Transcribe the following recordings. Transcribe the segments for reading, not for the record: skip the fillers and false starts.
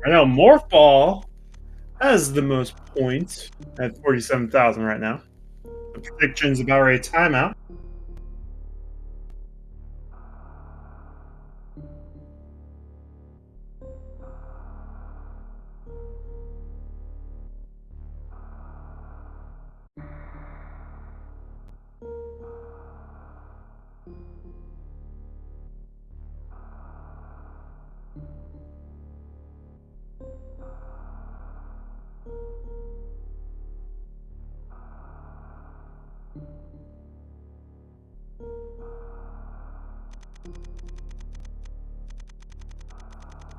I know Morph Ball has the most points at 47,000 right now. The prediction's about ready to timeout.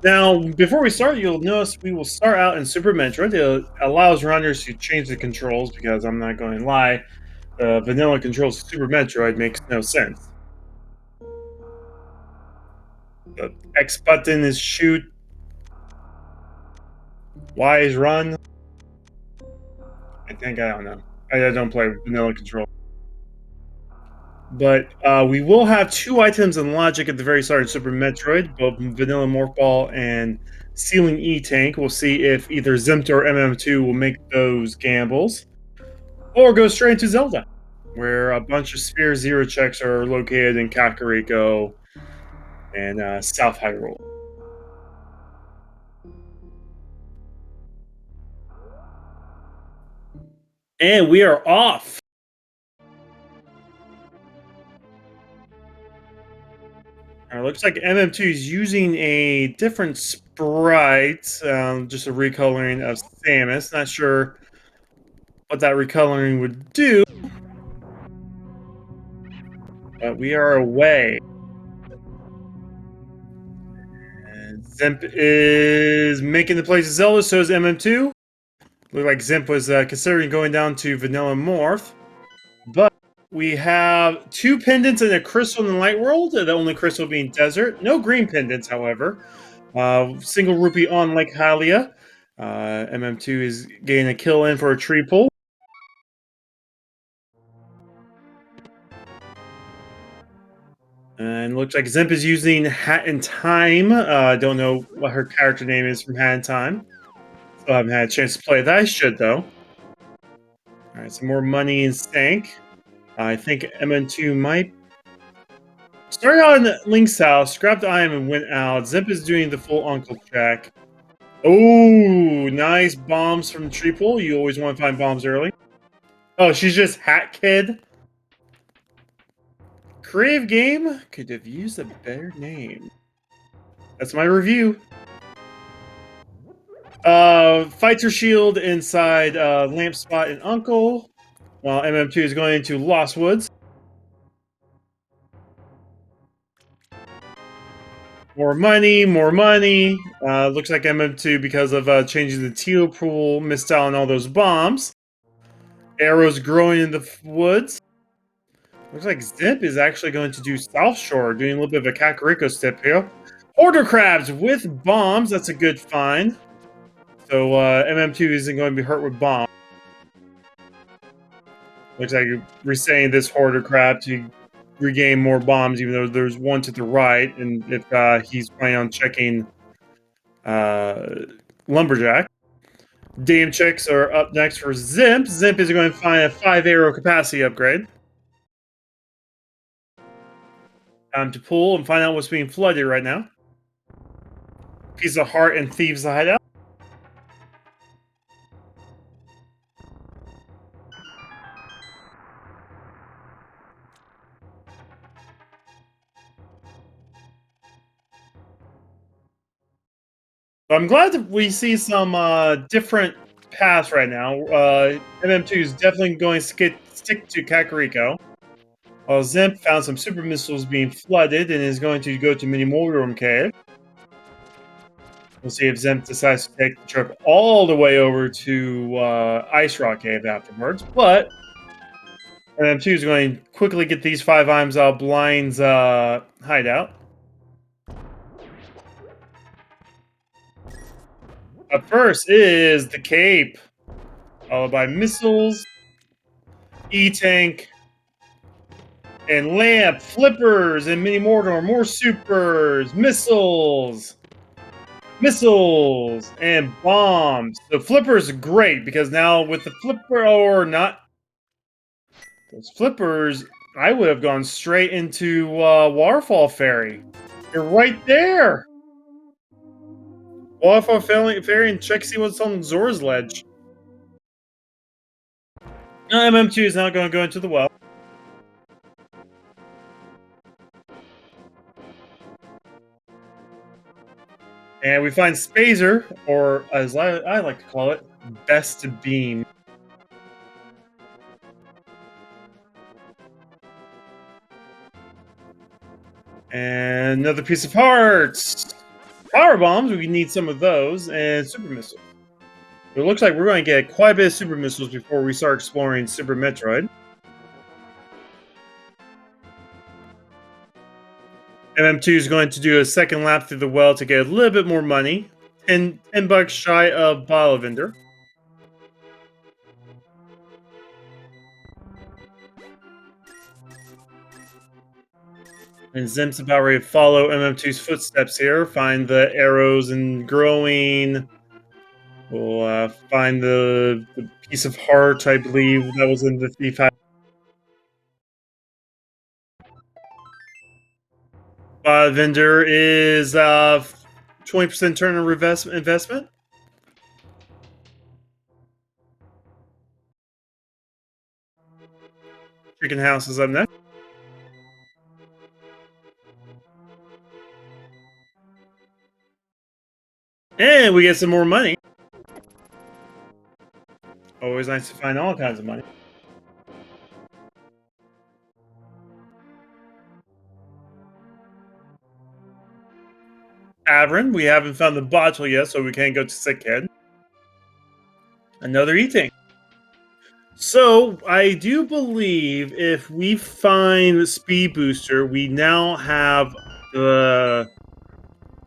Now, before we start, you'll notice we will start out in Super Metroid. It allows runners to change the controls because I'm not going to lie, the vanilla controls of Super Metroid makes no sense. The X button is shoot, Y is run. I don't know. I don't play vanilla control. But we will have two items in logic at the very start of Super Metroid, both Vanilla Morph Ball and Ceiling E-Tank. We'll see if either Zimt or MM2 will make those gambles, or go straight into Zelda, where a bunch of Sphere Zero checks are located in Kakariko and South Hyrule. And we are off! Looks like MM2 is using a different sprite, just a recoloring of Samus. Not sure what that recoloring would do, but we are away. And Zimp is making the place of Zelda, so is MM2. Looked like Zimp was considering going down to Vanilla Morph, but we have two pendants and a crystal in the Light World, the only crystal being Desert. No green pendants, however. Single rupee on Lake Hylia. MM2 is getting a kill in for a tree pull. And looks like Zimp is using Hat in Time. I don't know what her character name is from Hat in Time. Still haven't had a chance to play that. I should, though. Alright, some more money in Stank. I think MN2 might... Starting out in Link's house, grabbed the item and went out. Zimp is doing the full Uncle check. Oh, nice bombs from Tree Pull. You always want to find bombs early. Oh, she's just Hat Kid? Creative game could have used a better name. That's my review. Fights her shield inside Lamp Spot and Uncle, while MM2 is going into Lost Woods. More money, more money. Looks like MM2, because of changing the teal pool, missed out on all those bombs. Arrows growing in the woods. Looks like Zip is actually going to do South Shore, doing a little bit of a Kakariko step here. Order crabs with bombs. That's a good find. So MM2 isn't going to be hurt with bombs. Looks like we're saying this Hoarder Crab to regain more bombs, even though there's one to the right. And if he's planning on checking Lumberjack. Dame checks are up next for Zimp. Zimp is going to find a 5 arrow capacity upgrade. Time to pull and find out what's being flooded right now. Piece of Heart and Thieves' Hideout. I'm glad that we see some different paths right now. MM2 is definitely going to stick to Kakariko. While Zimp found some super missiles being flooded and is going to go to Mini Moldorm Cave. We'll see if Zimp decides to take the trip all the way over to Ice Rock Cave afterwards. But MM2 is going to quickly get these 5 items out of Blind's hideout. Up first is the Cape, followed by missiles, E-Tank, and Lamp, Flippers, and Mini Mordor, more supers, missiles. Missiles and bombs. The flipper's great because now with the flipper or not, those flippers, I would have gone straight into Waterfall Fairy. You're right there. Waterfall Fairy and check see what's on Zora's ledge. MM2 is now going to go into the well. And we find Spazer, or as I like to call it, Best Beam. And another piece of hearts. Power bombs, we need some of those, and super missiles. It looks like we're going to get quite a bit of super missiles before we start exploring Super Metroid. MM2 is going to do a second lap through the well to get a little bit more money. 10 bucks shy of Bottle Vendor. And Zim's about ready to follow MM2's footsteps here. Find the arrows and growing. We'll find the piece of heart, I believe, that was in the thief house. Vendor is 20% turn on investment. Chicken House is up next. And we get some more money. Always nice to find all kinds of money. Avron, we haven't found the bottle yet, so we can't go to Sickhead. Another eating. So, I do believe if we find Speed Booster, we now have the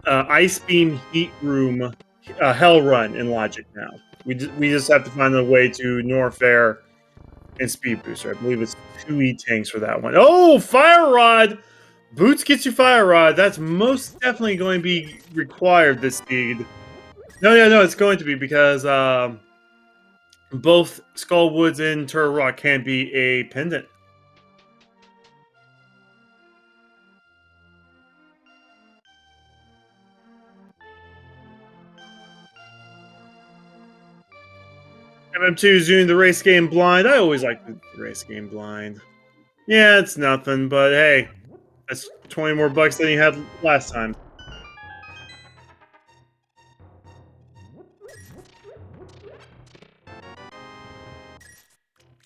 Ice Beam Heat Room Hell Run in Logic now. We just have to find a way to Norfair and Speed Booster. I believe it's 2 E-Tanks for that one. Oh, Fire Rod! Boots gets you Fire Rod. That's most definitely going to be required this speed. No, it's going to be because both Skullwoods and Turtle Rock can be a pendant. MM2 is doing the race game blind. I always like the race game blind. Yeah, it's nothing, but hey, that's 20 more bucks than you had last time.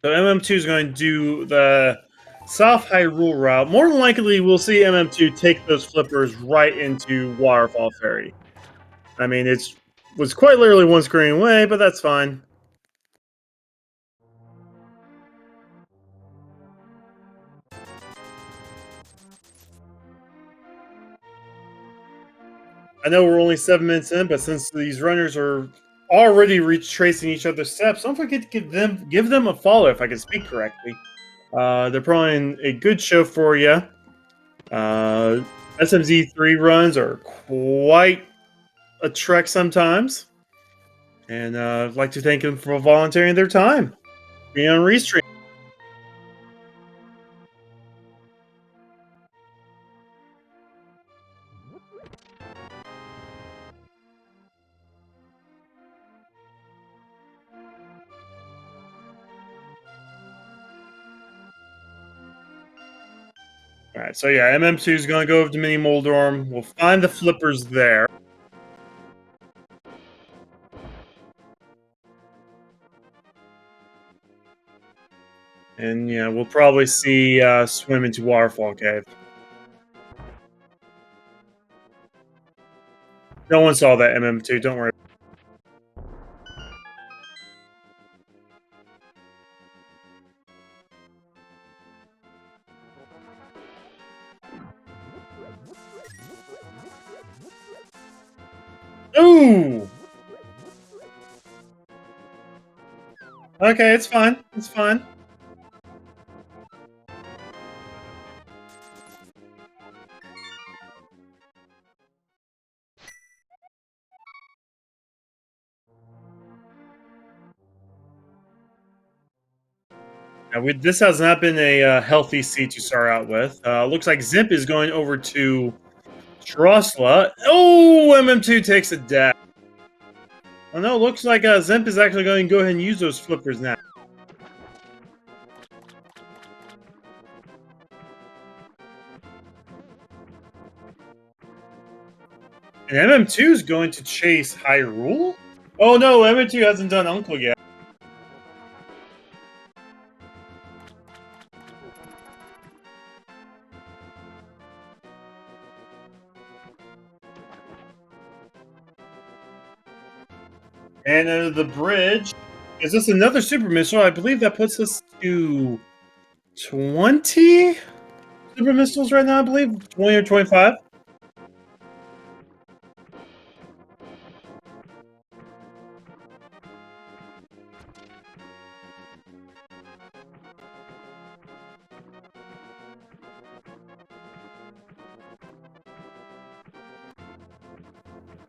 So MM2 is going to do the South Hyrule route. More than likely, we'll see MM2 take those flippers right into Waterfall Fairy. I mean, it was quite literally one screen away, but that's fine. I know we're only 7 minutes in, but since these runners are already retracing each other's steps, don't forget to give them a follow if I can speak correctly. They're putting a good show for you. SMZ3 runs are quite a trek sometimes. And I'd like to thank them for volunteering their time being on Restream. All right, so yeah, MM2 is going to go over to Mini Moldorm. We'll find the flippers there. And yeah, we'll probably see swim into Waterfall Cave. No one saw that MM2, don't worry. Ooh! Okay, it's fine. It's fine. This has not been a healthy seed to start out with. Looks like Zimp is going over to Trosla. Oh, MM2 takes a dash. Oh no, looks like Zimp is actually going to go ahead and use those flippers now. And MM2 is going to chase Hyrule? Oh no, MM2 hasn't done Uncle yet. And the bridge. Is this another Super Missile? I believe that puts us to 20 Super Missiles right now, I believe. 20 or 25.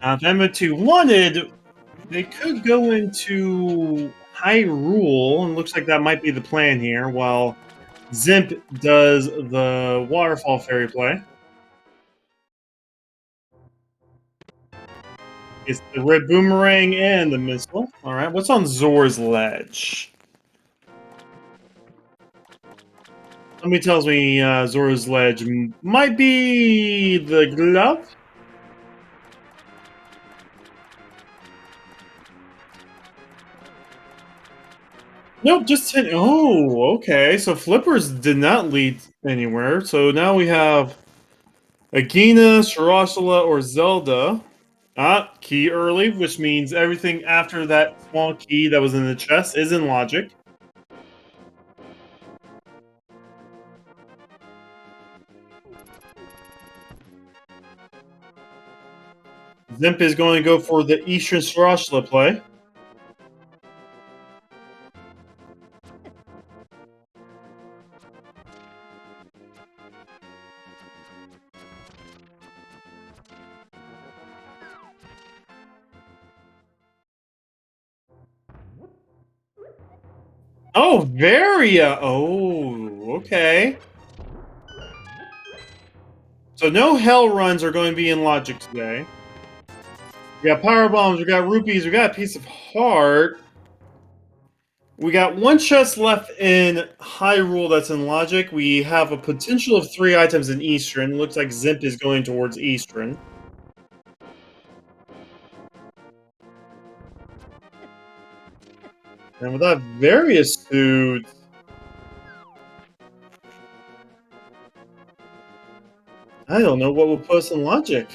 If MM2 wanted, they could go into Hyrule, and looks like that might be the plan here, while Zimp does the Waterfall Fairy play. It's the red boomerang and the missile. Alright, what's on Zora's ledge? Somebody tells me Zora's ledge might be the glove? Nope, just 10. Oh, okay. So flippers did not lead anywhere. So now we have Agina, Shirashula, or Zelda. Key early, which means everything after that small key that was in the chest is in logic. Zimp is going to go for the Eastern Shirashula play. Oh, Varia! Oh, okay. So no hell runs are going to be in logic today. We got power bombs, we got rupees, we got a piece of heart. We got one chest left in Hyrule that's in logic. We have a potential of 3 items in Eastern. Looks like Zimp is going towards Eastern. And with that Varia Suit, I don't know what will put us in logic.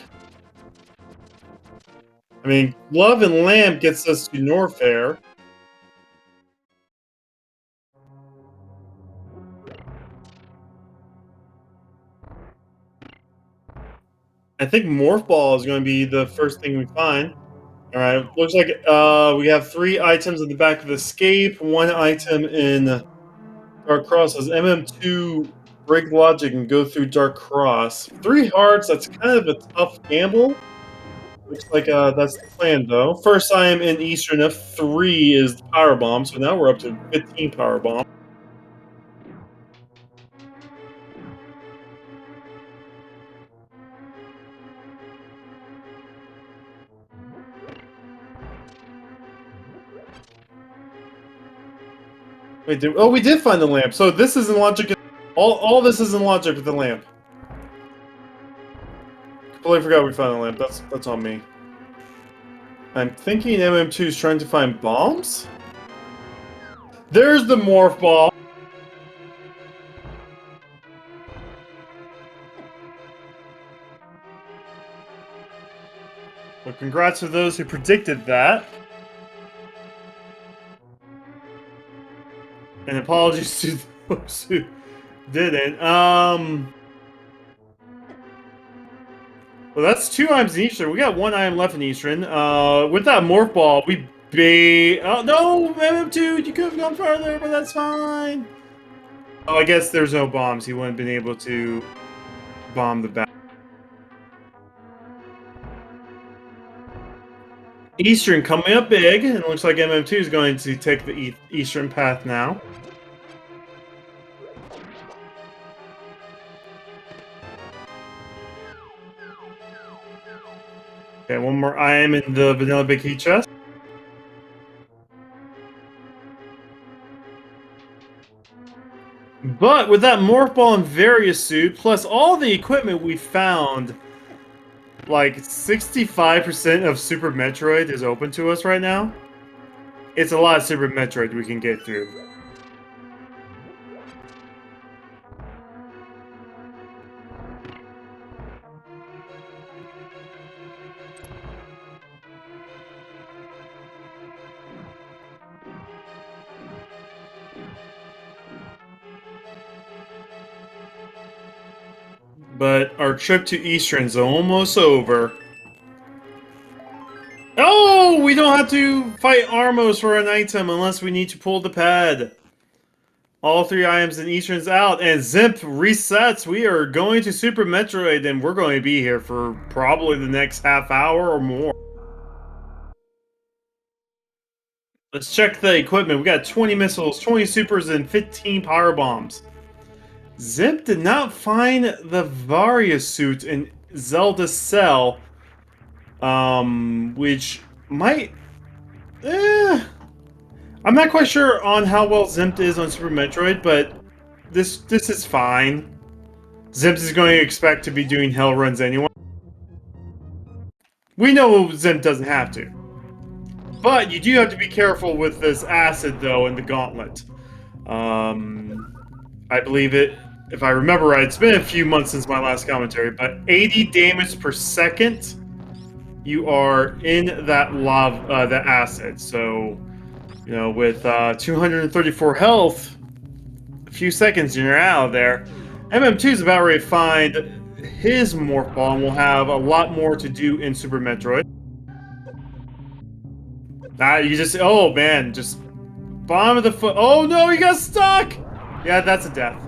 I mean, Glove and Lamp gets us to Norfair. I think Morph Ball is going to be the first thing we find. Alright, looks like we have 3 items in the back of Escape, 1 item in Dark Cross. As MM2 break logic and go through Dark Cross. 3 hearts, that's kind of a tough gamble. Looks like that's the plan, though. First I am in Eastern of 3 is the Power Bomb, so now we're up to 15 Power Bomb. Wait, we did find the lamp. So this is in logic. All this is in logic with the lamp. Completely forgot we found the lamp. That's on me. I'm thinking MM2 is trying to find bombs? There's the Morph Ball! Well, congrats to those who predicted that. And apologies to those who didn't. Well, that's 2 items in Eastern. We got 1 item left in Eastern. With that Morph Ball, we oh, no! MM2, you could have gone farther, but that's fine! Oh, I guess there's no bombs. He wouldn't have been able to bomb the back. Eastern coming up big, and it looks like MM2 is going to take the Eastern path now. Okay, one more item in the vanilla big key chest. But with that Morph Ball and Varia Suit, plus all the equipment we found, like 65% of Super Metroid is open to us right now. It's a lot of Super Metroid we can get through. But our trip to Eastern's almost over. Oh, we don't have to fight Armos for an item unless we need to pull the pad. All 3 items in Eastern's out, and Zimp resets. We are going to Super Metroid, and we're going to be here for probably the next half hour or more. Let's check the equipment. We got 20 missiles, 20 supers, and 15 power bombs. Zimp did not find the Varia Suit in Zelda Cell, which might... I'm not quite sure on how well Zimp is on Super Metroid, but this is fine. Zimp is going to expect to be doing hell runs anyway. We know Zimp doesn't have to. But you do have to be careful with this acid, though, in the gauntlet. I believe it, if I remember right, it's been a few months since my last commentary, but 80 damage per second, you are in that lava, that acid. So, you know, with 234 health, a few seconds and you're out of there. MM2 is about ready to find his Morph Ball, and will have a lot more to do in Super Metroid. You just, oh man, just bottom of the foot. Oh no, he got stuck! Yeah, that's a death.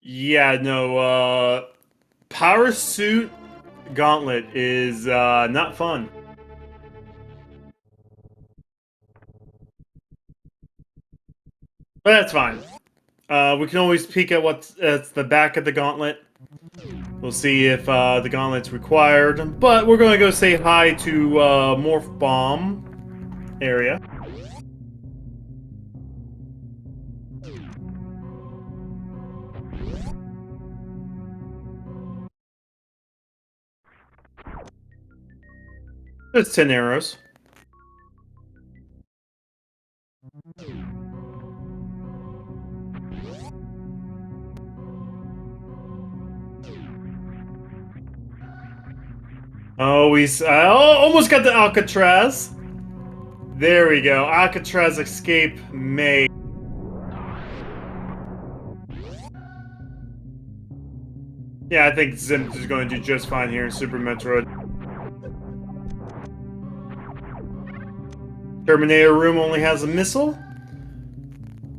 Yeah, no, Power Suit Gauntlet is not fun. But that's fine. We can always peek at what's at the back of the gauntlet. We'll see if the gauntlet's required. But we're going to go say hi to Morph Bomb area. There's 10 arrows. Oh, he's almost got the Alcatraz. There we go. Alcatraz escape made. Yeah, I think Zimp is going to do just fine here in Super Metroid. Terminator room only has a missile.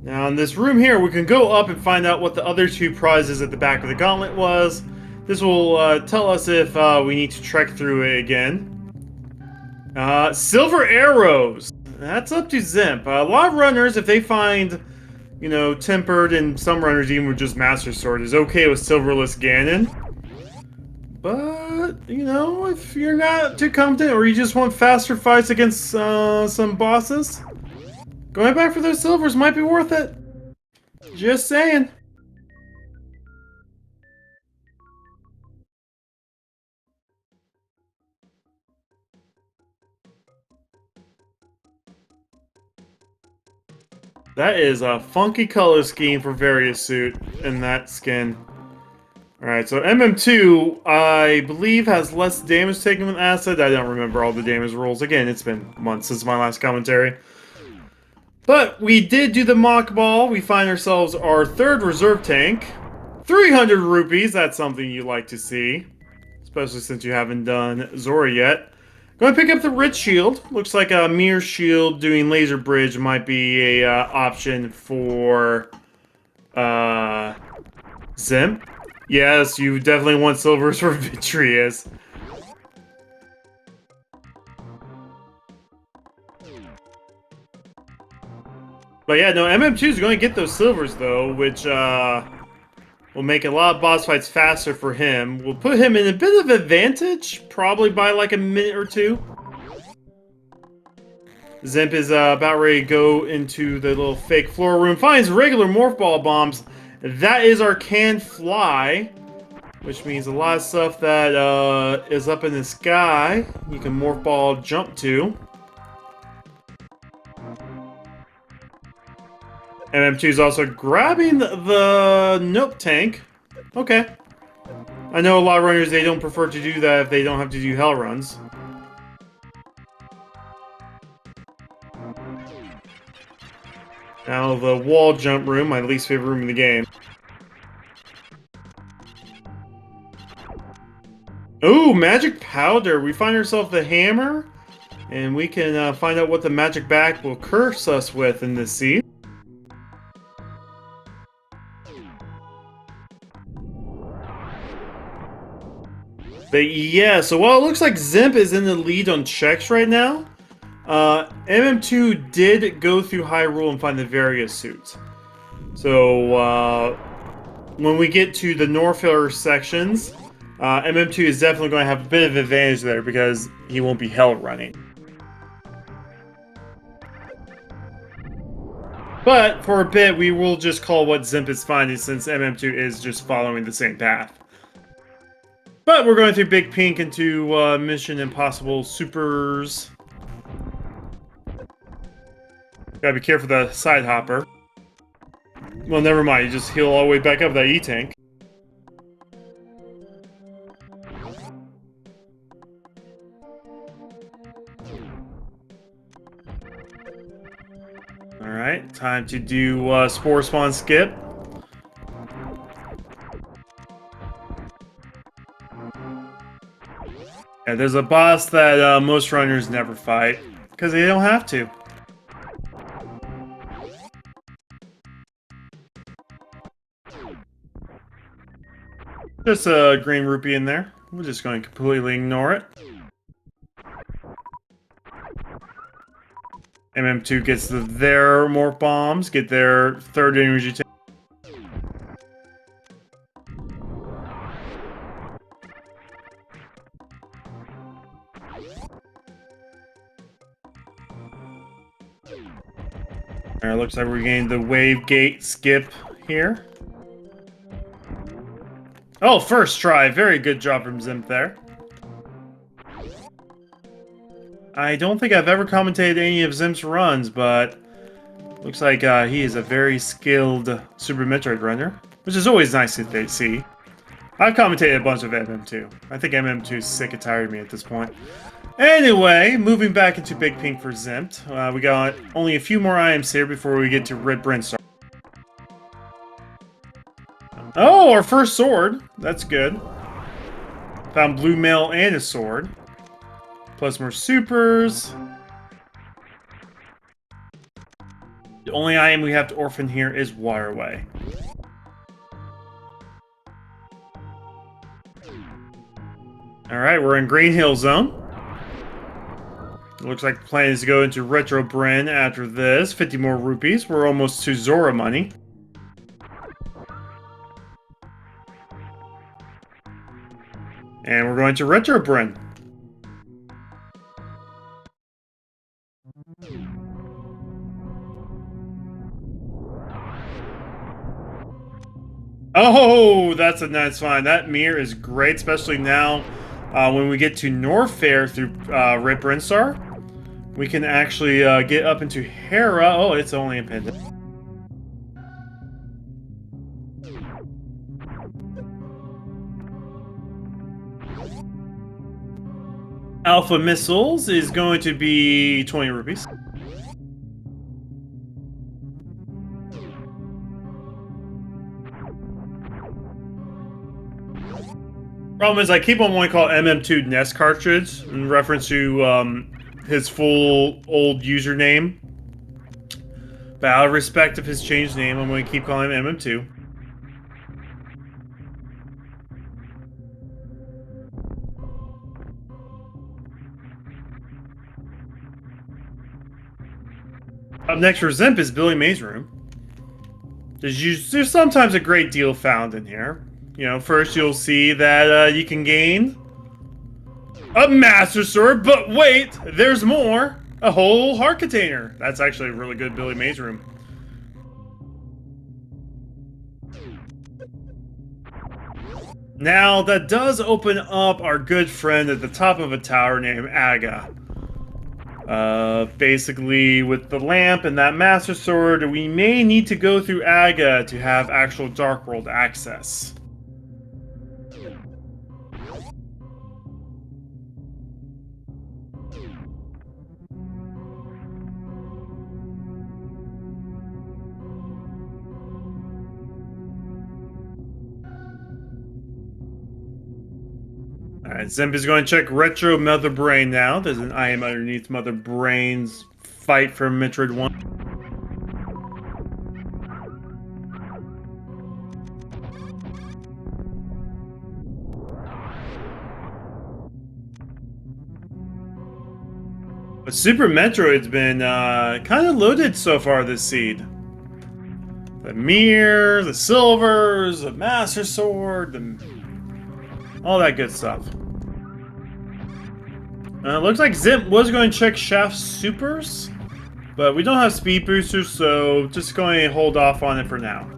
Now in this room here, we can go up and find out what the other 2 prizes at the back of the gauntlet was. This will tell us if we need to trek through it again. Silver arrows. That's up to Zimp. A lot of runners, if they find, you know, tempered, and some runners even with just Master Sword, is okay with silverless Ganon. But, you know, if you're not too confident or you just want faster fights against some bosses, going back for those silvers might be worth it. Just saying. That is a funky color scheme for Varia Suit in that skin. Alright, so MM2, I believe, has less damage taken with acid. I don't remember all the damage rules. Again, it's been months since my last commentary. But we did do the Mock Ball. We find ourselves our 3rd reserve tank. 300 rupees, that's something you like to see. Especially since you haven't done Zora yet. Going to pick up the Rich Shield. Looks like a Mirror Shield doing Laser Bridge might be a option for Zimp. Yes, you definitely want silvers for Vitreous. But yeah, no, MM2 is going to get those silvers, though, which will make a lot of boss fights faster for him. We'll put him in a bit of advantage, probably by like a minute or two. Zimp is about ready to go into the little fake floor room. Finds regular Morph Ball bombs. That is our Can Fly, which means a lot of stuff that is up in the sky, you can Morph Ball jump to. MM2 is also grabbing the Nope tank. Okay. I know a lot of runners, they don't prefer to do that if they don't have to do hell runs. Now the wall jump room, my least favorite room in the game. Ooh, magic powder. We find ourselves the hammer, and we can find out what the magic back will curse us with in this scene. But yeah, so while it looks like Zimp is in the lead on checks right now, MM2 did go through Hyrule and find the Varia Suit. So when we get to the Norfair sections, MM2 is definitely going to have a bit of advantage there because he won't be hell running. But for a bit, we will just call what Zimp is finding since MM2 is just following the same path. But we're going through Big Pink into Mission Impossible Supers. Gotta be careful of the side hopper. Well, never mind. You just heal all the way back up that E-tank. Alright, time to do Spore Spawn Skip. Yeah, there's a boss that most runners never fight, because they don't have to. Just a green rupee in there. We're just going to completely ignore it. MM2 gets their Morph Bombs, get their third energy tank. Alright, looks like we're getting the Wave Gate skip here. Oh, first try. Very good job from Zimp there. I don't think I've ever commentated any of Zimp's runs, but looks like he is a very skilled Super Metroid runner, which is always nice to see. I've commentated a bunch of MM2. I think MM2 is sick and tired of me at this point. Anyway, moving back into Big Pink for Zimp. We got only a few more items here before we get to Red Brinstar. Oh, our first sword. That's good. Found blue mail and a sword. Plus more supers. The only item we have to orphan here is Waterway. Alright, we're in Green Hill Zone. It looks like the plan is to go into Retro Bren after this. 50 more rupees. We're almost to Zora money. And we're going to Retro Bren. Oh, that's a nice find. That mirror is great, especially now when we get to Norfair through Red Brinstar. We can actually get up into Hera. Oh, it's only a pendant. Alpha Missiles is going to be 20 rupees. Problem is, I keep on wanting to call MM2 Nest Cartridge in reference to his full old username. But out of respect of his changed name, I'm going to keep calling him MM2. Up next for Zimp is Billy May's room. There's sometimes a great deal found in here. You know, first you'll see that you can gain a Master Sword, but wait, there's more! A whole heart container. That's actually a really good Billy May's room. Now, that does open up our good friend at the top of a tower named Agatha. Basically, with the lamp and that Master Sword, we may need to go through Agatha to have actual Dark World access. Alright, Zimp is going to check Retro Mother Brain now. There's an item underneath Mother Brain's fight for Metroid 1. But Super Metroid's been kind of loaded so far this seed. The mirror, the silvers, the Master Sword, all that good stuff. Looks like Zimp was going to check Shaft Supers, but we don't have speed boosters, so just going to hold off on it for now.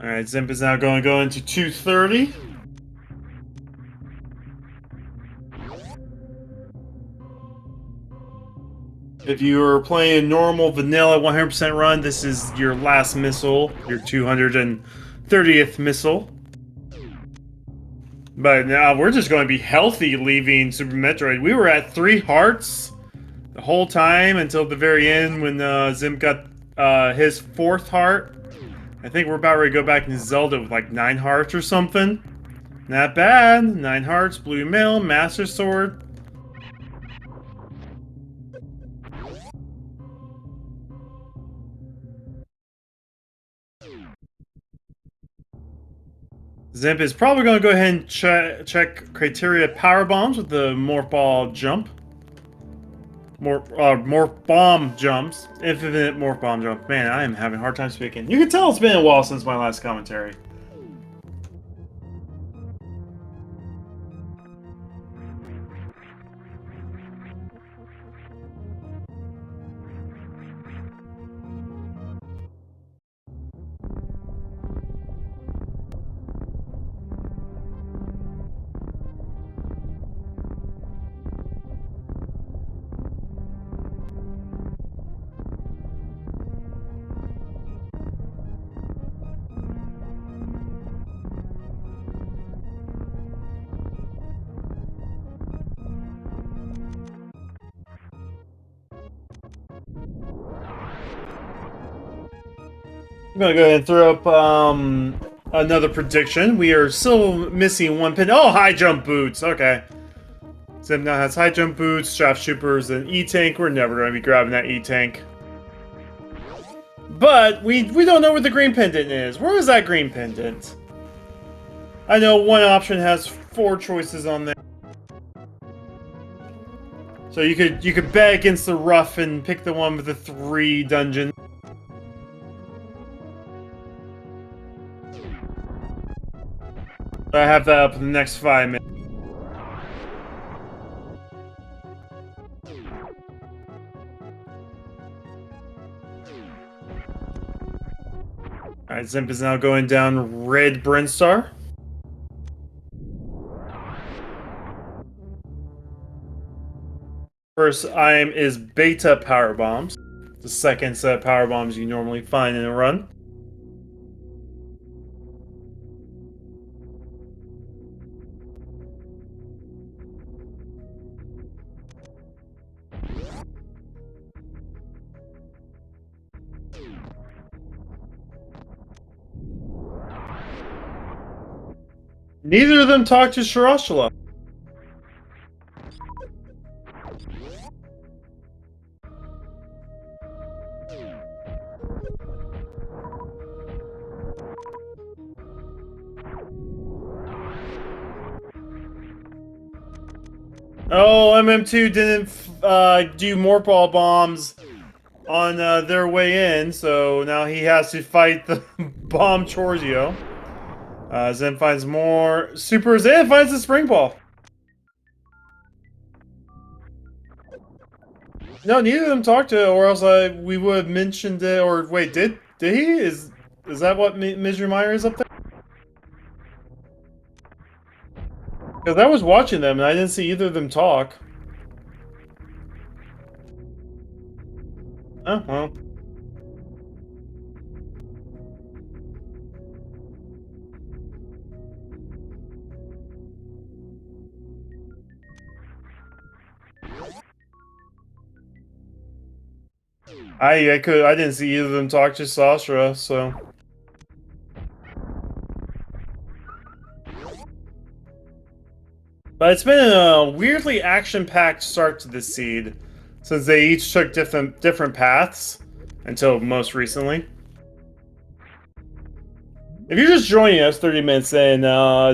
Alright, Zimp is now going to go into 230. If you are playing normal vanilla 100% run, this is your last missile, your 230th missile. But now we're just going to be healthy leaving Super Metroid. We were at 3 hearts the whole time until the very end when Zimp got his 4th heart. I think we're about ready to go back into Zelda with like 9 hearts or something. Not bad. 9 hearts, blue mail, Master Sword. Zimp is probably going to go ahead and check criteria power bombs with the Morph Ball jump. Morph Bomb jumps. Infinite Morph Bomb jump. Man, I am having a hard time speaking. You can tell it's been a while since my last commentary. I'm gonna go ahead and throw up another prediction. We are still missing 1 pin. Oh, high jump boots. Okay. Zimp now has high jump boots, shaft supers, and E-tank. We're never going to be grabbing that E-tank. But we don't know where the green pendant is. Where is that green pendant? I know one option has 4 choices on there. So you could bet against the rough and pick the one with the 3 dungeons. I have that up in the next 5 minutes. Alright, Zimp is now going down red Brinstar. First item is beta power bombs. The second set of power bombs you normally find in a run. Neither of them talk to Shirashula. Oh, MM2 didn't do Morph Ball bombs on their way in, so now he has to fight the bomb Torizo. Zen finds more supers and finds the spring ball. No, neither of them talked to it, or else we would have mentioned it. Or wait, did he? Is that what Mr. Meyer is up there? Because I was watching them and I didn't see either of them talk. Oh well. I didn't see either of them talk to Sasha, so. But it's been a weirdly action-packed start to this seed, since they each took different paths until most recently. If you're just joining us 30 minutes in,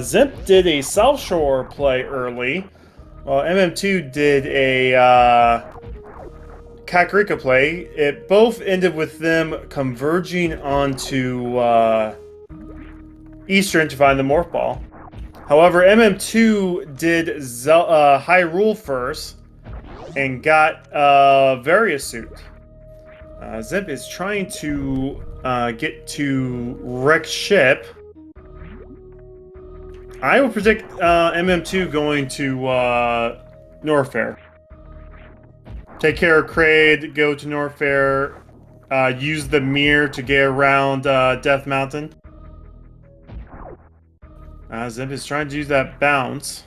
Zimp did a South Shore play early, while MM2 did a Kakariko play. It both ended with them converging onto Eastern to find the Morph Ball. However, MM2 did Hyrule first and got Varia Suit. Zip is trying to get to wreck ship. I will predict MM2 going to Norfair. Take care of Craid, go to Norfair, use the mirror to get around Death Mountain. Zip is trying to use that bounce.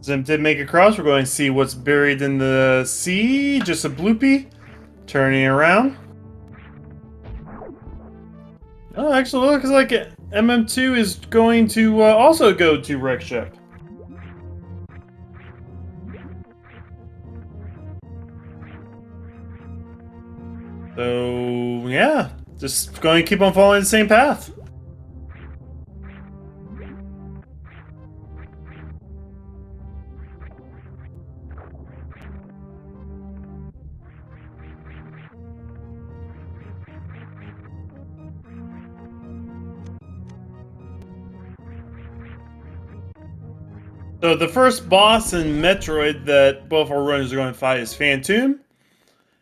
Zim did make a cross. We're going to see what's buried in the sea. Just a bloopy. Turning around. Oh, actually looks like MM2 is going to also go to wreck ship. So, yeah. Just going to keep on following the same path. So the first boss in Metroid that both our runners are going to fight is Phantom.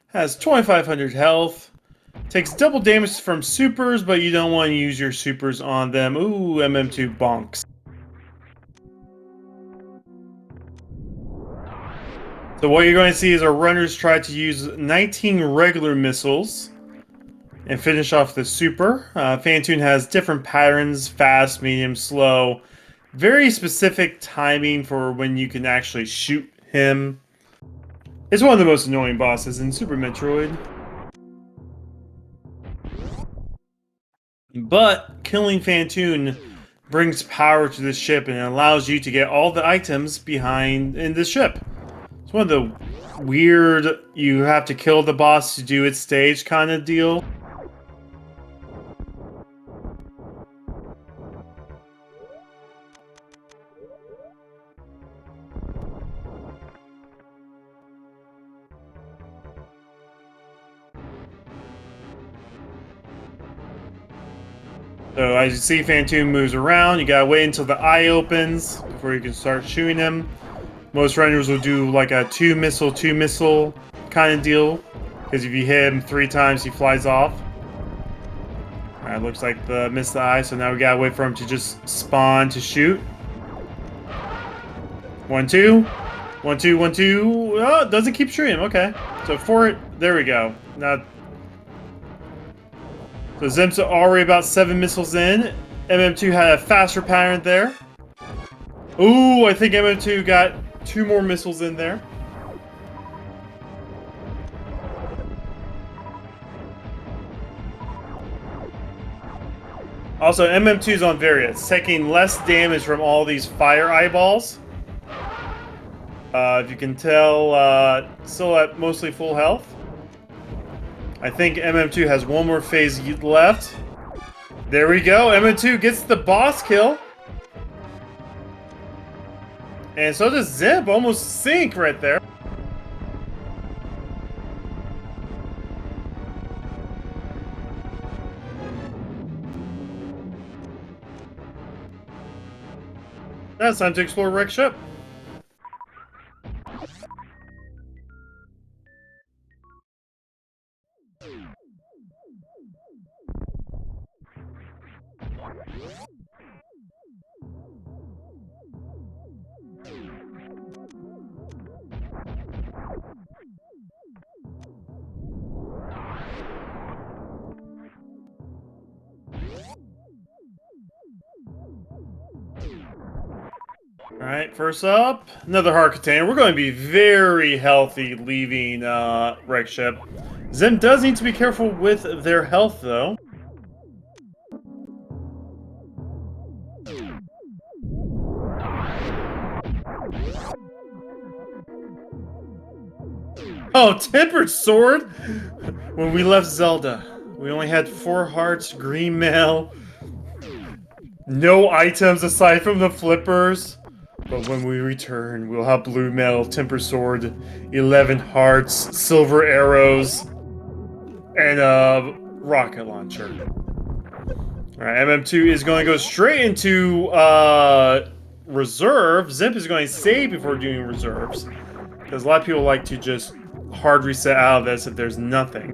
Has 2,500 health. Takes double damage from supers, but you don't want to use your supers on them. Ooh, MM2 bonks. So what you're going to see is our runners try to use 19 regular missiles and finish off the super. Phantom has different patterns, fast, medium, slow. Very specific timing for when you can actually shoot him. It's one of the most annoying bosses in Super Metroid. But killing Phantom brings power to the ship and allows you to get all the items behind in the ship. It's one of the weird, you have to kill the boss to do its stage kind of deal. So as you see, Phantom moves around. You gotta wait until the eye opens before you can start shooting him. Most runners will do like a two missile kind of deal, because if you hit him 3 times, he flies off. Alright, looks like missed the eye, so now we gotta wait for him to just spawn to shoot. 1, 2. 1, 2, 1, 2. Oh, it doesn't keep shooting him. Okay. So for it, there we go. Now. So Zimps are already about 7 missiles in. MM2 had a faster pattern there. Ooh, I think MM2 got 2 more missiles in there. Also, MM2's on Varia. It's taking less damage from all these fire eyeballs. If you can tell, still at mostly full health. I think MM2 has one more phase left. There we go. MM2 gets the boss kill. And so does Zip. Almost sink right there. Now it's time to explore Wrecked Ship. Alright, first up, another heart container. We're going to be very healthy leaving Wrecked Ship. Zim does need to be careful with their health, though. Oh, Tempered Sword! When we left Zelda, we only had 4 hearts, green mail, no items aside from the flippers. But when we return, we'll have blue mail, Tempered Sword, 11 hearts, silver arrows, and a rocket launcher. Alright, MM2 is going to go straight into reserve. Zimp is going to save before doing reserves, because a lot of people like to just hard reset out of this if there's nothing.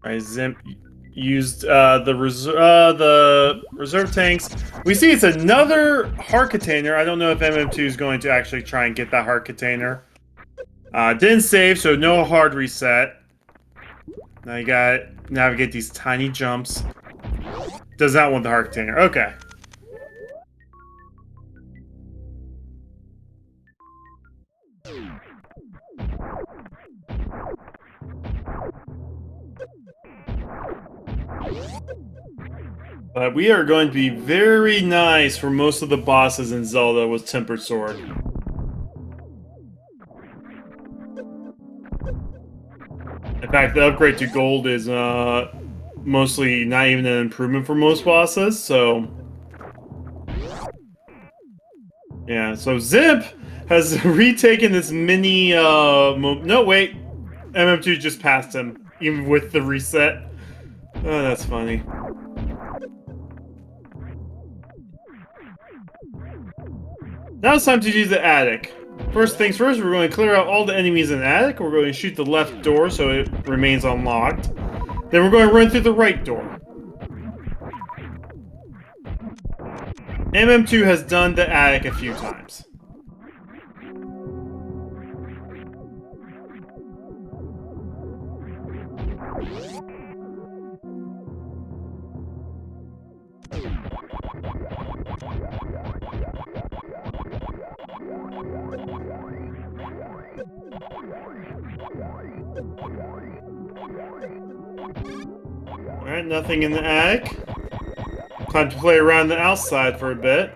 Alright, Zimp used the reserve tanks. We see it's another heart container. I don't know if MM2 is going to actually try and get that heart container. Didn't save, so no hard reset. Now you gotta navigate these tiny jumps. Does not want the heart container. Okay. But we are going to be very nice for most of the bosses in Zelda with Tempered Sword. In fact, the upgrade to gold is mostly not even an improvement for most bosses, so... Yeah, so Zimp has retaken this mini, no, wait. MM2 just passed him, even with the reset. Oh, that's funny. Now it's time to do the attic. First things first, we're going to clear out all the enemies in the attic. We're going to shoot the left door so it remains unlocked. Then we're going to run through the right door. MM2 has done the attic a few times. Alright, nothing in the attic. Time to play around the outside for a bit.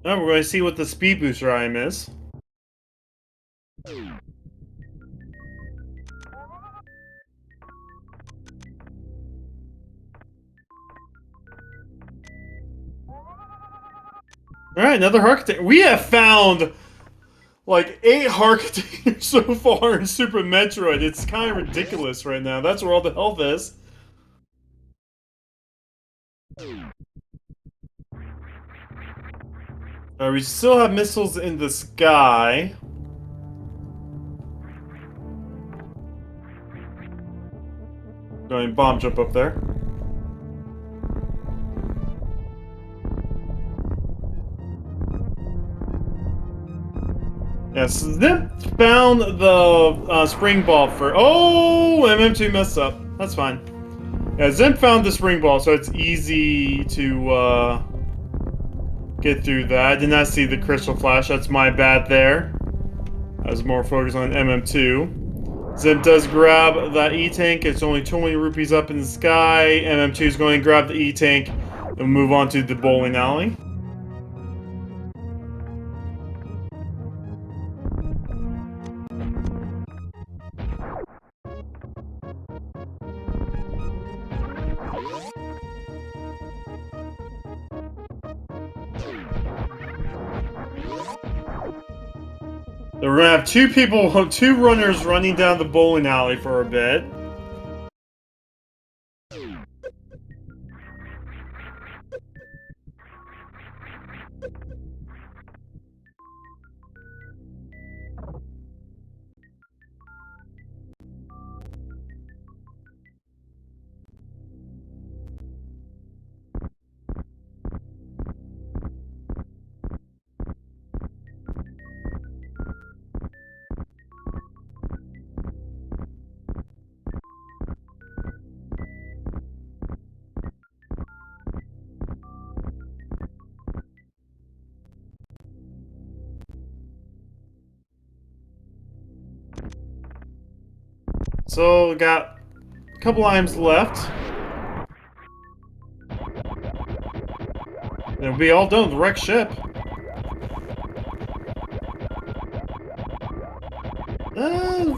Now we're going to see what the speed booster item is. Alright, another heart container. We have found like 8 heart containers so far in Super Metroid. It's kind of ridiculous right now. That's where all the health is. We still have missiles in the sky. Going bomb jump up there. Yes, Zip found the spring ball for. Oh, MM2 messed up. That's fine. Yeah, Zip found the spring ball, so it's easy to get through that. I did not see the crystal flash. That's my bad there. I was more focused on MM2. Zip does grab that E-Tank. It's only 20 rupees up in the sky. MM2 is going to grab the E-Tank and move on to the bowling alley. We're gonna have two runners running down the bowling alley for a bit. So, we got a couple items left. And we'll be all done with the wrecked ship.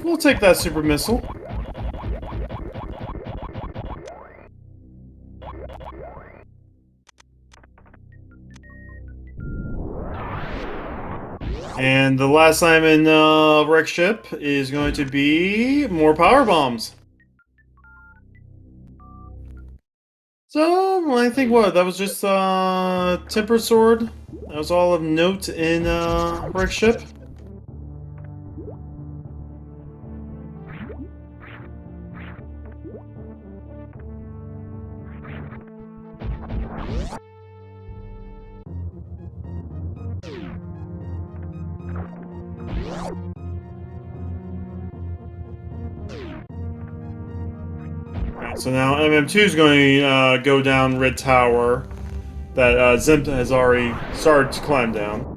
We'll take that super missile. And the last time in wrecked ship is going to be more power bombs. So, I think that was just Temper Sword. That was all of note in wrecked ship. So now MM2 is going to go down Red Tower that Zimp has already started to climb down.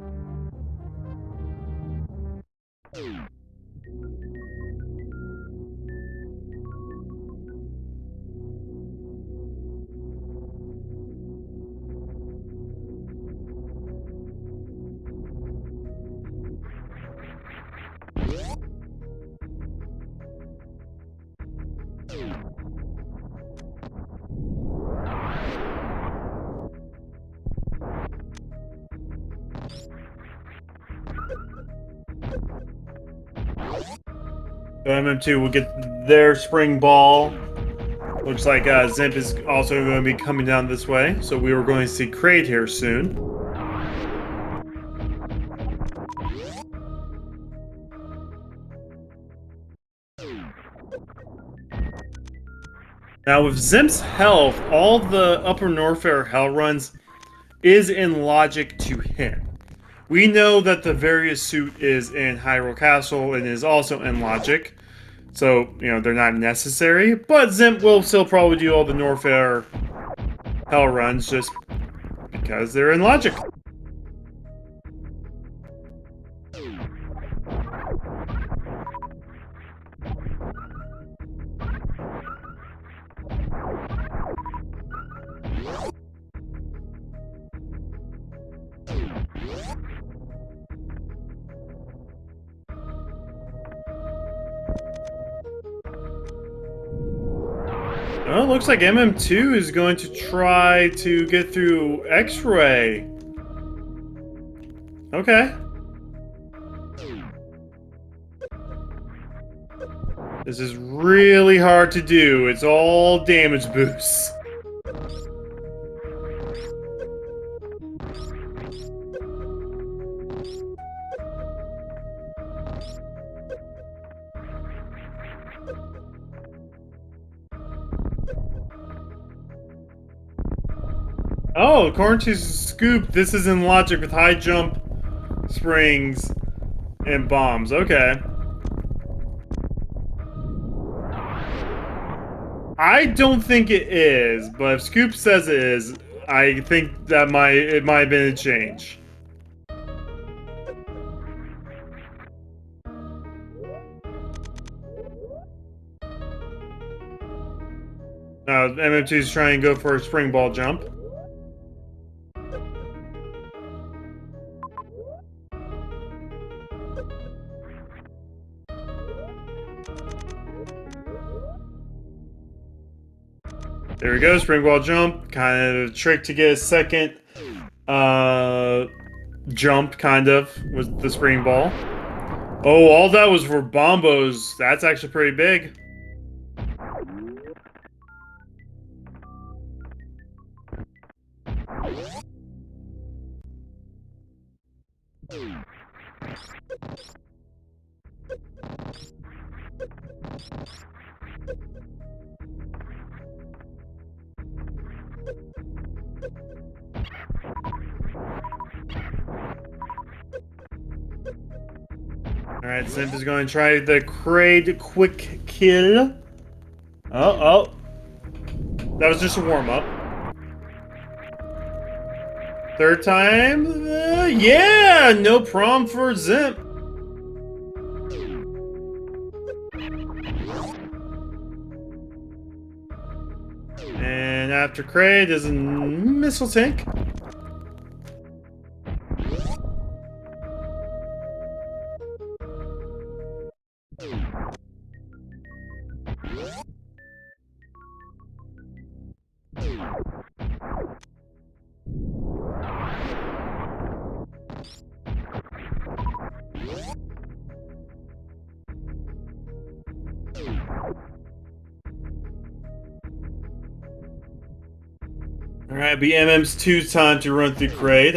MM2 will get their spring ball. Looks like Zimp is also going to be coming down this way, so we are going to see Craid here soon. Now with Zimp's health, all the Upper Norfair Hell runs is in logic to him. We know that the Varia Suit is in Hyrule Castle and is also in logic. So, you know, they're not necessary. But Zimp will still probably do all the Norfair Hell runs just because they're in logic. Well, it looks like MM2 is going to try to get through X-Ray. Okay. This is really hard to do. It's all damage boosts. Oh, according to Scoop, this is in logic with high jump, springs, and bombs. Okay. I don't think it is, but if Scoop says it is, I think that it might have been a change. MM2 is trying to go for a spring ball jump. There we go, spring ball jump. Kind of a trick to get a second jump, kind of, with the spring ball. Oh, all that was for bombos. That's actually pretty big. Alright, Simp is going to try the Craid quick kill. Oh. That was just a warm-up. Third time? Yeah! No problem for Zimp. And after Craid is a missile tank. Alright, be MM2's time to run through Craid.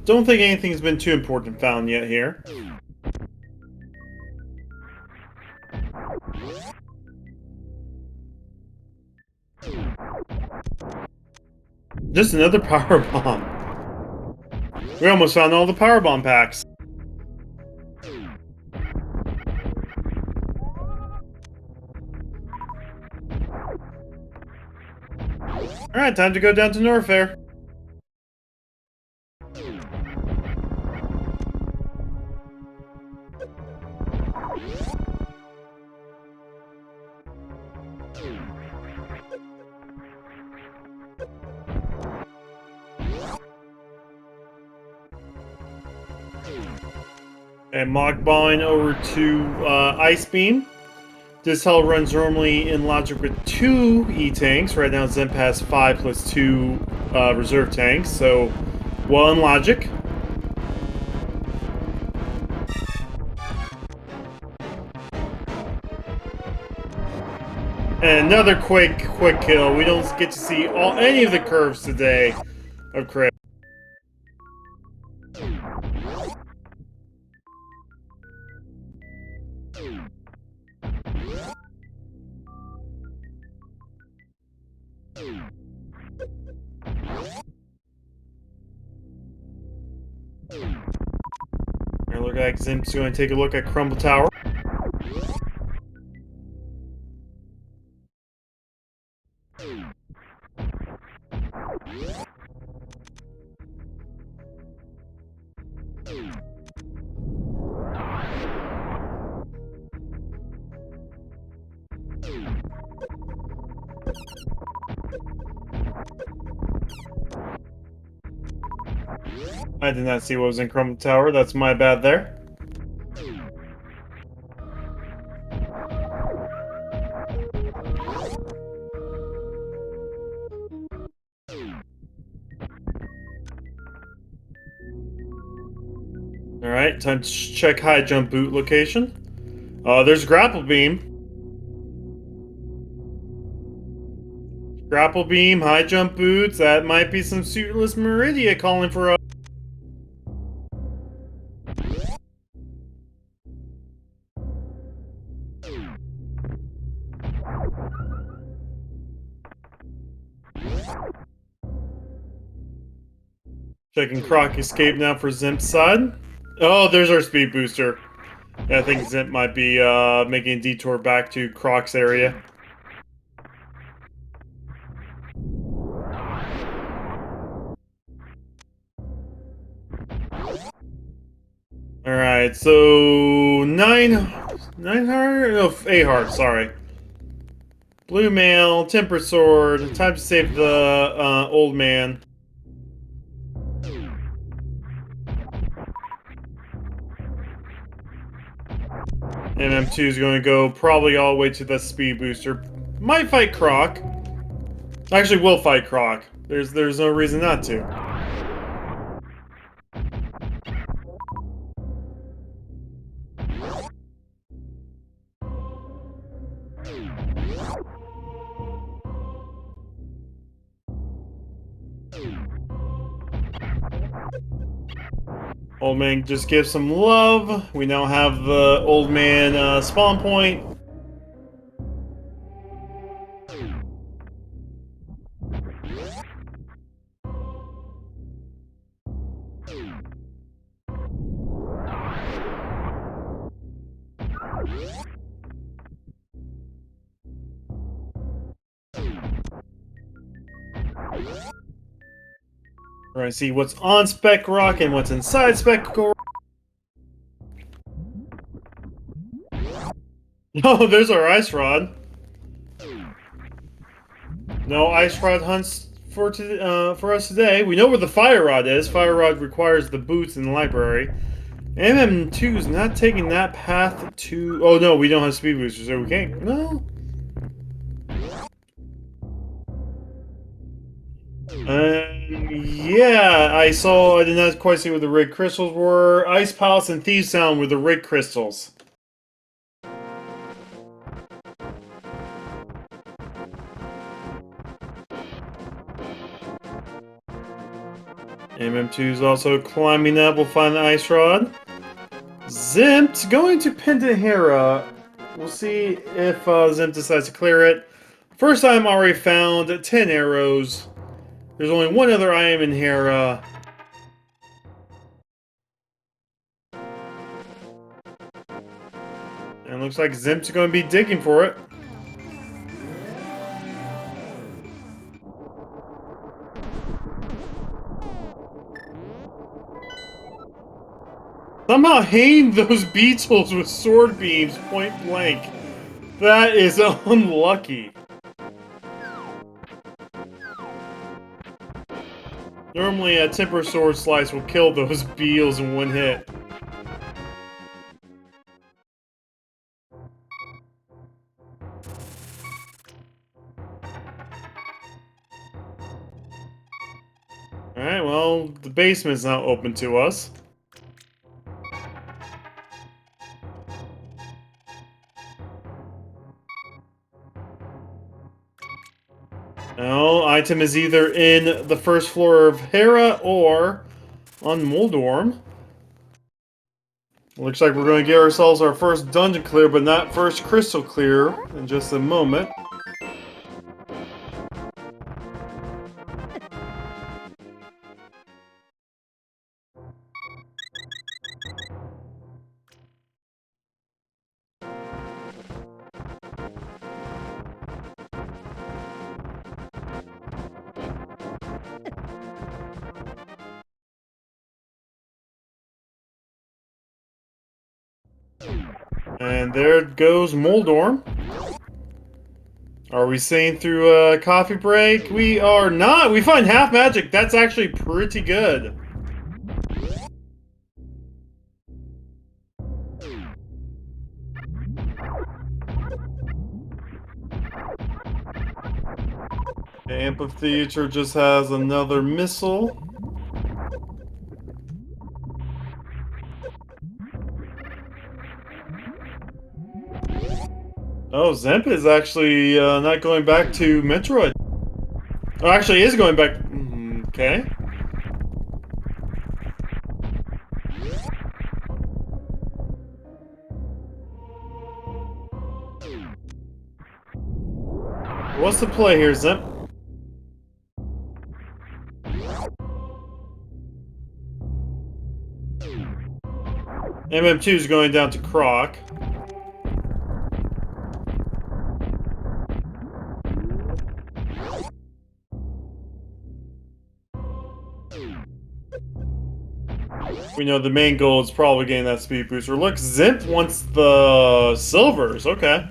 Don't think anything's been too important found yet here. Just another power bomb. We almost found all the power bomb packs. Alright, time to go down to Norfair. And mock balling over to Ice Beam. This hell runs normally in logic with 2 E-tanks. Right now Zemp has 5 plus 2 reserve tanks, so well in logic. And another quick kill. We don't get to see any of the curves today of Craid. Alright, look like Zimp's going to take a look at Crumble Tower. I did not see what was in Crumble Tower. That's my bad there. Alright, time to check high jump boot location. There's Grapple Beam. Grapple Beam, high jump boots. That might be some suitless Meridia calling for us. Checking Croc escape now for Zimp's side. Oh, there's our speed booster. Yeah, I think Zimp might be making a detour back to Croc's area. Alright, so 9 heart? No, 8 heart, sorry. Blue mail, temper sword, time to save the old man. MM2 is going to go probably all the way to the speed booster. Might fight Croc. Actually, will fight Croc. There's no reason not to. Old man just gives some love. We now have the old man spawn point. We're gonna see what's on Spec Rock and what's inside Spec Rock. Oh, there's our Ice Rod. No Ice Rod hunts for us today. We know where the Fire Rod is. Fire Rod requires the boots in the library. MM2 is not taking that path to... Oh no, we don't have speed boosters, so we can't... No? Yeah, I did not quite see where the red crystals were. Ice Palace and Thieves Sound were the red crystals. MM2 is also climbing up. We'll find the Ice Rod. Zimp's going to Pendant Hera. We'll see if Zimp decides to clear it. First time already found 10 arrows. There's only one other item in Hera. And looks like Zimp's going to be digging for it. Somehow hitting those beetles with sword beams point blank. That is unlucky. Normally a temper sword slice will kill those beetles in one hit. Alright, well, the basement's now open to us. Now, item is either in the first floor of Hera or on Moldorm. Looks like we're going to get ourselves our first dungeon clear, but not first crystal clear in just a moment. And there goes Moldorm. Are we seeing through a coffee break? We are not! We find half magic! That's actually pretty good. The amphitheater just has another missile. Oh, Zemp is actually not going back to Metroid. Oh, actually is going back. Okay. What's the play here, Zemp? MM2 is going down to Croc. We know the main goal is probably getting that speed booster. Look, Zimp wants the silvers. Okay.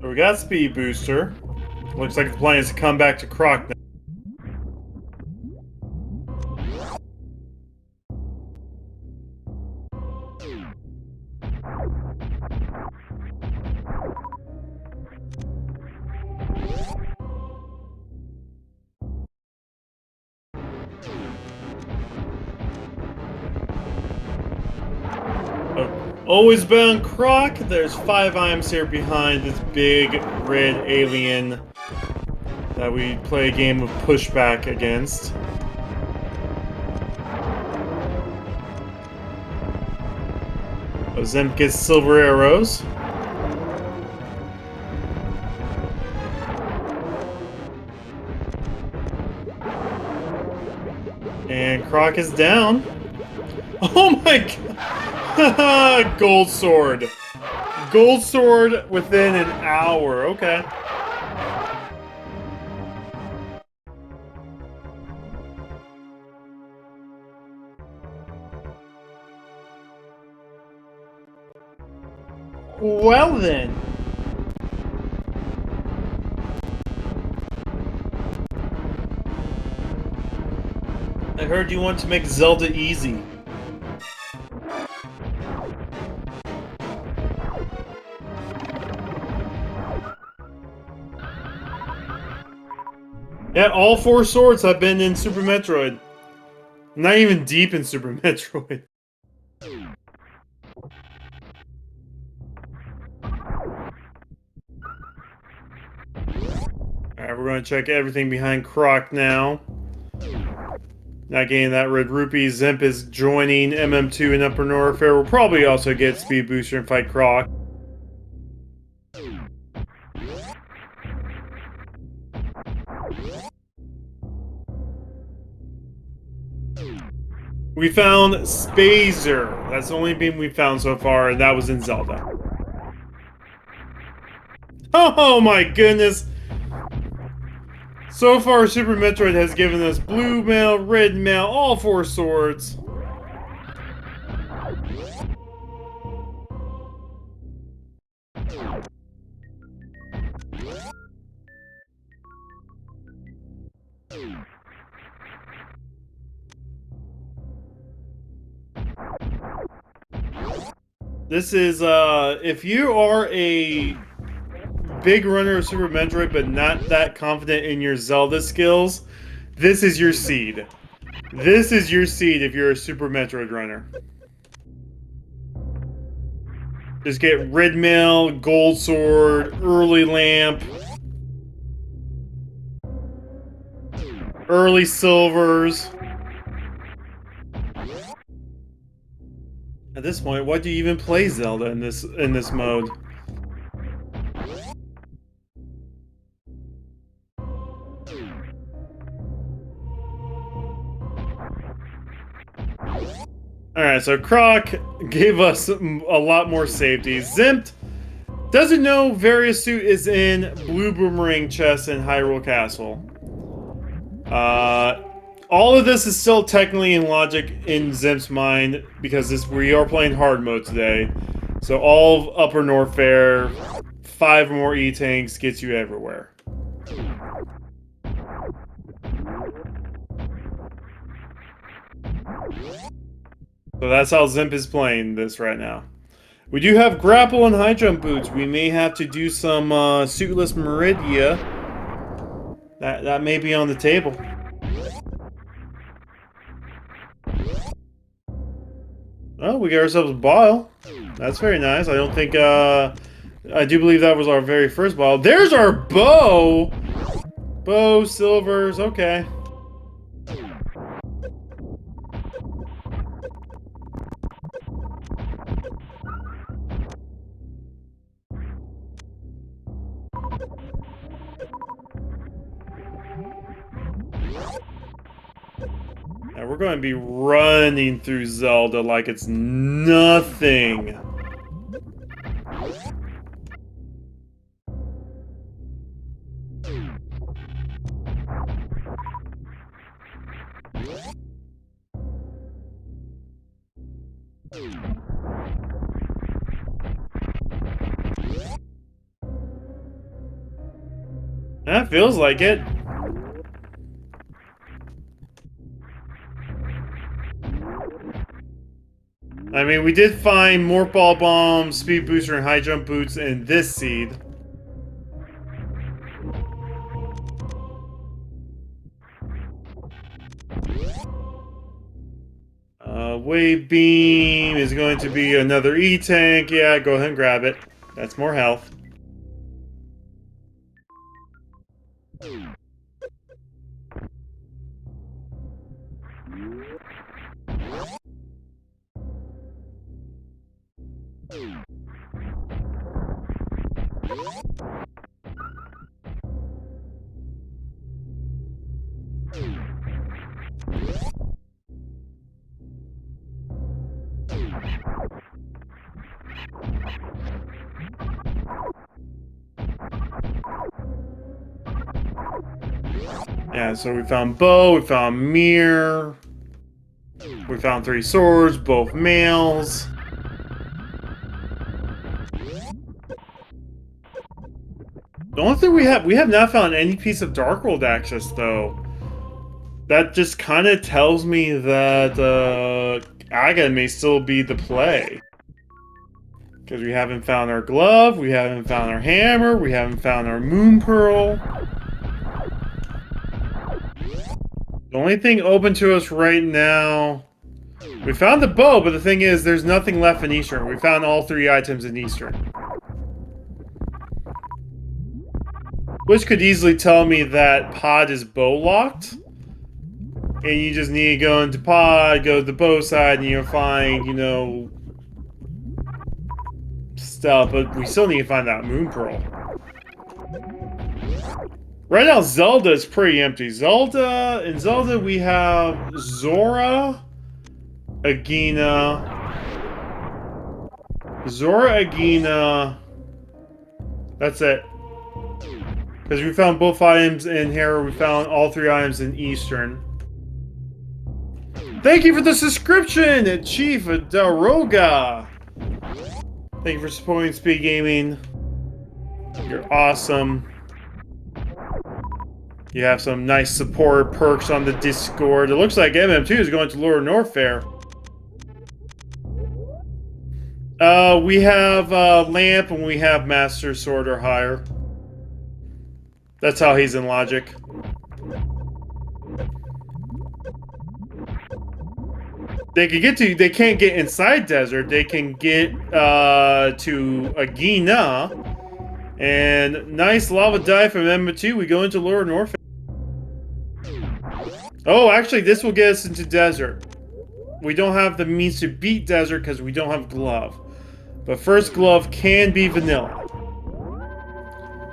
So we got speed booster. Looks like the plan is to come back to Croc now. Always bound Croc. There's 5 items here behind this big red alien that we play a game of pushback against. Zimp gets silver arrows. And Croc is down. Oh my god! Gold sword. Gold sword within an hour. Okay. Well then. I heard you want to make Zelda easy. Yeah, all 4 swords have been in Super Metroid. Not even deep in Super Metroid. Alright, we're going to check everything behind Croc now. Not getting that red rupee. Zimp is joining MM2 and Upper Norfair. We'll probably also get speed booster and fight Croc. We found Spazer. That's the only beam we found so far, and that was in Zelda. Oh my goodness! So far, Super Metroid has given us blue mail, red mail, all 4 swords. This is, if you are a big runner of Super Metroid but not that confident in your Zelda skills, this is your seed. This is your seed if you're a Super Metroid runner. Just get red mail, gold sword, early lamp, early silvers. At this point, why do you even play Zelda in this mode? Alright, so Croc gave us a lot more safety. Zimp doesn't know Varia Suit is in Blue Boomerang chest in Hyrule Castle. All of this is still technically in logic in Zimp's mind because we are playing hard mode today. So all of Upper Norfair, 5 more E-tanks gets you everywhere. So that's how Zimp is playing this right now. We do have Grapple and high jump boots. We may have to do some suitless Meridia. That may be on the table. Oh, we got ourselves a bile. That's very nice. I don't think I do believe that was our very first ball. There's our bow! Bow, silvers, okay. Now we're going to be running through Zelda like it's nothing. That feels like it. I mean, we did find Morph Ball Bomb, Speed Booster, and High Jump Boots in this seed. Wave Beam is going to be another E-Tank. Yeah, go ahead and grab it. That's more health. Yeah, so we found bow, we found mirror, we found 3 swords, both males. The only thing we have not found any piece of Dark World access, though. That just kind of tells me that Agatha may still be the play. Because we haven't found our glove, we haven't found our hammer, we haven't found our moon pearl. The only thing open to us right now... We found the bow, but the thing is, there's nothing left in Eastern. We found all 3 items in Eastern. Which could easily tell me that pod is bow locked. And you just need to go into pod, go to the bow side, and you'll find, you know... stuff, but we still need to find that moon pearl. Right now, Zelda is pretty empty. In Zelda, we have Zora, Agina, that's it. Because we found both items in Hera, we found all 3 items in Eastern. Thank you for the subscription, Chief Daroga! Thank you for supporting Speed Gaming. You're awesome. You have some nice support perks on the Discord. It looks like MM2 is going to lure Norfair. We have Lamp and we have Master Sword or higher. That's how he's in logic. They can't get inside desert. They can get to Agina. And nice lava dive from MM2. We go into Lower Norfair. Oh, actually, this will get us into desert. We don't have the means to beat desert because we don't have glove. But first glove can be vanilla.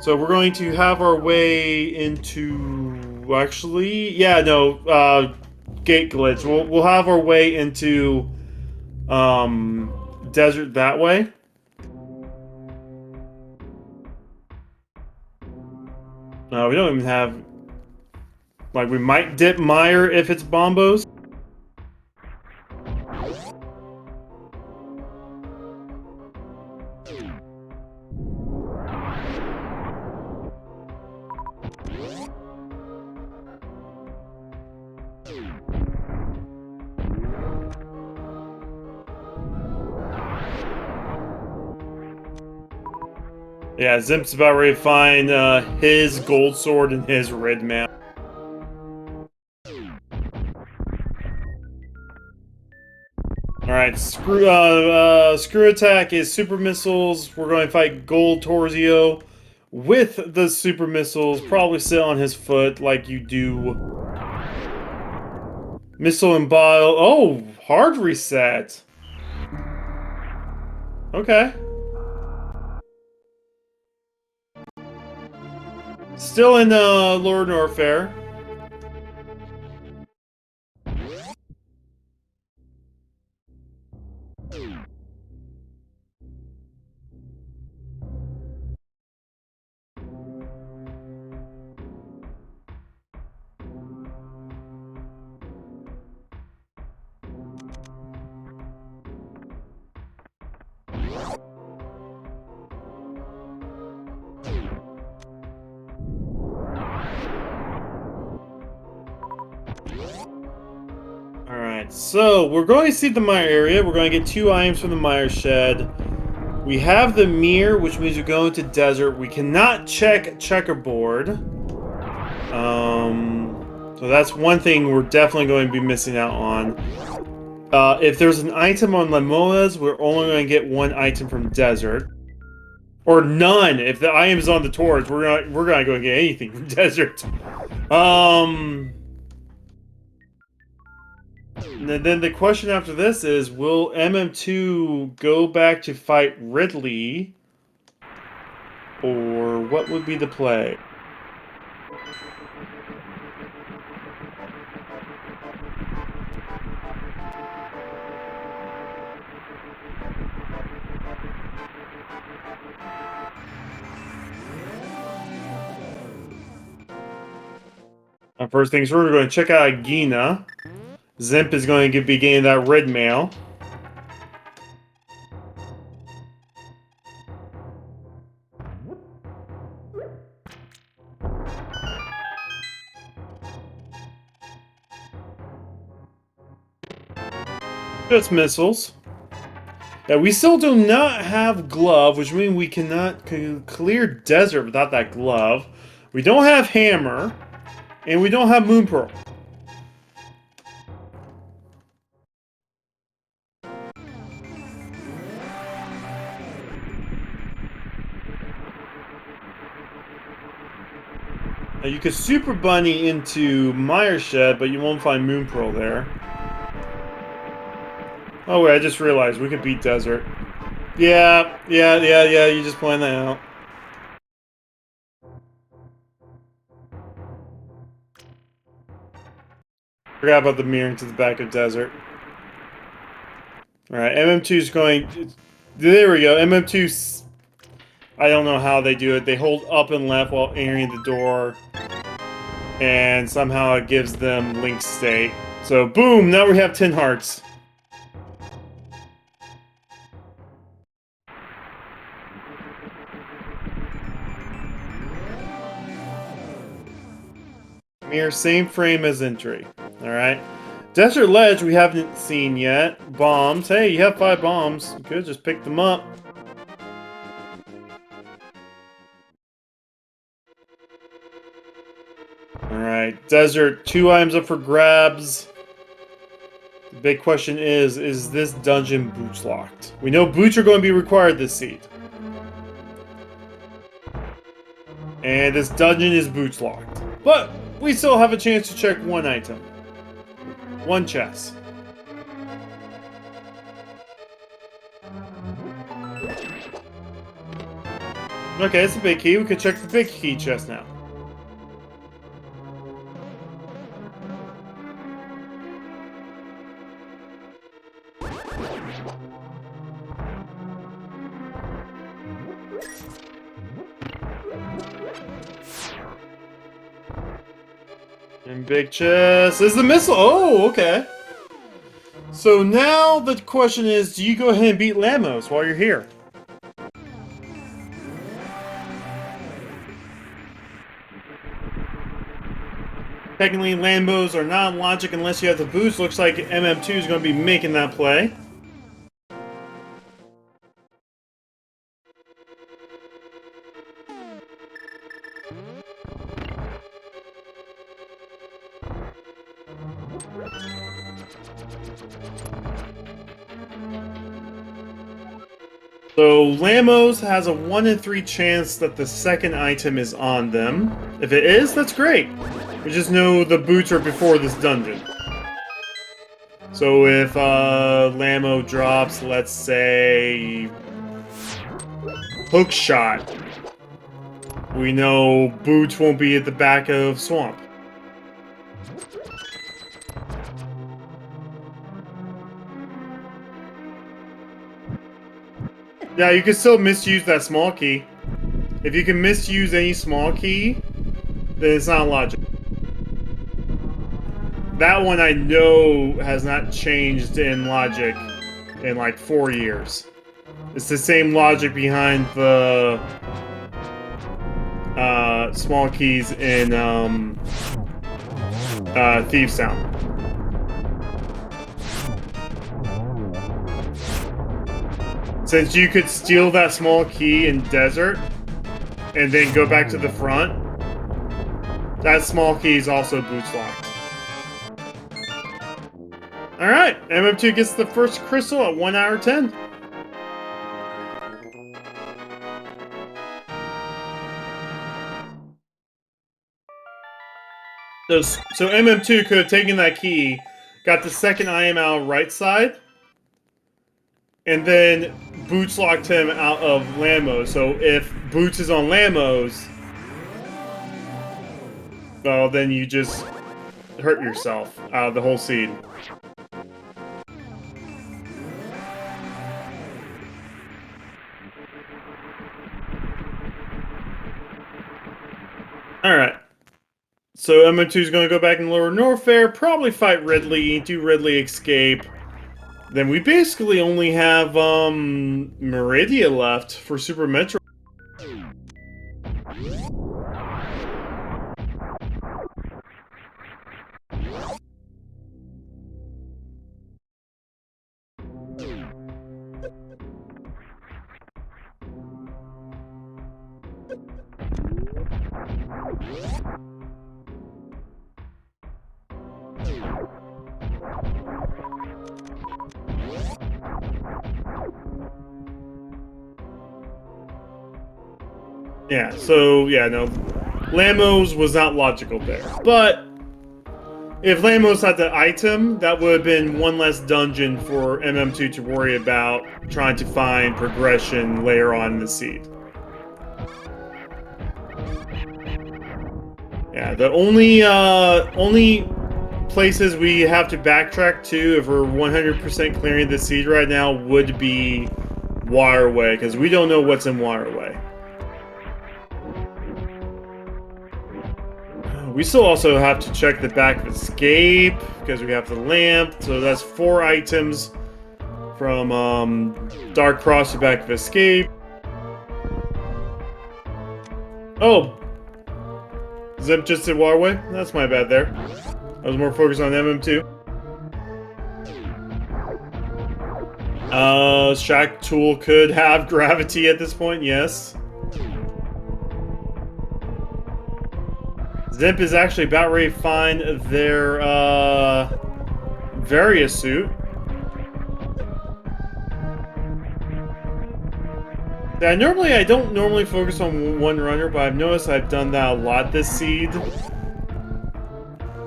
So we're going to have our way into... Actually, yeah, no, gate glitch. We'll have our way into desert that way. We don't even have... Like, we might dip Meyer if it's Bombos. Yeah, Zimp's about ready to find his gold sword and his red map. Alright, Alright, screw attack is super missiles. We're going to fight Gold Torizo with the super missiles. Probably sit on his foot like you do. Missile and bile. Oh, hard reset. Okay. Still in Lord Norfair. Alright, so we're going to see the Meyer area. We're going to get 2 items from the Meyer shed. We have the mirror, which means we're going to desert. We cannot check checkerboard. So that's one thing we're definitely going to be missing out on. If there's an item on Lemona's, we're only going to get 1 item from desert. Or none. If the item is on the torch, we're not going to go get anything from desert. And then the question after this is, will MM2 go back to fight Ridley? Or what would be the play? First things first, we're going to check out Agina. Zimp is going to be getting that red mail. Just missiles. Yeah, we still do not have glove, which means we cannot clear desert without that glove. We don't have hammer, and we don't have moon pearl. Now you could super bunny into Meyer shed, but you won't find moon pearl there. Oh wait, I just realized we could beat desert. Yeah, you just planned that out. Forgot about the mirroring to the back of desert. Alright, MM2 is going... There we go, MM2... I don't know how they do it. They hold up and left while entering the door. And somehow it gives them link state. So, boom! Now we have 10 hearts. Mirror, same frame as entry. Alright. Desert Ledge we haven't seen yet. Bombs. Hey, you have 5 bombs. You could just pick them up. Alright. Desert. 2 items up for grabs. The big question is this dungeon boots locked? We know boots are going to be required this seed. And this dungeon is boots locked. But we still have a chance to check 1 item. 1 chest. Okay, it's a big key. We could check the big key chest now. And big chest is the missile. Oh, okay. So now the question is, do you go ahead and beat Lamos while you're here? Technically, Lambos are not logic unless you have the boost. Looks like MM2 is going to be making that play. So Lamos has a 1 in 3 chance that the second item is on them. If it is, that's great. We just know the boots are before this dungeon. So if Lamo drops, let's say, Hook Shot, we know boots won't be at the back of Swamp. Yeah, you can still misuse that small key. If you can misuse any small key, then it's not logic. That one I know has not changed in logic in like 4 years. It's the same logic behind the small keys in Thieves Town. Since you could steal that small key in Desert and then go back to the front, that small key is also boots locked. Alright, MM2 gets the first crystal at 1 hour 10. So MM2 could have taken that key, got the second item out right side, and then Boots locked him out of Lamos. So if Boots is on Lamos, well, then you just hurt yourself out of the whole seed. Alright. So MM2 is going to go back and lower Norfair, probably fight Ridley, do Ridley escape. Then we basically only have Meridia left for Super Metroid. Yeah, so, yeah, no, Lamos was not logical there. But, if Lamos had the item, that would have been one less dungeon for MM2 to worry about trying to find progression later on in the seed. Yeah, the only places we have to backtrack to if we're 100% clearing the seed right now would be Waterway, because we don't know what's in Waterway. We still also have to check the back of Escape, because we have the lamp, so that's 4 items from Dark Cross to back of Escape. Oh! Zip just did Waterway? That's my bad there. I was more focused on MM2. Shack Tool could have gravity at this point, yes. Zimp is actually about ready to find their Varia Suit. Yeah, I don't normally focus on one runner, but I've noticed I've done that a lot this seed.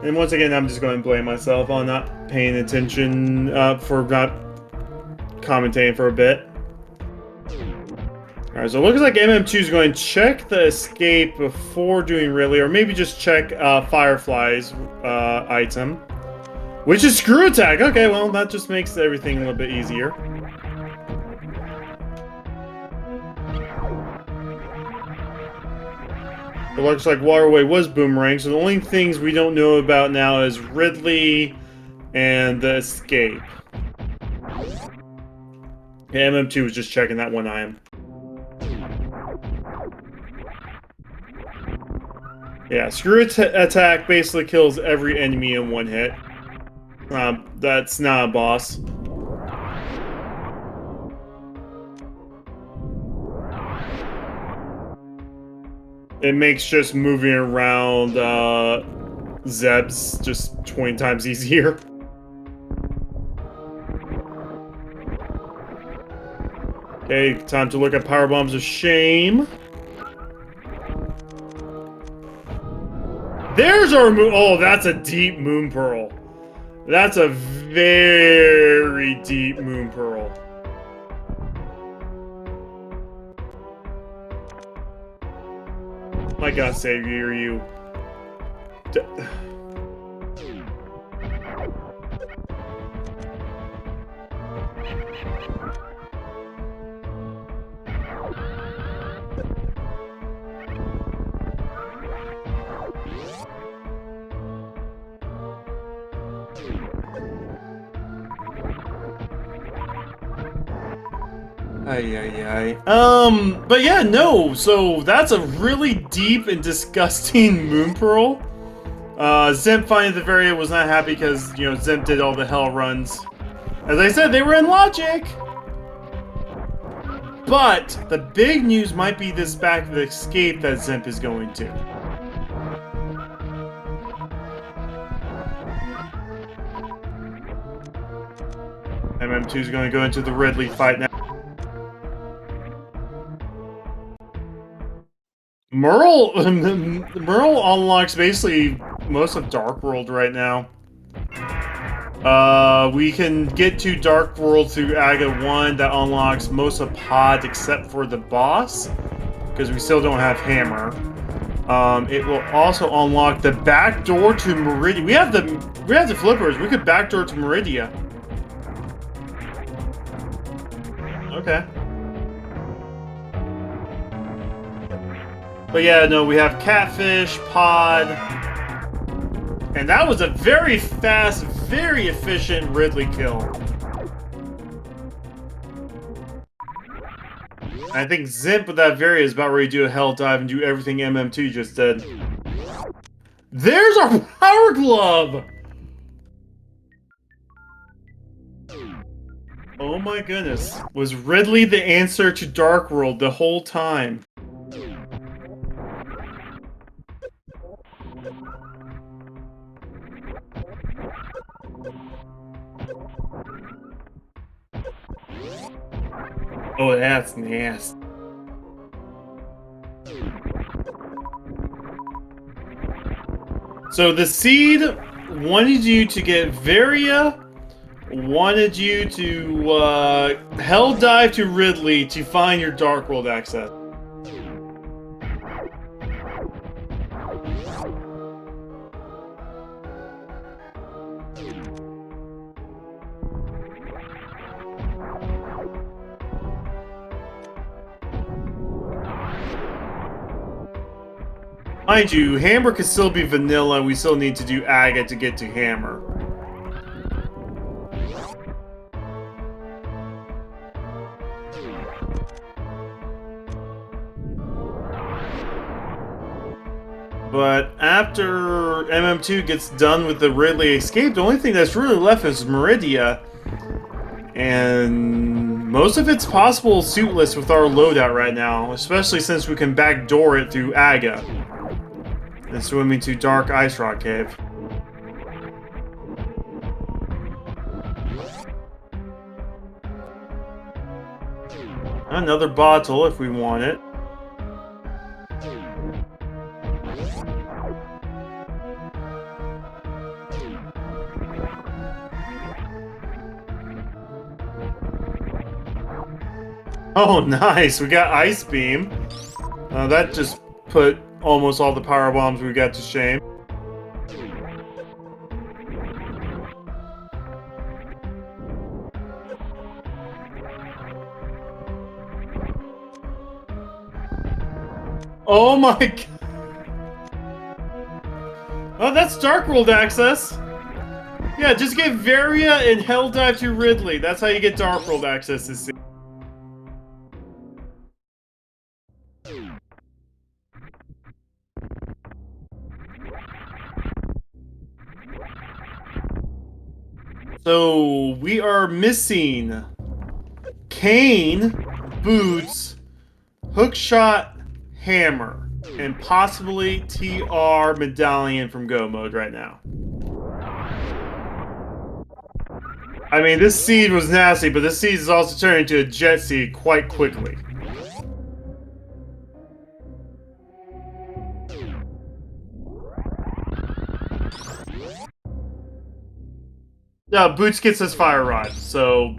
And once again, I'm just going to blame myself on not paying attention, for not commentating for a bit. Alright, so it looks like MM2 is going to check the escape before doing Ridley, or maybe just check Firefly's item. Which is Screw Attack! Okay, well, that just makes everything a little bit easier. It looks like Waterway was Boomerang, so the only things we don't know about now is Ridley and the escape. Yeah, MM2 was just checking that one item. Yeah, Screw Attack basically kills every enemy in one hit. That's not a boss. It makes just moving around Zebs just 20 times easier. Okay, time to look at Power Bombs of Shame. There's our moon. Oh, that's a deep Moon Pearl. That's a very deep Moon Pearl. My God, Savior, you. But yeah, no, so that's a really deep and disgusting Moon Pearl. Zemp finding the Varia was not happy because, you know, Zemp did all the hell runs. As I said, they were in logic! But the big news might be this back of the escape that Zemp is going to. MM2 is going to go into the Ridley fight now. Merle unlocks basically most of Dark World right now. We can get to Dark World through Aga 1 that unlocks most of Pod except for the boss, because we still don't have Hammer. It will also unlock the back door to Meridia. We have the flippers. We could backdoor to Meridia. Okay. But yeah, no, we have Catfish, Pod, and that was a very fast, very efficient Ridley kill. I think Zimp with that Varia is about ready to do a Hell Dive and do everything MM2 just did. There's our Power Glove! Oh my goodness. Was Ridley the answer to Dark World the whole time? Oh, that's nasty. So the seed wanted you to get Varia, wanted you to hell dive to Ridley to find your Dark World access. Mind you, Hammer could still be vanilla, and we still need to do Aga to get to Hammer. But after MM2 gets done with the Ridley escape, the only thing that's really left is Meridia. And most of it's possible suitless with our loadout right now, especially since we can backdoor it through Aga. And swim into Dark Ice Rock Cave. Another bottle if we want it. Oh, nice! We got Ice Beam. That just put almost all the power bombs we got to shame. Oh my god! Oh, that's Dark World access! Yeah, just get Varia and Hell Dive to Ridley. That's how you get Dark World access this season. So, we are missing Cane, Boots, Hookshot, Hammer, and possibly TR Medallion from Go Mode right now. I mean, this seed was nasty, but this seed is also turning into a jet seed quite quickly. Yeah, Boots gets his fire rod, so...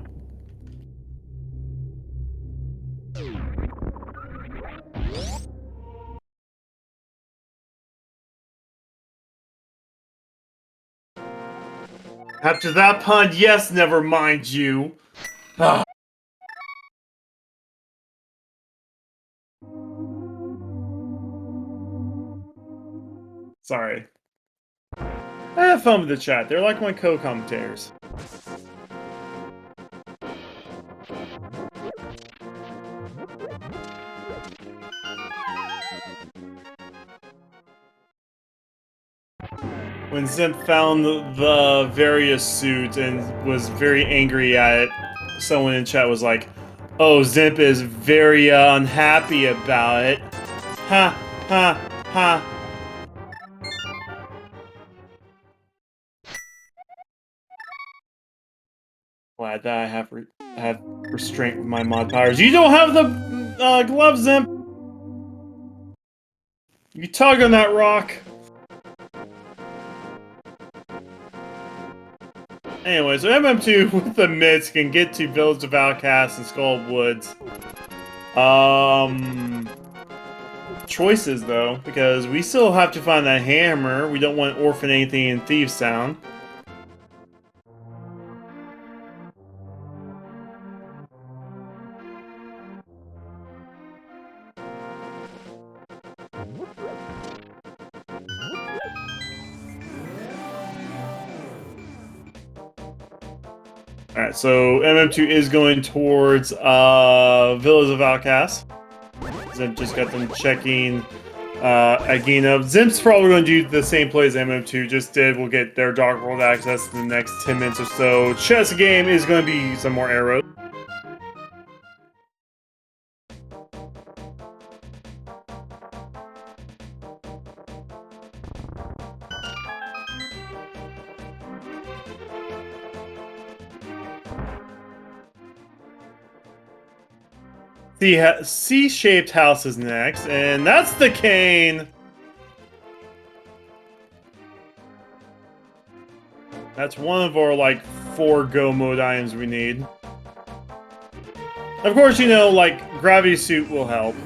After that pun, yes, never mind you. Sorry. I have fun with the chat. They're like my co-commentators. When Zimp found the Varia Suit and was very angry at it, someone in chat was like, "Oh, Zimp is very unhappy about it." Ha, ha, ha. Glad that I have restraint with my mod powers. You don't have the gloves, Zimp. You tug on that rock. Anyway, so MM2 with the mitts can get to Village of Outcasts and Skull Woods. Choices though, because we still have to find that hammer. We don't want to orphan anything in Thieves Town. Alright, so MM2 is going towards Village of Outcasts. Zimp just got them checking Agina. Zimp's probably going to do the same play as MM2 just did. We'll get their Dark World access in the next 10 minutes or so. Chess game is going to be some more arrows. The C-shaped house is next, and that's the cane! That's one of our, like, 4 go mode items we need. Of course, you know, like, Gravity Suit will help.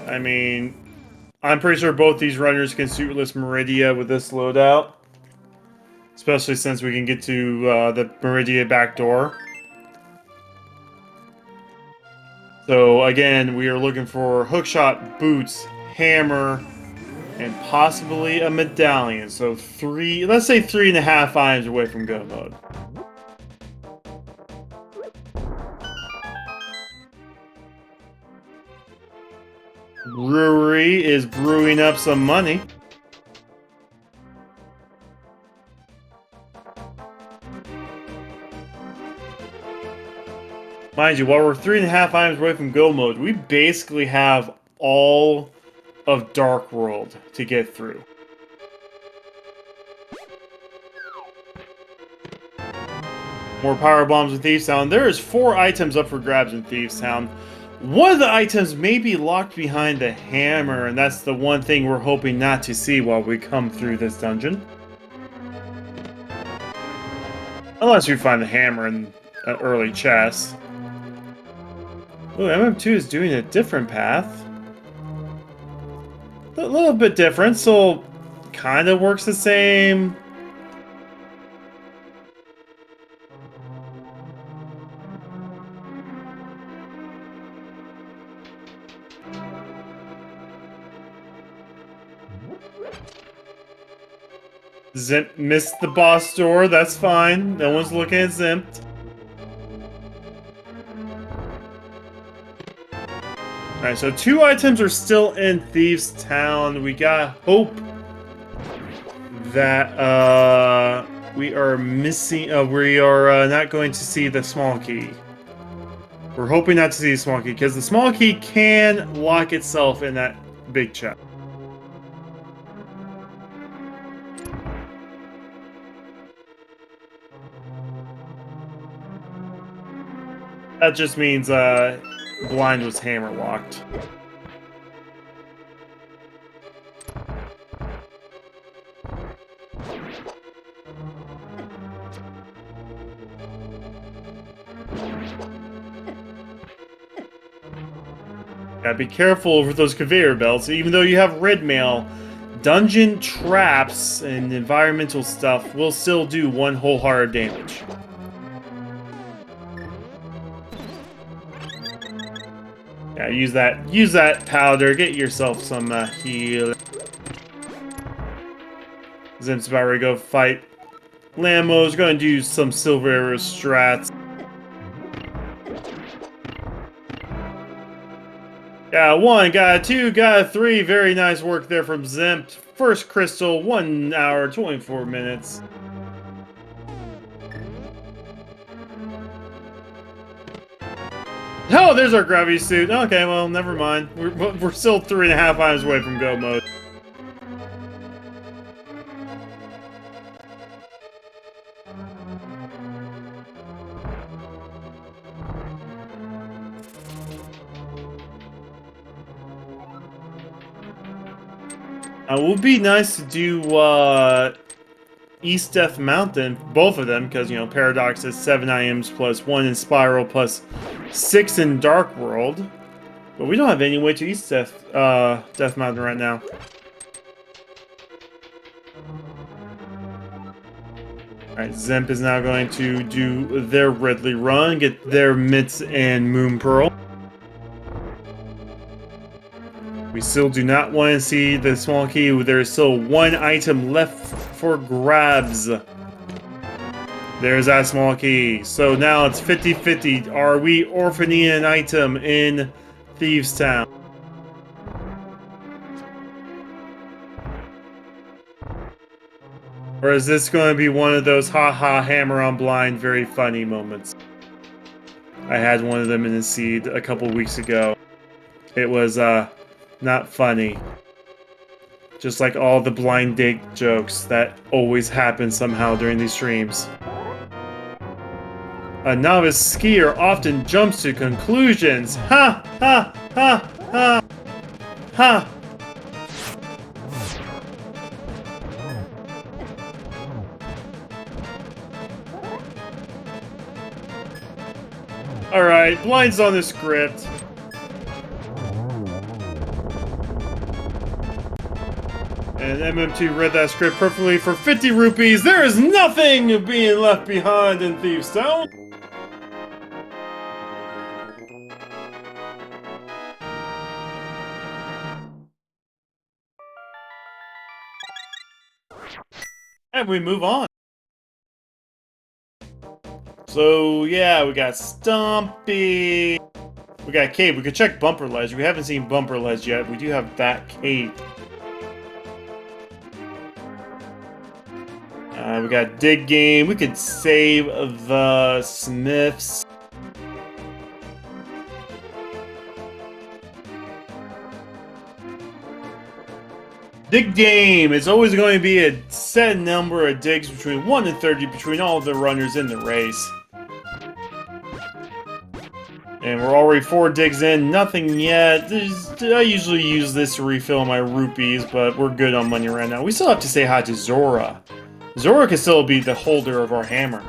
I mean, I'm pretty sure both these runners can suitless Meridia with this loadout. Especially since we can get to the Meridia back door. So again, we are looking for hookshot, boots, hammer, and possibly a medallion. So let's say 3.5 items away from go mode. Brewery is brewing up some money. Mind you, while we're 3.5 items away from go mode, we basically have all of Dark World to get through. More power bombs in Thieves Town. There is 4 items up for grabs in Thieves Town. One of the items may be locked behind the hammer, and that's the one thing we're hoping not to see while we come through this dungeon. Unless we find the hammer in an early chest. Ooh, MM2 is doing a different path. A little bit different, so kind of works the same. Zimp missed the boss door, that's fine. No one's looking at Zimp. Alright, so 2 items are still in Thieves Town. We gotta hope that we are missing. We are not going to see the small key. We're hoping not to see the small key because the small key can lock itself in that big chest. That just means blind was hammer locked. Gotta be careful with those conveyor belts. Even though you have red mail, dungeon traps and environmental stuff will still do one wholehearted damage. Yeah, use that powder. Get yourself some heal. Zimp's about ready to go fight Lammo's going to do some silver arrow strats. Got one, got two, got three. Very nice work there from Zimp. First crystal, 1 hour, 24 minutes. Oh, there's our gravity suit. Okay, well, never mind. We're still 3.5 items away from go mode. It would be nice to do East Death Mountain, both of them, because, you know, Paradox is 7 items plus 1 in Spiral plus 6 in Dark World. But we don't have any way to East Death Mountain right now. Alright, Zemp is now going to do their Ridley run, get their Mitts and Moon Pearl. We still do not want to see the small key. There is still 1 item left for grabs. There's that small key. So now it's 50-50. Are we orphaning an item in Thieves Town? Or is this going to be one of those haha hammer on blind very funny moments? I had one of them in the seed a couple weeks ago. It was not funny. Just like all the blind date jokes that always happen somehow during these streams. A novice skier often jumps to conclusions. Ha! Ha! Ha! Ha! Ha! Alright, blind's on the script. And MM2 read that script perfectly for 50 rupees. There is nothing being left behind in Thieves Town. And we move on. So, yeah, we got Stumpy. We got Cave. We could check Bumper Ledge. We haven't seen Bumper Ledge yet. We do have that Cave. We got Dig Game. We could save the Smiths. Dig Game is always going to be a set number of digs between 1 and 30 between all of the runners in the race. And we're already 4 digs in, nothing yet. I usually use this to refill my rupees, but we're good on money right now. We still have to say hi to Zora. Zora can still be the holder of our hammer.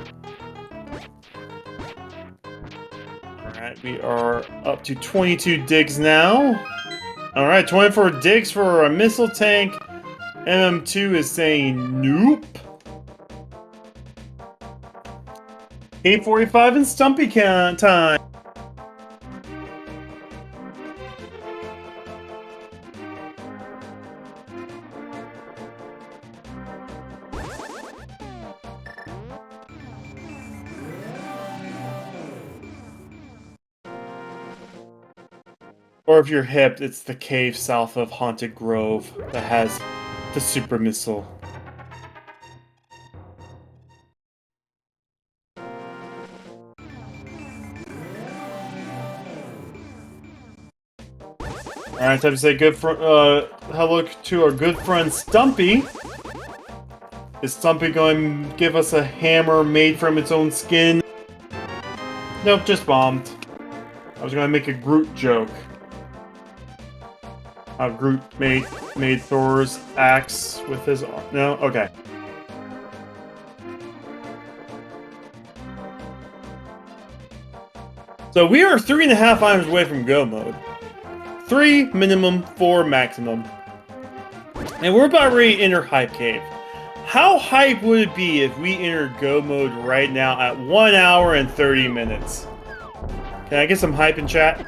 Alright, we are up to 22 digs now. Alright, 24 digs for a missile tank. MM2 is saying nope. 8:45 and Stumpy count time. Or if you're hip, it's the cave south of Haunted Grove that has the super missile. Alright, time to say hello to our good friend Stumpy. Is Stumpy going to give us a hammer made from its own skin? Nope, just bombed. I was gonna make a Groot joke. How Groot made Thor's axe with his... No? Okay. So we are 3.5 items away from go mode. 3 minimum, 4 maximum. And we're about ready to enter Hype Cave. How hype would it be if we entered go mode right now at 1 hour and 30 minutes? Can I get some hype in chat?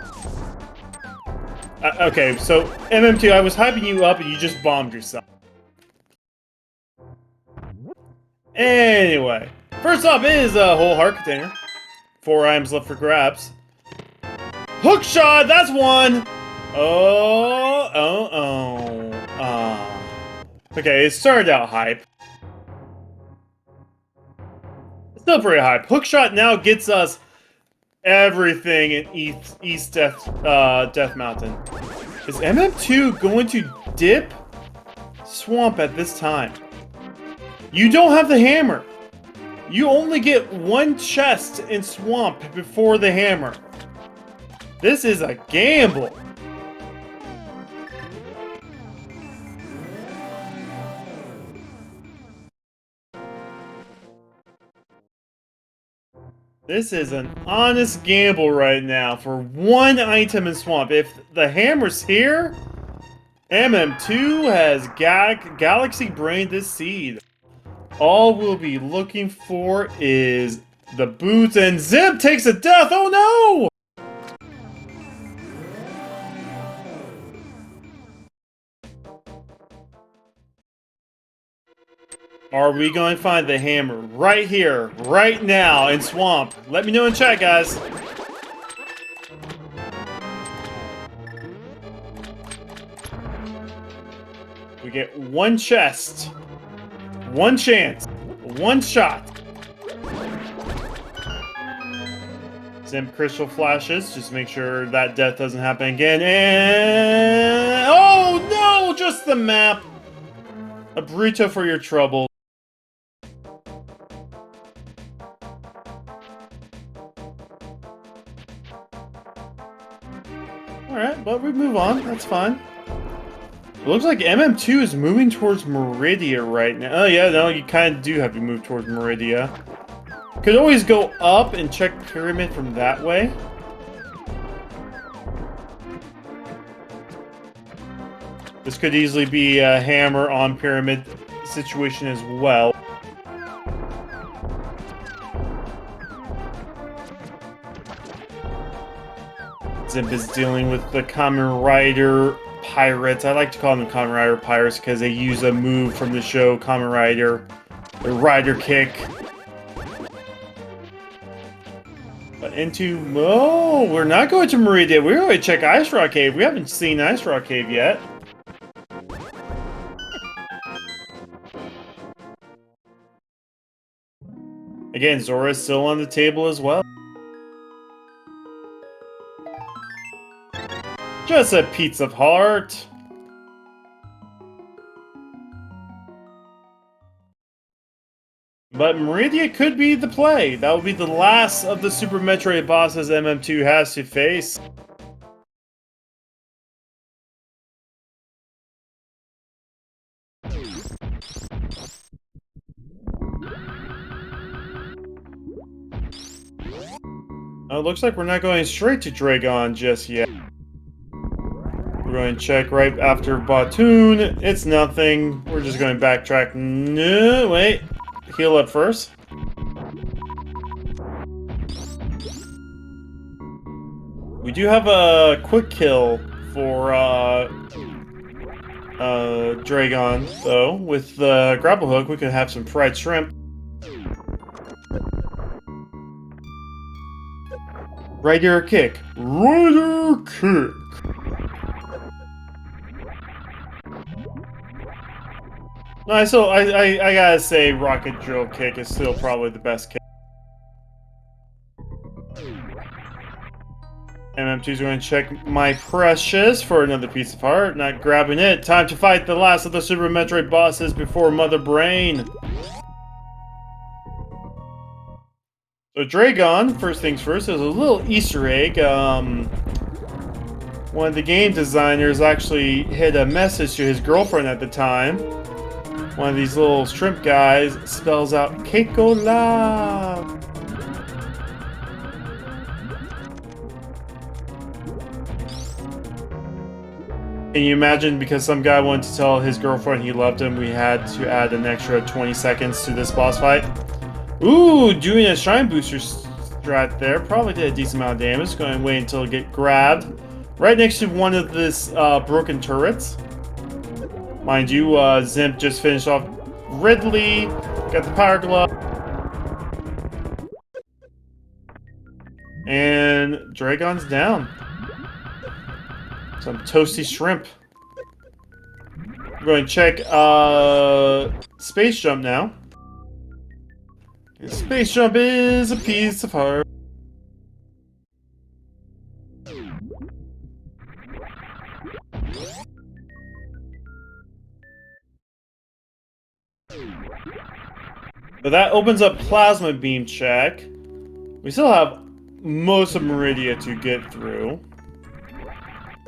Okay, so MM2, I was hyping you up and you just bombed yourself. Anyway, first off is a whole heart container. 4 items left for grabs. Hook shot, that's 1! Okay, it started out hype. Still pretty hype. Hookshot now gets us everything in East Death Mountain. Is MM2 going to dip Swamp at this time? You don't have the hammer. You only get 1 chest in Swamp before the hammer. This is a gamble. This is an honest gamble right now for 1 item in Swamp. If the hammer's here, MM2 has Galaxy Brain this seed. All we'll be looking for is the boots, and Zip takes a death! Oh no! Are we going to find the hammer right here, right now, in Swamp? Let me know in chat, guys. We get 1 chest, 1 chance, 1 shot. Zimp crystal flashes, just make sure that death doesn't happen again. And oh no, just the map. A burrito for your trouble. Alright, but we move on. That's fine. It looks like MM2 is moving towards Meridia right now. Oh yeah, no, you kind of do have to move towards Meridia. Could always go up and check Pyramid from that way. This could easily be a hammer on Pyramid situation as well. Zimp is dealing with the Kamen Rider Pirates. I like to call them Kamen Rider Pirates because they use a move from the show Kamen Rider, the Rider Kick. But into... Oh, we're not going to Meridia. We're going to check Ice Rock Cave. We haven't seen Ice Rock Cave yet. Again, Zora is still on the table as well. Just a piece of heart. But Meridia could be the play. That would be the last of the Super Metroid bosses MM2 has to face. Oh, it looks like we're not going straight to Dragon just yet. We're going to check right after Batoon. It's nothing. We're just going to backtrack. No, wait. Heal up first. We do have a quick kill for Dragon, though. With the grapple hook, we could have some fried shrimp. Rider kick. Rider kick. No, I gotta say, Rocket Drill Kick is still probably the best kick. MM2's going to check my precious for another piece of heart. Not grabbing it. Time to fight the last of the Super Metroid bosses before Mother Brain. So So Dragon, first things first, there's a little Easter egg. One of the game designers actually hid a message to his girlfriend at the time. One of these little shrimp guys spells out Keikola. Can you imagine, because some guy wanted to tell his girlfriend he loved him, we had to add an extra 20 seconds to this boss fight? Ooh, doing a Shrine Booster strat there. Probably did a decent amount of damage. Going to wait until it get grabbed. Right next to one of this broken turrets. Mind you, Zimp just finished off Ridley. Got the Power Glove. And Dragon's down. Some toasty shrimp. We're going to check Space Jump now. And Space Jump is a piece of heart. But that opens up Plasma Beam check. We still have most of Meridia to get through.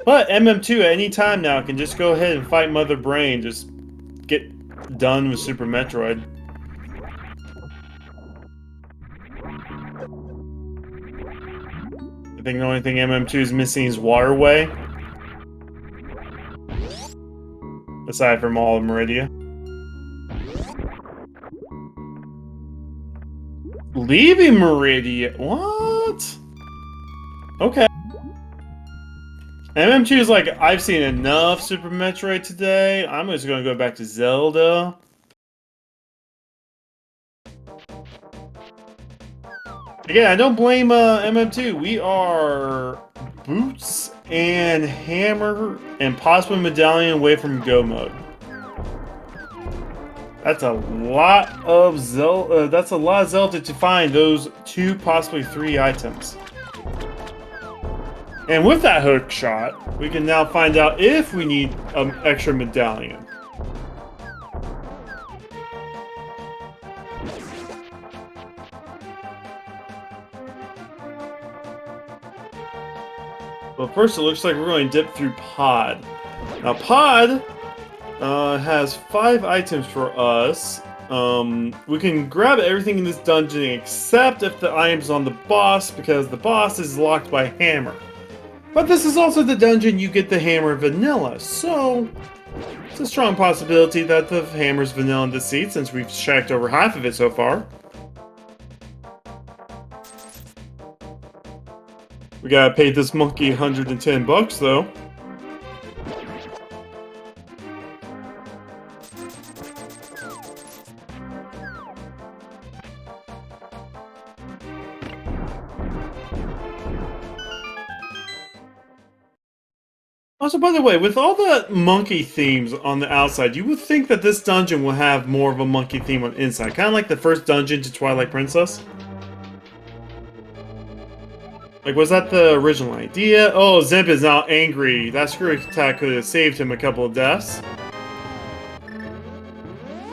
But MM2 at any time now can just go ahead and fight Mother Brain. Just get done with Super Metroid. I think the only thing MM2 is missing is Waterway. Aside from all of Meridia. Leaving Meridia? What? Okay. MM2 is like, I've seen enough Super Metroid today. I'm just going to go back to Zelda. Again, I don't blame MM2. We are boots and hammer and possibly medallion away from go mode. That's a lot of Zelda. That's a lot of Zelda to find those 2, possibly 3 items. And with that hook shot, we can now find out if we need an extra medallion. But first, it looks like we're going to dip through Pod. Now, Pod has 5 items for us. We can grab everything in this dungeon except if the item's on the boss, because the boss is locked by hammer. But this is also the dungeon you get the hammer vanilla, so it's a strong possibility that the hammer's vanilla in the seat, since we've checked over half of it so far. We gotta pay this monkey 110 bucks though. Also, by the way, with all the monkey themes on the outside, you would think that this dungeon will have more of a monkey theme on the inside. Kind of like the first dungeon to Twilight Princess. Like, was that the original idea? Oh, Zimp is now angry. That screw attack could have saved him a couple of deaths.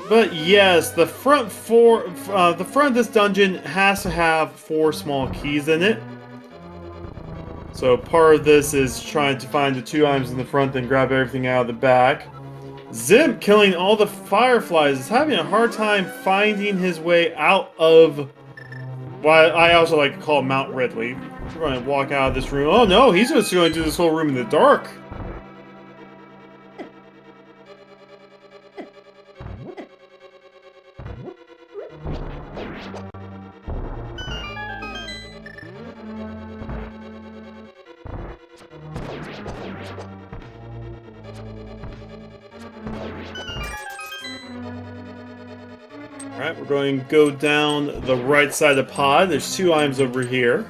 But yes, the front of this dungeon has to have 4 small keys in it. So part of this is trying to find the 2 items in the front, then grab everything out of the back. Zimp, killing all the fireflies, is having a hard time finding his way out of what I also like to call Mount Ridley. We're going to walk out of this room. Oh no, he's just going to do this whole room in the dark. Alright, we're going to go down the right side of the pod. There's 2 items over here.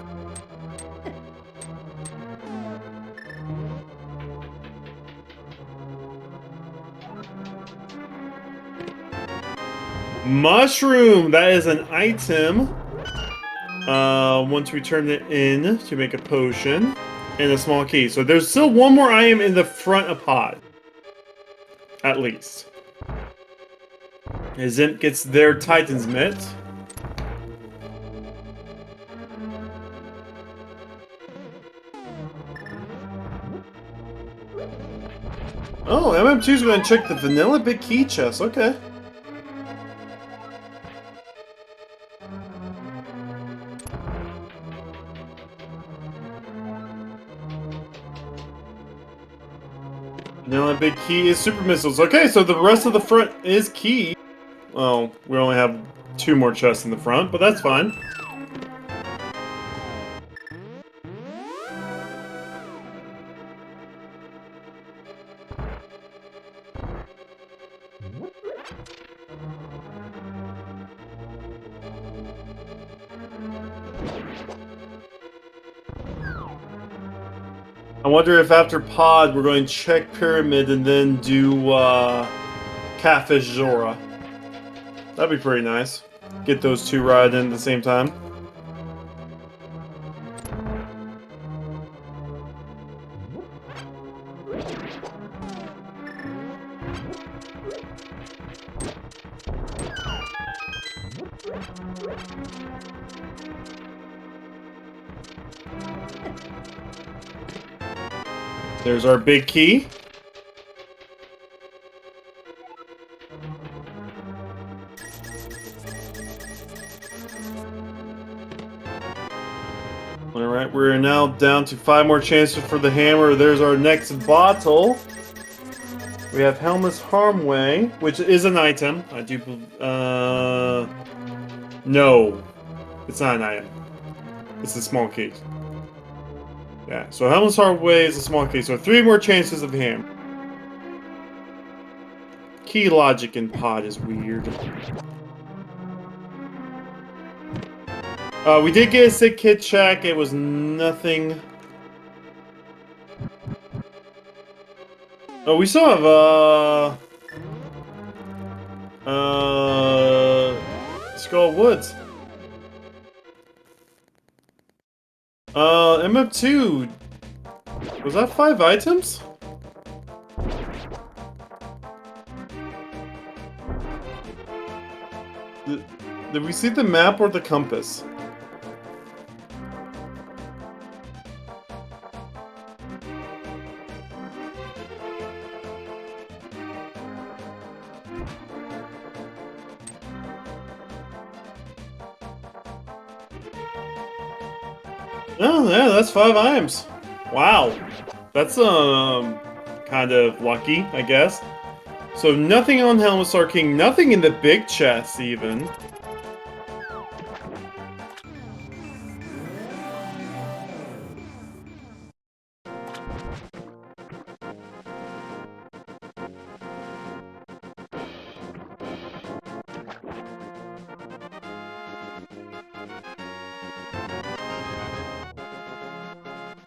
Mushroom! That is an item. Once we turn it in to make a potion. And a small key. So there's still 1 more item in the front of pod. At least. Zimp gets their Titan's Mitt. Oh, MM2's going to check the vanilla big key chest. Okay. Vanilla big key is super missiles. Okay, so the rest of the front is key. Well, we only have 2 more chests in the front, but that's fine. I wonder if after Pod we're going to check Pyramid and then do Catfish Zora. That'd be pretty nice. Get those 2 right in at the same time. There's our big key. Alright, we're now down to 5 more chances for the hammer. There's our next bottle. We have Helmut's Harmway, which is an item. I do no. It's not an item. It's a small key. Yeah, so Helmut's Harmway is a small key, so 3 more chances of hammer. Key logic in Pod is weird. We did get a sick kid check. It was nothing. Oh, we still have Skull Woods. MF2. Was that 5 items? Did we see the map or the compass? Oh, yeah, that's 5 items. Wow. That's, kind of lucky, I guess. So nothing on Helmstar King, nothing in the big chest, even.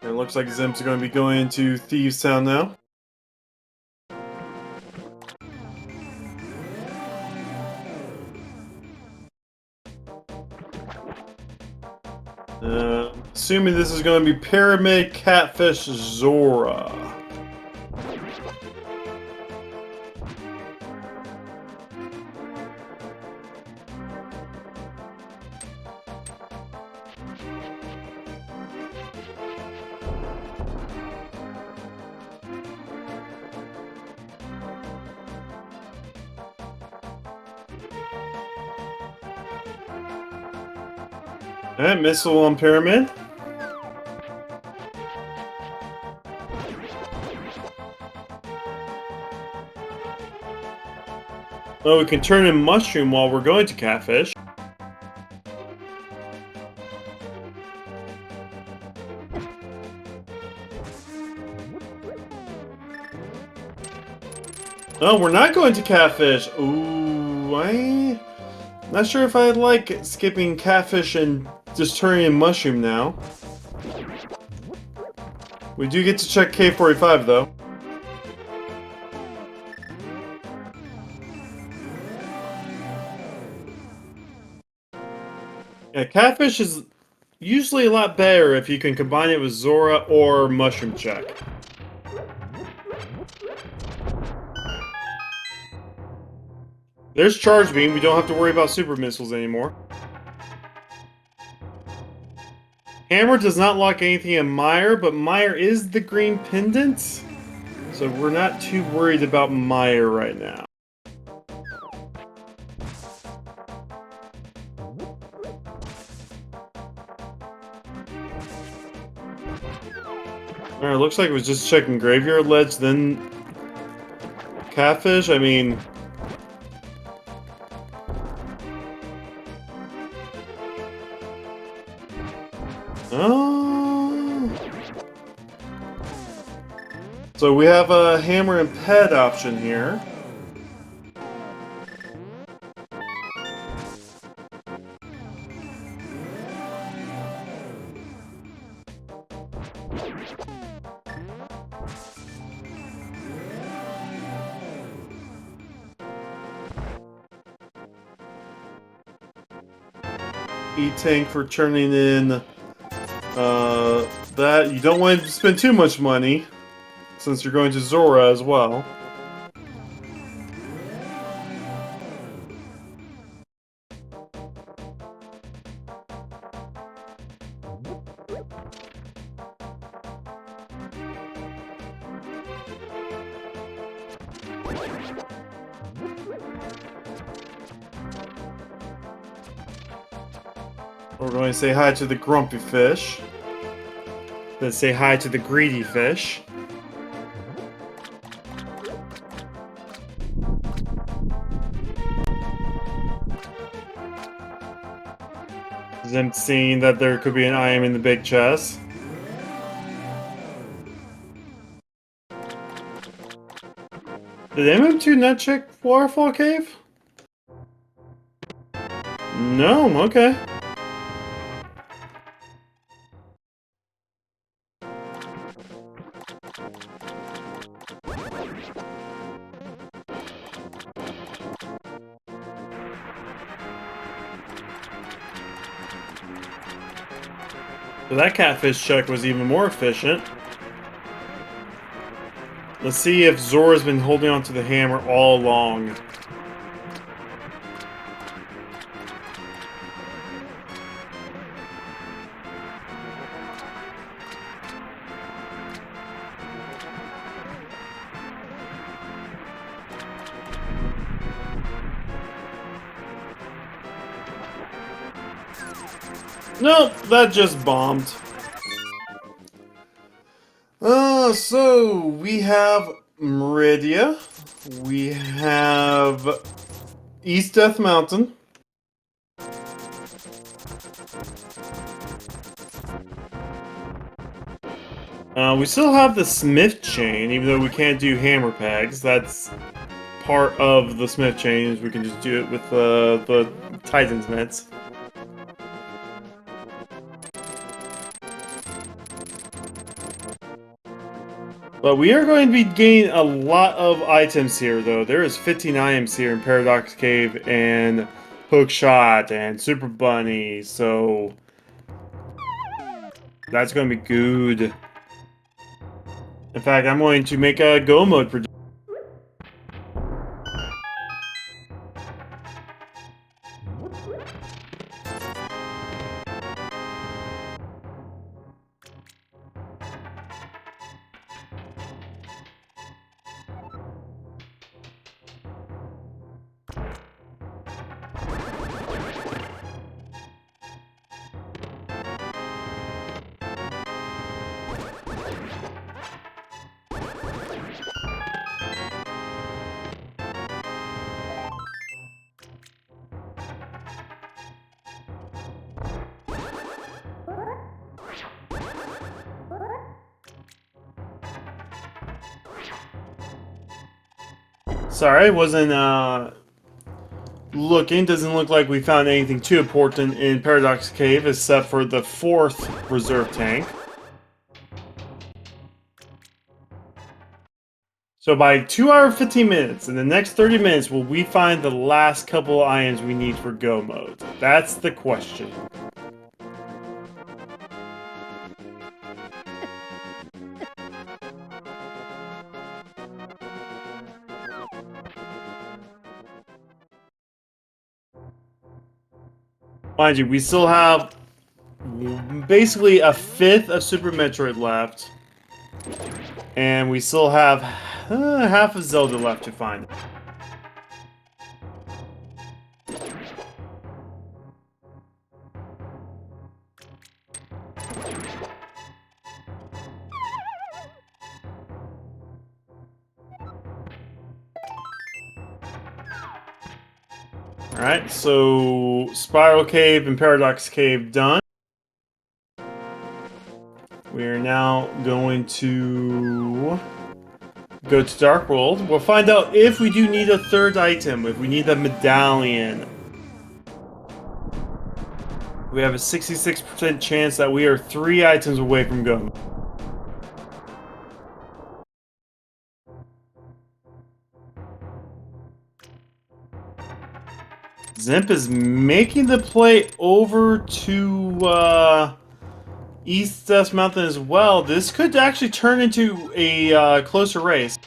It looks like Zimp's going to be going into Thieves Town now. Assuming this is going to be Pyramid, Catfish, Zora. Alright, missile on Pyramid. Oh, we can turn in Mushroom while we're going to Catfish. Oh, we're not going to Catfish. Ooh, I'm not sure if I like skipping Catfish and just turning in Mushroom now. We do get to check K45 though. Yeah, Catfish is usually a lot better if you can combine it with Zora or Mushroom check. There's Charge Beam. We don't have to worry about Super Missiles anymore. Hammer does not lock anything in Meyer, but Meyer is the green pendant. So So we're not too worried about Meyer right now. Alright, looks like it was just checking Graveyard Ledge, then Catfish. I mean... So we have a hammer and pet option here. E-Tank for turning in that. You don't want to spend too much money since you're going to Zora as well. We're going to say hi to the grumpy fish. Then say hi to the greedy fish. Them seeing that there could be an item in the big chest. Did MM2 not check Waterfall Cave? No, okay. So that catfish check was even more efficient. Let's see if Zora's been holding on to the hammer all along. Nope, that just bombed. So we have Meridia. We have East Death Mountain. We still have the Smith Chain, even though we can't do hammer pegs. That's part of the Smith Chain, is we can just do it with the Titan's mitts. But we are going to be gaining a lot of items here, though. There is 15 items here in Paradox Cave and Hookshot and Super Bunny, so that's going to be good. In fact, I'm going to make a Go mode prediction. Sorry, I wasn't looking. Doesn't look like we found anything too important in Paradox Cave except for the 4th reserve tank. So by 2 hours 15 minutes, in the next 30 minutes, will we find the last couple of items we need for Go mode? That's the question. Mind you, we still have basically a 5th of Super Metroid left. And we still have half of Zelda left to find. Alright, so Spiral Cave and Paradox Cave done. We are now going to go to Dark World. We'll find out if we do need a third item, if we need a medallion. We have a 66% chance that we are 3 items away from going. Zimp is making the play over to East Dust Mountain as well. This could actually turn into a closer race.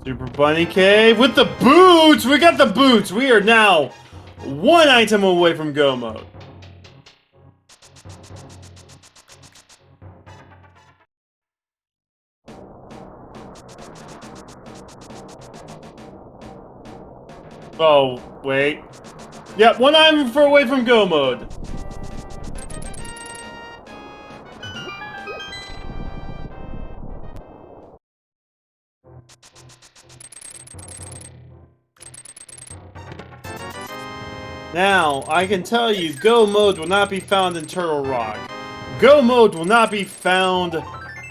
Super Bunny Cave with the boots! We got the boots! We are now 1 item away from go mode. Oh, wait. Yep, 1 item away from go mode. Now, I can tell you, Go mode will not be found in Turtle Rock. Go mode will not be found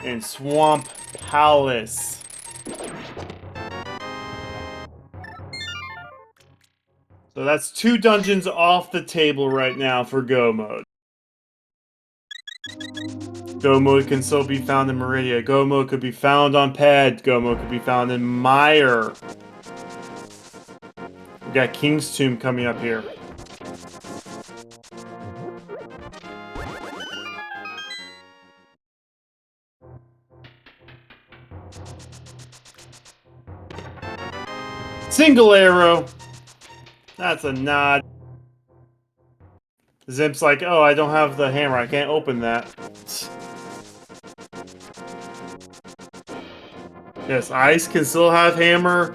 in Swamp Palace. So that's 2 dungeons off the table right now for Go mode. Go mode can still be found in Meridia. Go mode could be found on Ped. Go mode could be found in Meyer. We got King's Tomb coming up here. Single arrow. That's a nod. Zimp's like, oh, I don't have the hammer. I can't open that. Yes, Ice can still have hammer.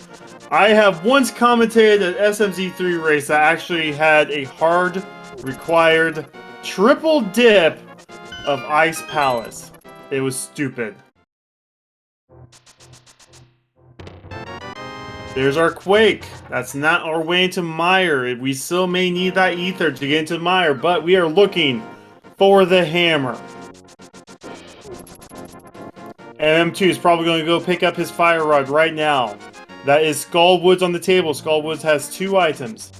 I have once commentated an SMZ3 race that actually had a hard, required, triple dip of Ice Palace. It was stupid. There's our Quake. That's not our way into Meyer. We still may need that ether to get into Meyer, but we are looking for the hammer. MM2 is probably going to go pick up his fire rod right now. That is Skullwoods on the table. Skullwoods has 2 items.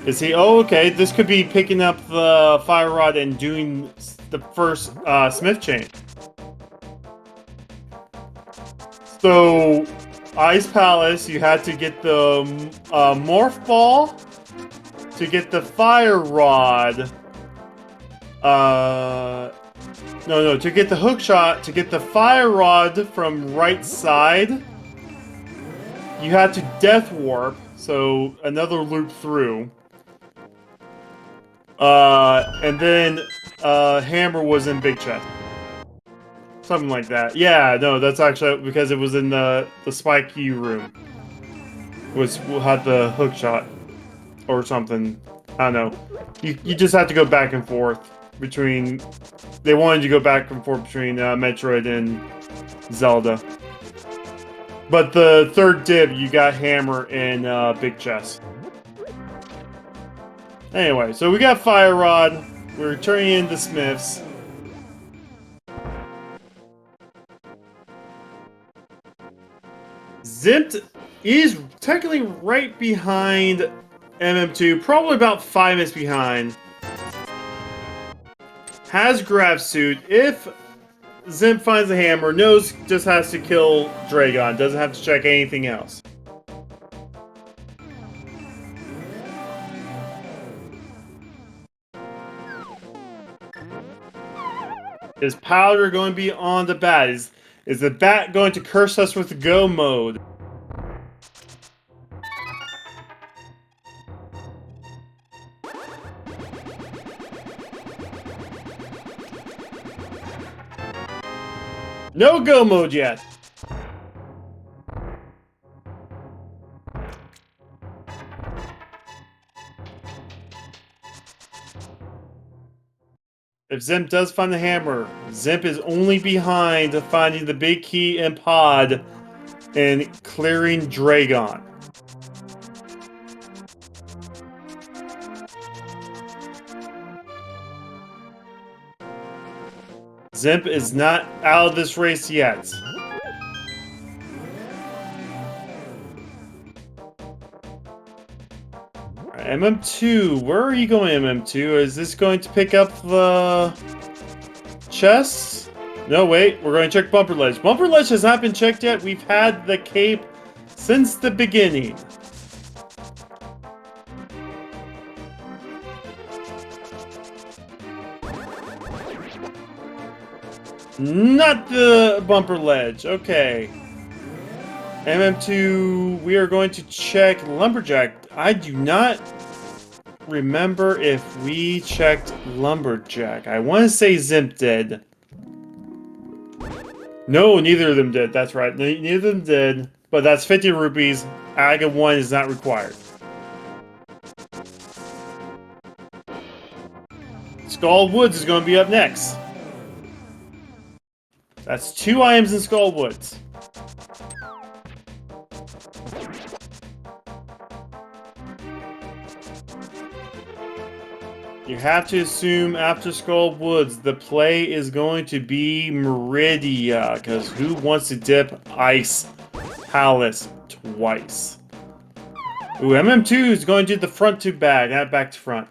Is he? Oh, okay. This could be picking up the fire rod and doing the first Smith chain. So, Ice Palace, you had to get the Morph Ball to get the fire rod. No, to get the hook shot, to get the fire rod from right side, you had to death warp, so another loop through. And then hammer was in big chest. Something like that. Yeah, no, that's actually because it was in the spiky room. Had the hook shot or something. I don't know. You just have to go back and forth between. They wanted you to go back and forth between Metroid and Zelda. But the third dib, you got hammer and big chest. Anyway, so we got fire rod. We're turning into Smiths. Zimpt is technically right behind MM2, probably about 5 minutes behind. Has grab suit. If Zimpt finds a hammer, knows just has to kill Dragon, doesn't have to check anything else. Is powder going to be on the bat? Is the bat going to curse us with go mode? No go mode yet. If Zimp does find the hammer, Zimp is only behind finding the big key and pod and clearing Dragon. Zimp is not out of this race yet. MM2, where are you going, MM2? Is this going to pick up the chest? No, wait, we're going to check Bumper Ledge. Bumper Ledge has not been checked yet. We've had the cape since the beginning. Not the Bumper Ledge, okay. MM2, we are going to check Lumberjack. I do not remember if we checked Lumberjack. I want to say Zimp did. No, neither of them did. That's right. Neither of them did. But that's 50 rupees. Aga 1 is not required. Skull Woods is going to be up next. That's 2 items in Skull Woods. You have to assume after Skull Woods, the play is going to be Meridia, because who wants to dip Ice Palace twice? Ooh, MM2 is going to do the front to back, not back to front.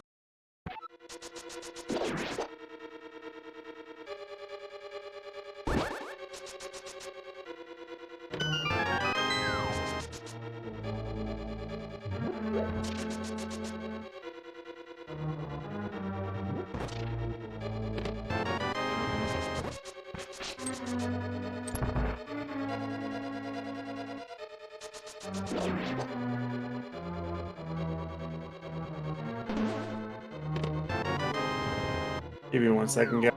Give me 1 second, guys.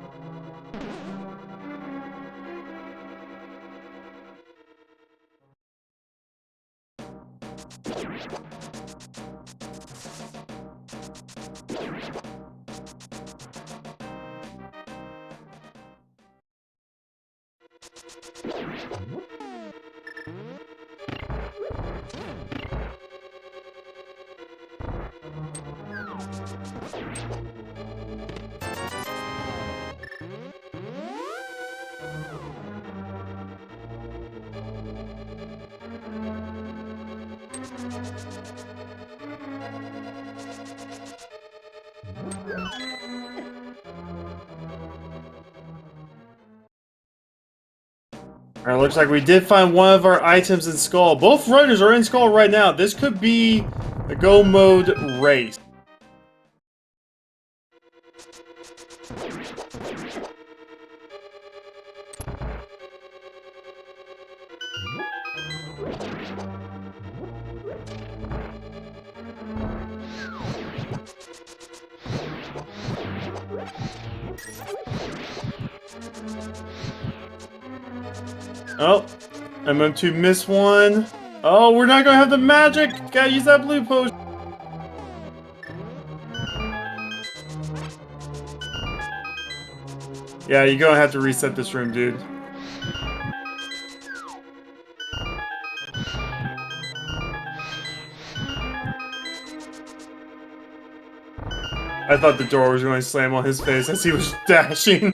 Alright, looks like we did find one of our items in Skull. Both runners are in Skull right now. This could be a go mode race. Oh, MM2 missed one. Oh, we're not gonna have the magic. Gotta use that blue potion. Yeah, you're gonna have to reset this room, dude. I thought the door was going to slam on his face as he was dashing.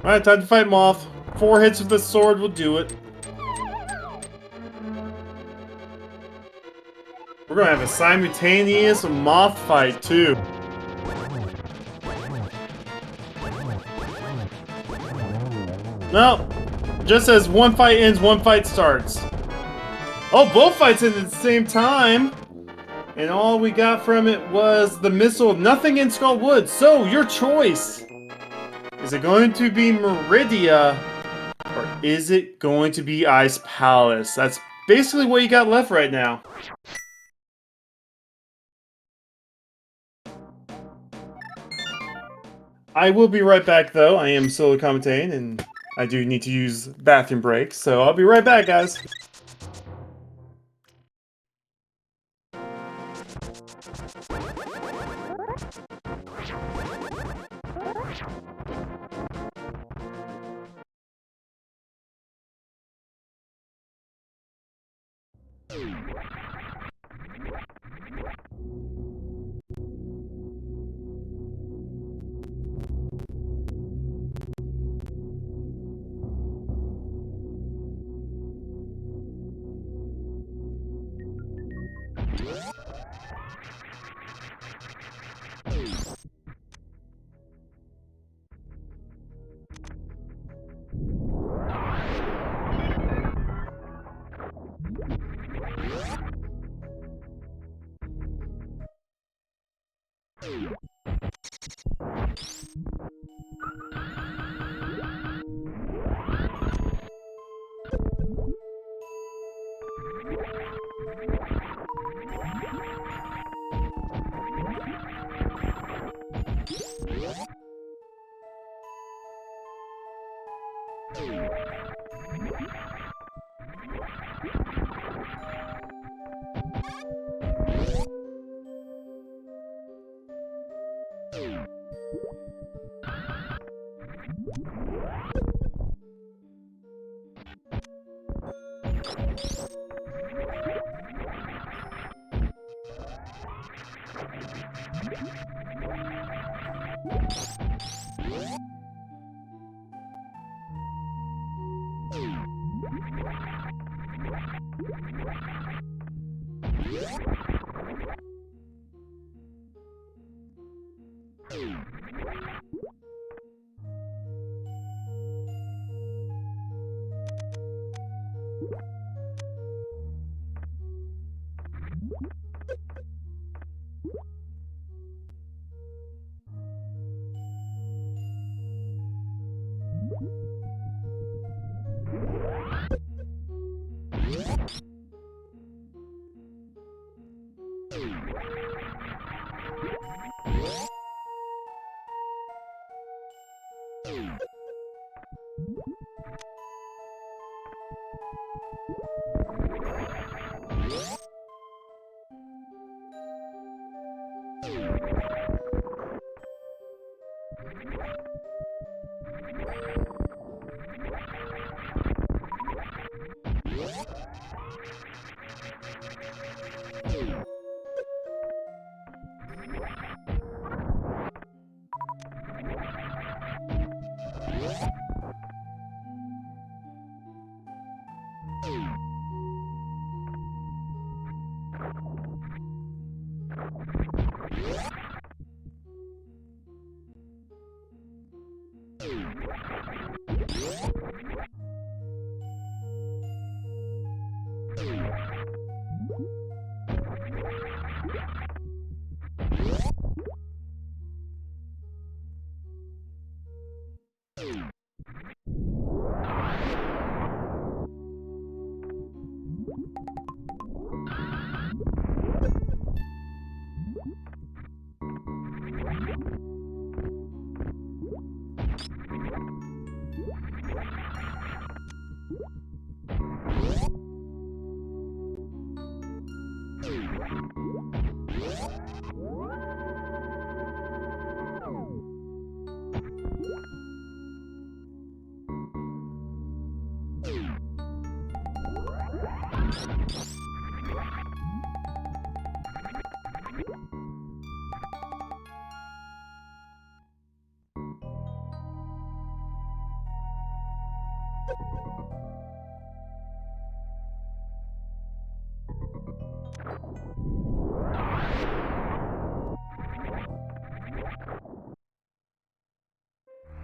Alright, time to fight Moth. 4 hits with the sword will do it. We're gonna have a simultaneous Moth fight, too. No, just as one fight ends, one fight starts. Oh, both fights ended at the same time. And all we got from it was the missile. Nothing in Skull Woods. So, your choice. Is Is it going to be Meridia? Or is it going to be Ice Palace? That's basically what you got left right now. I will be right back, though. I am solo commentating, and I do need to use bathroom breaks, so I'll be right back, guys.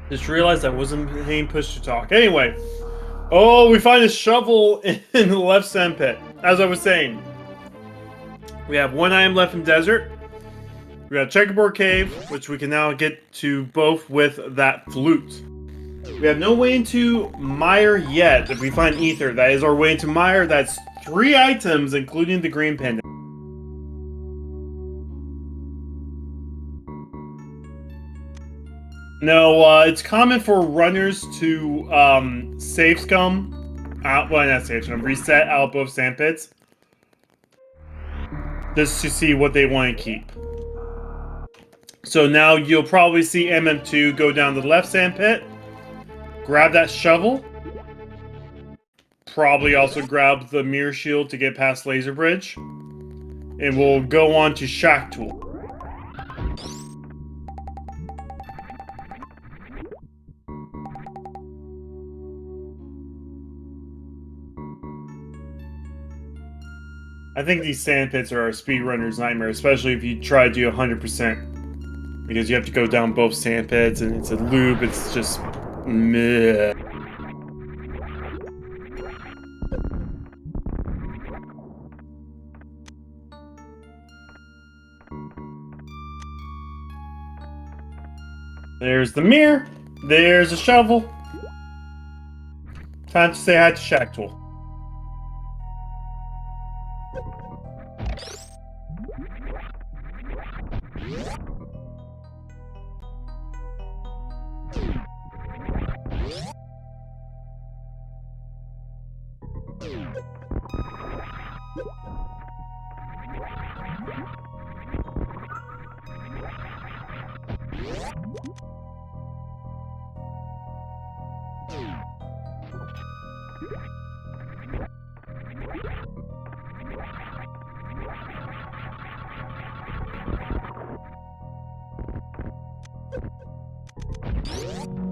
Just realized I wasn't being pushed to talk. Anyway. Oh, we find a shovel in the left sand pit. As I was saying. We have one item left in desert. We got Checkerboard Cave, which we can now get to both with that flute. We have no way into Meyer yet. If we find Ether, that is our way into Meyer. That's 3 items, including the green pendant. No, it's common for runners to save scum out. Well, not save scum. Reset out both sandpits, just to see what they want to keep. So now you'll probably see MM2 go down the left sandpit, grab that shovel. Probably also grab the mirror shield to get past Laser Bridge, and we'll go on to Shack Tool. I think these sandpits are a speedrunner's nightmare, especially if you try to do 100%. Because you have to go down both sandpits, and it's a loop, it's just meh. There's the mirror, there's a shovel. Time to say hi to Shack Tool.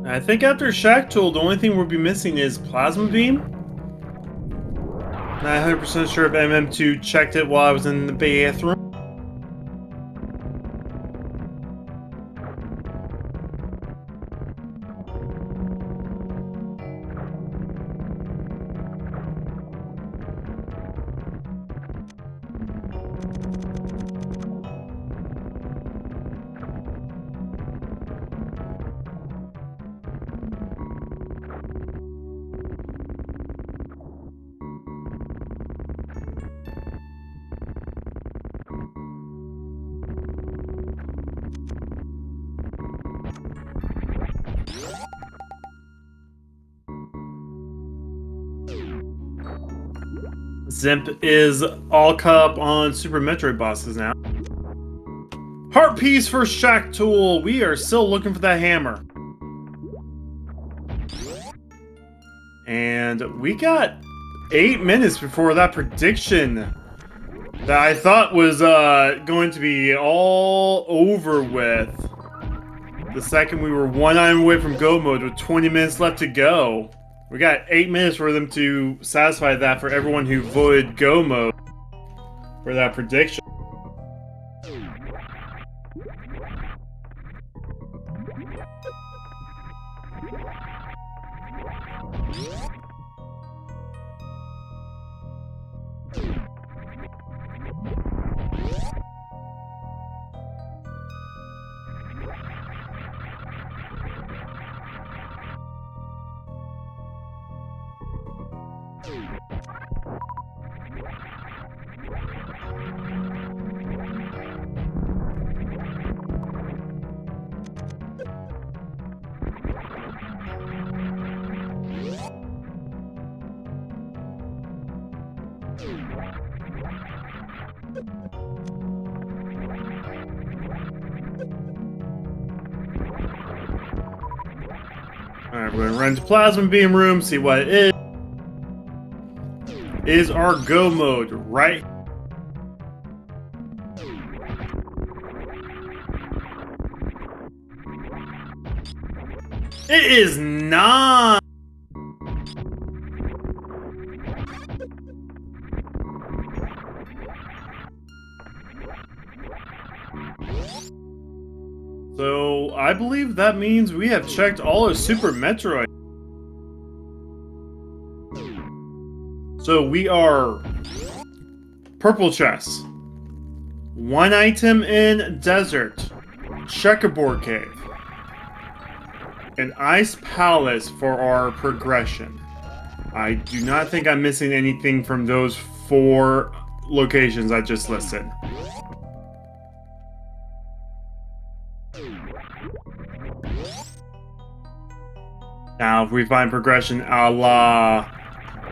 I think after Shack Tool, the only thing we'll be missing is Plasma Beam. Not 100% sure if MM2 checked it while I was in the bathroom. Zimp is all caught up on Super Metroid bosses now. Heart piece for Shack Tool. We are still looking for that hammer. And we got 8 minutes before that prediction that I thought was going to be all over with. The second we were 1 item away from go mode with 20 minutes left to go. We got 8 minutes for them to satisfy that for everyone who voted go mode for that prediction. Alright, we're gonna run to Plasma Beam Room, see what it is. Is our go mode right? It is not. So, I believe that means we have checked all of Super Metroid. So, we are purple chest. One item in Desert. Checkerboard Cave. An Ice Palace for our progression. I do not think I'm missing anything from those 4 locations I just listed. Now, if we find progression a la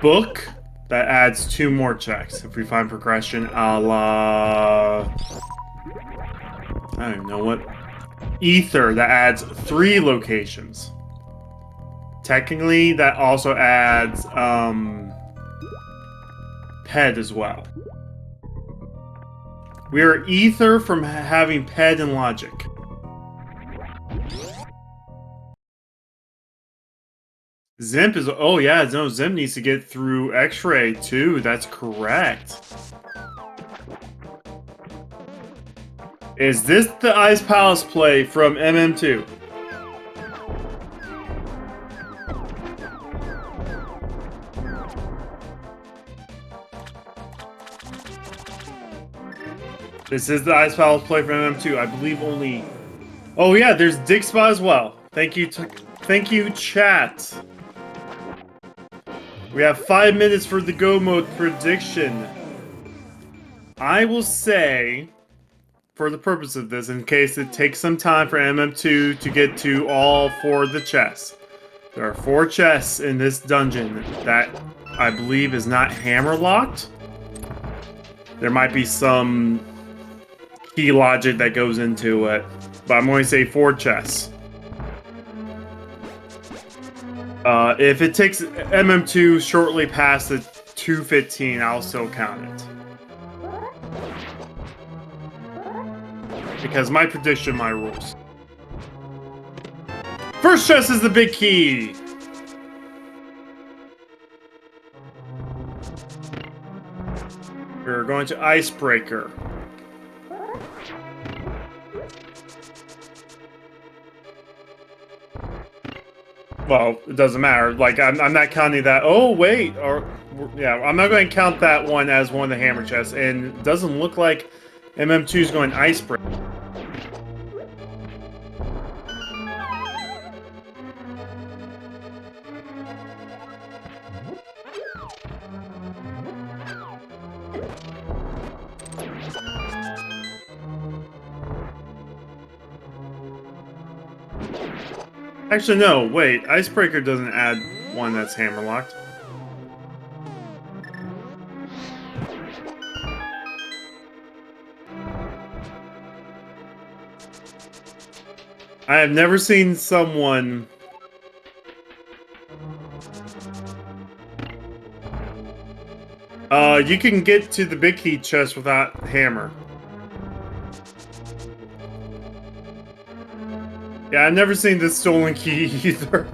book, that adds 2 more checks. If we find progression a la... I don't even know what... Ether, that adds 3 locations. Technically, that also adds Ped as well. We are Ether from having Ped and Logic. Zimp is... Oh yeah, no, Zimp needs to get through X-Ray too. That's correct. Is this the Ice Palace play from MM2? This is the Ice Palace play from MM2. I believe only... Oh yeah, there's Dig Spot as well. Thank you, chat. We have 5 minutes for the Go Mode prediction. I will say, for the purpose of this, in case it takes some time for MM2 to get to all 4 of the chests. There are 4 chests in this dungeon that I believe is not hammer locked. There might be some key logic that goes into it, but I'm going to say 4 chests. If it takes MM2 shortly past the 2:15, I'll still count it. Because my prediction, my rules. First chest is the big key! We're going to Icebreaker. Well, it doesn't matter. Like, I'm not counting that. Oh, wait. Or, yeah, I'm not going to count that one as one of the hammer chests. And it doesn't look like MM2 is going Icebreaker. Actually, no, wait. Icebreaker doesn't add one that's hammerlocked. I have never seen someone... you can get to the big key chest without hammer. Yeah, I've never seen this stolen key either.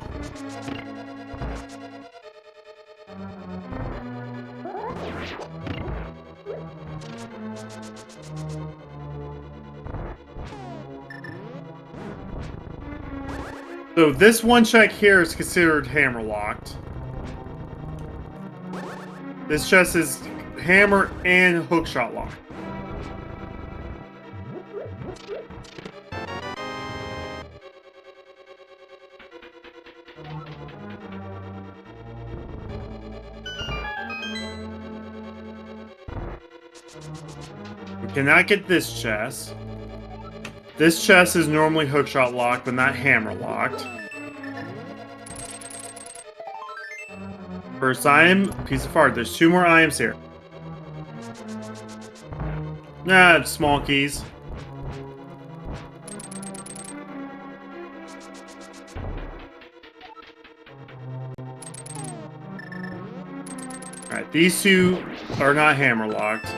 So this one check here is considered hammer locked. This chest is hammer and hookshot locked. We cannot get this chest. This chest is normally hookshot locked, but not hammer locked. First item, piece of art. There's 2 more items here. Nah, small keys. Alright, these 2 are not hammer locked.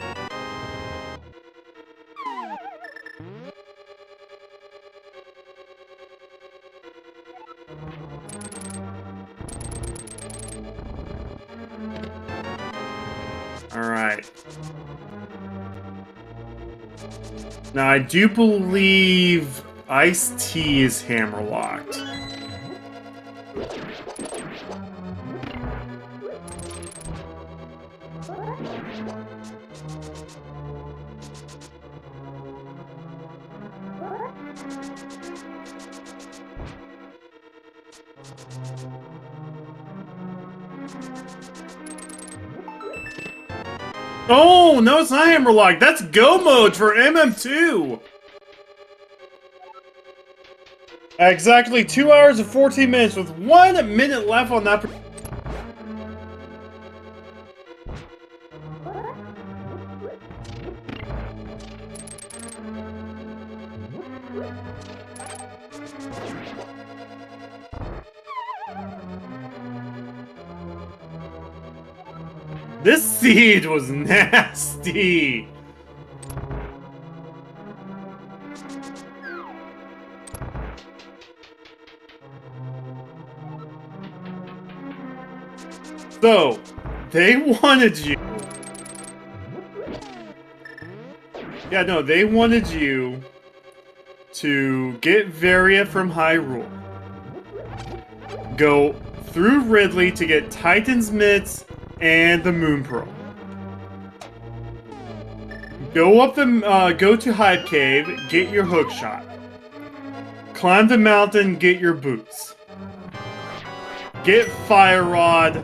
Alright. Now, I do believe Iced Tea is hammer locked. Oh, no, it's not Hammerlock. That's Go Mode for MM2. At exactly 2 hours and 14 minutes with 1 minute left on that. This seed was nasty. So, they wanted you. Yeah, no, they wanted you to get Varia from Hyrule. Go through Ridley to get Titan's Mitts and the Moon Pearl. Go up the go to Hype Cave, get your hook shot. Climb the mountain, get your boots. Get Fire Rod,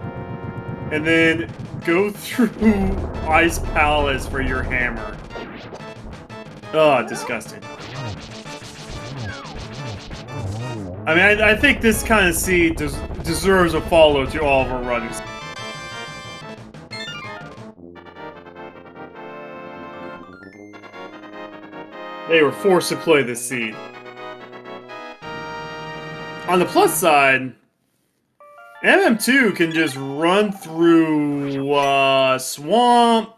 and then go through Ice Palace for your hammer. Oh, disgusting. I mean, I think this kind of seed deserves a follow to all of our runs. They were forced to play this seed. On the plus side, MM2 can just run through Swamp.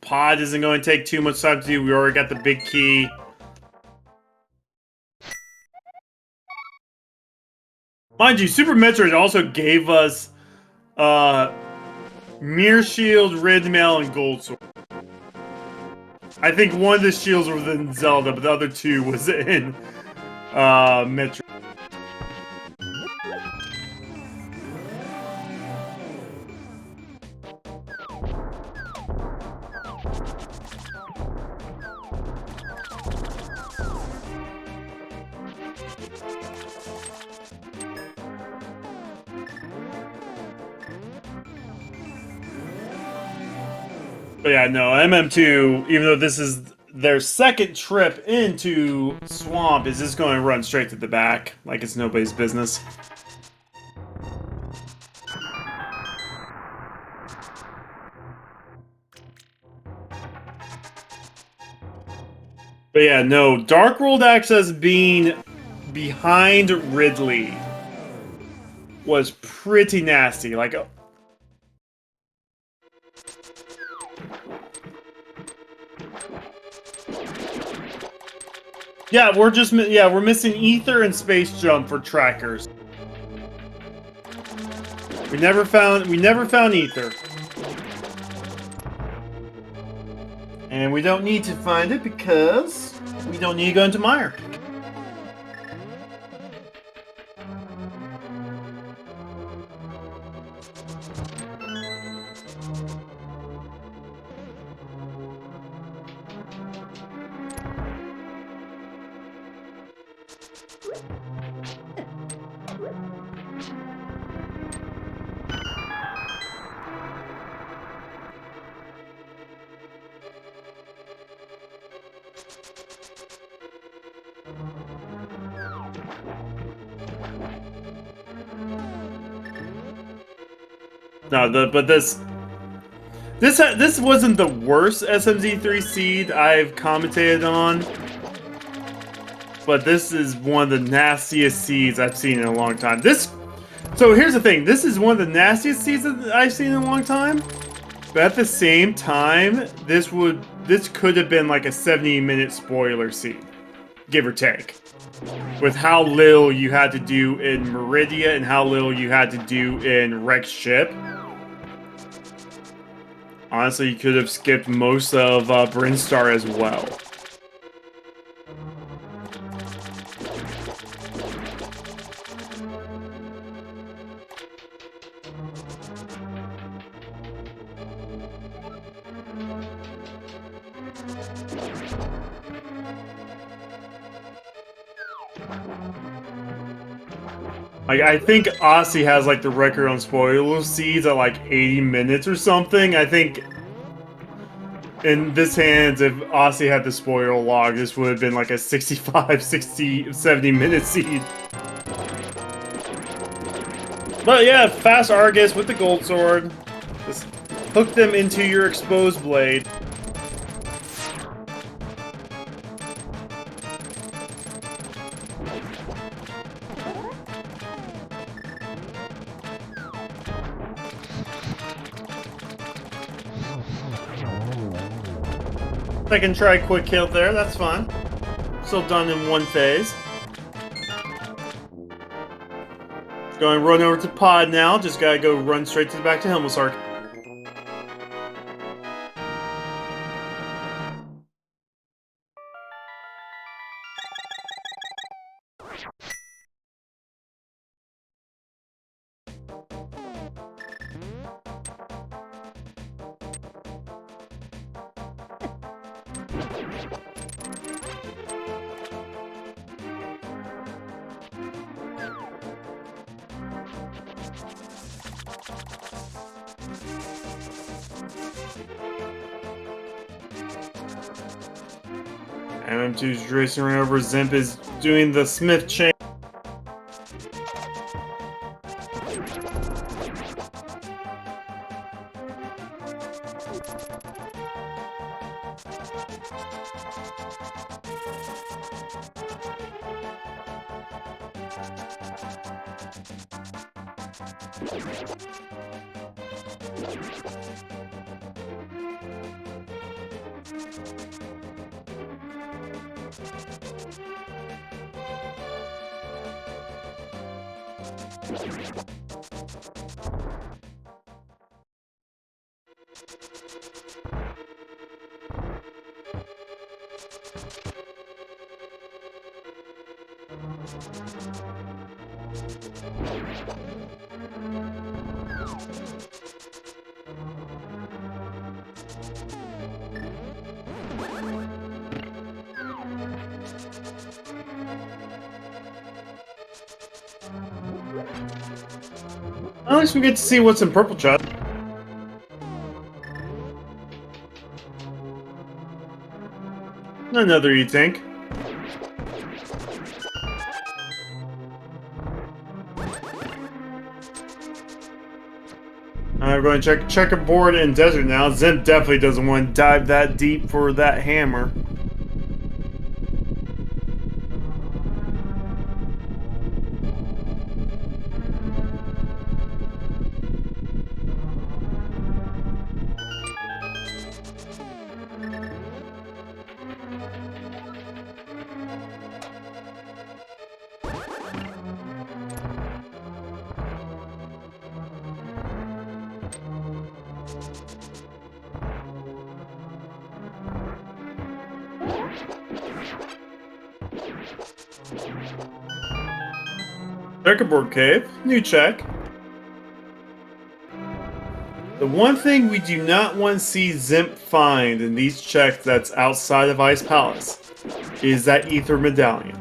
Pod isn't going to take too much time to do. We already got the big key. Mind you, Super Metroid also gave us Mirror Shield, Red Mail, and Gold Sword. I think one of the shields was in Zelda, but the other two was in Metroid. But yeah, no, MM2, even though this is their second trip into Swamp, is just going to run straight to the back, like it's nobody's business. But yeah, no, Dark World access being behind Ridley was pretty nasty. Like, yeah, we're missing Ether and Space Jump for trackers. We never found Ether. And we don't need to find it because we don't need to go into Meyer. No, but this wasn't the worst SMZ3 seed I've commentated on, but this is one of the nastiest seeds I've seen in a long time. So here's the thing: this is one of the nastiest seeds that I've seen in a long time. But at the same time, this could have been like a 70-minute spoiler seed, give or take, with how little you had to do in Meridia and how little you had to do in Rex Ship. Honestly, you could have skipped most of Brinstar as well. Like, I think Aussie has like the record on spoiler seeds at like 80 minutes or something. I think in this hands, if Aussie had the spoiler log, this would have been like a 65, 60, 70 minute seed. But yeah, fast Argus with the gold sword. Just hook them into your exposed blade. I can try quick kill there, that's fine. Still done in one phase. Going to run over to Pod now, just gotta go run straight to the back to Helmusark. MM2's racing right over. Zimp is doing the Smith chain. At least we get to see what's in purple chest. Another E-Tank. We're going to check Checkerboard and Desert now. Zimp definitely doesn't want to dive that deep for that hammer. Checkerboard Cave, new check. The one thing we do not want to see Zimp find in these checks that's outside of Ice Palace is that Ether Medallion.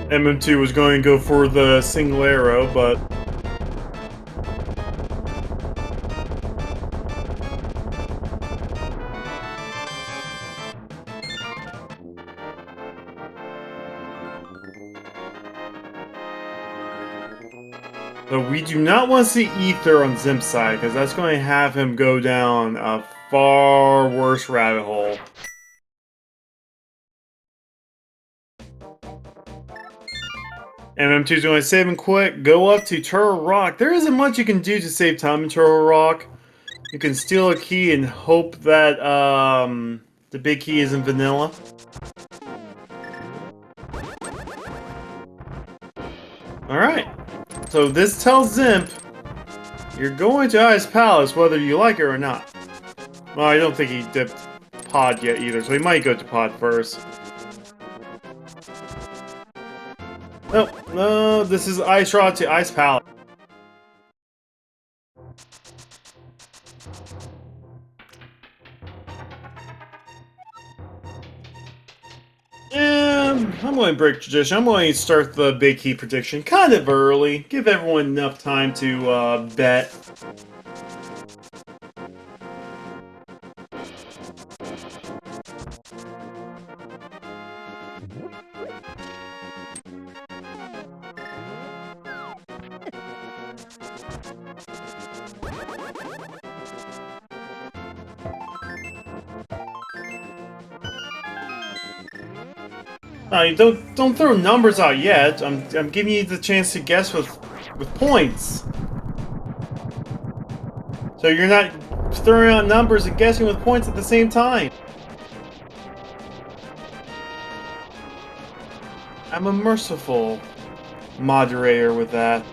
MM2 was going to go for the single arrow, but we do not want to see Ether on Zimp's side, because that's going to have him go down a far worse rabbit hole. MM2 is going to save him quick, go up to Turtle Rock. There isn't much you can do to save time in Turtle Rock. You can steal a key and hope that the big key isn't vanilla. Alright, so this tells Zimp You're going to Ice Palace whether you like it or not. Well, I don't think he dipped Pod yet either, so he might go to Pod first. Oh, no, this is Ice Rod to Ice Palace. I'm going to break tradition. I'm going to start the Big Key prediction kind of early. Give everyone enough time to bet. Don't throw numbers out yet. I'm giving you the chance to guess with points. So you're not throwing out numbers and guessing with points at the same time. I'm a merciful moderator with that.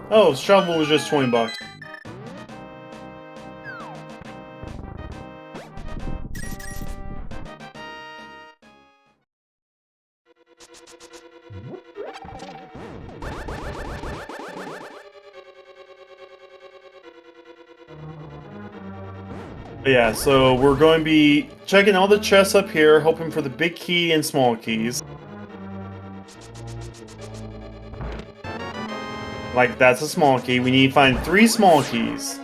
Oh, shovel was just 20 bucks. Yeah, so we're going to be checking all the chests up here, hoping for the big key and small keys. Like, that's a small key. We need to find 3 small keys.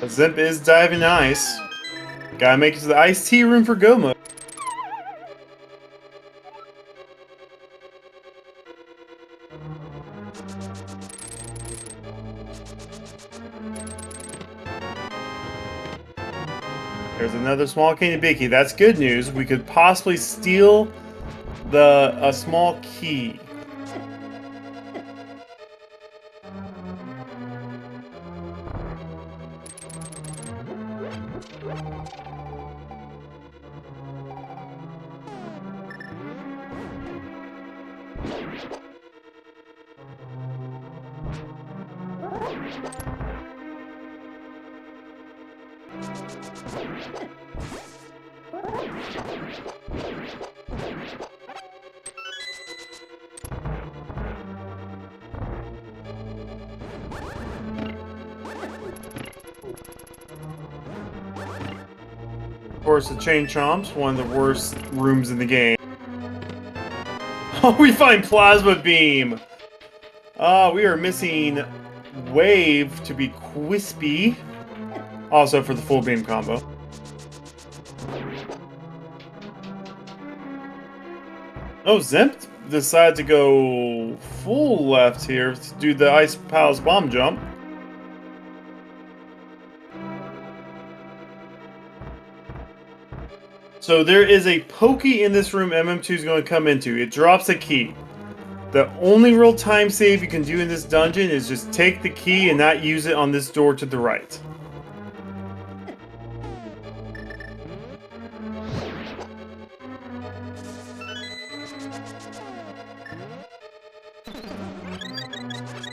Zip is diving ice. Gotta make it to the iced tea room for go mode. There's another small key and big key. That's good news. We could possibly steal a small key. Of course, the Chain Chomp's one of the worst rooms in the game. Oh, we find Plasma Beam! We are missing Wave to be Quispy. Also for the full beam combo. Oh, Zemp decided to go full left here to do the Ice Palace bomb jump. So there is a pokey in this room MM2 is going to come into. It drops a key. The only real time save you can do in this dungeon is just take the key and not use it on this door to the right.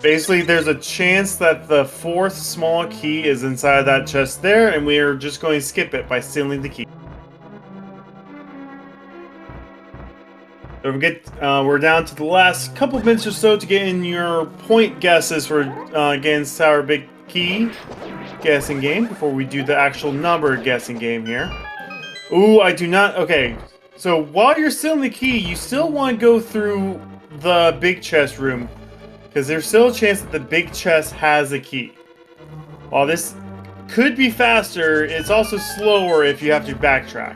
Basically, there's a chance that the 4th small key is inside that chest there, and we are just going to skip it by stealing the key. Don't forget, we're down to the last couple minutes or so to get in your point guesses for Ganon's Tower Big Key guessing game before we do the actual number guessing game here. Ooh, I do not... Okay, so while you're stealing the key, you still want to go through the big chest room, because there's still a chance that the big chest has a key. While this could be faster, it's also slower if you have to backtrack.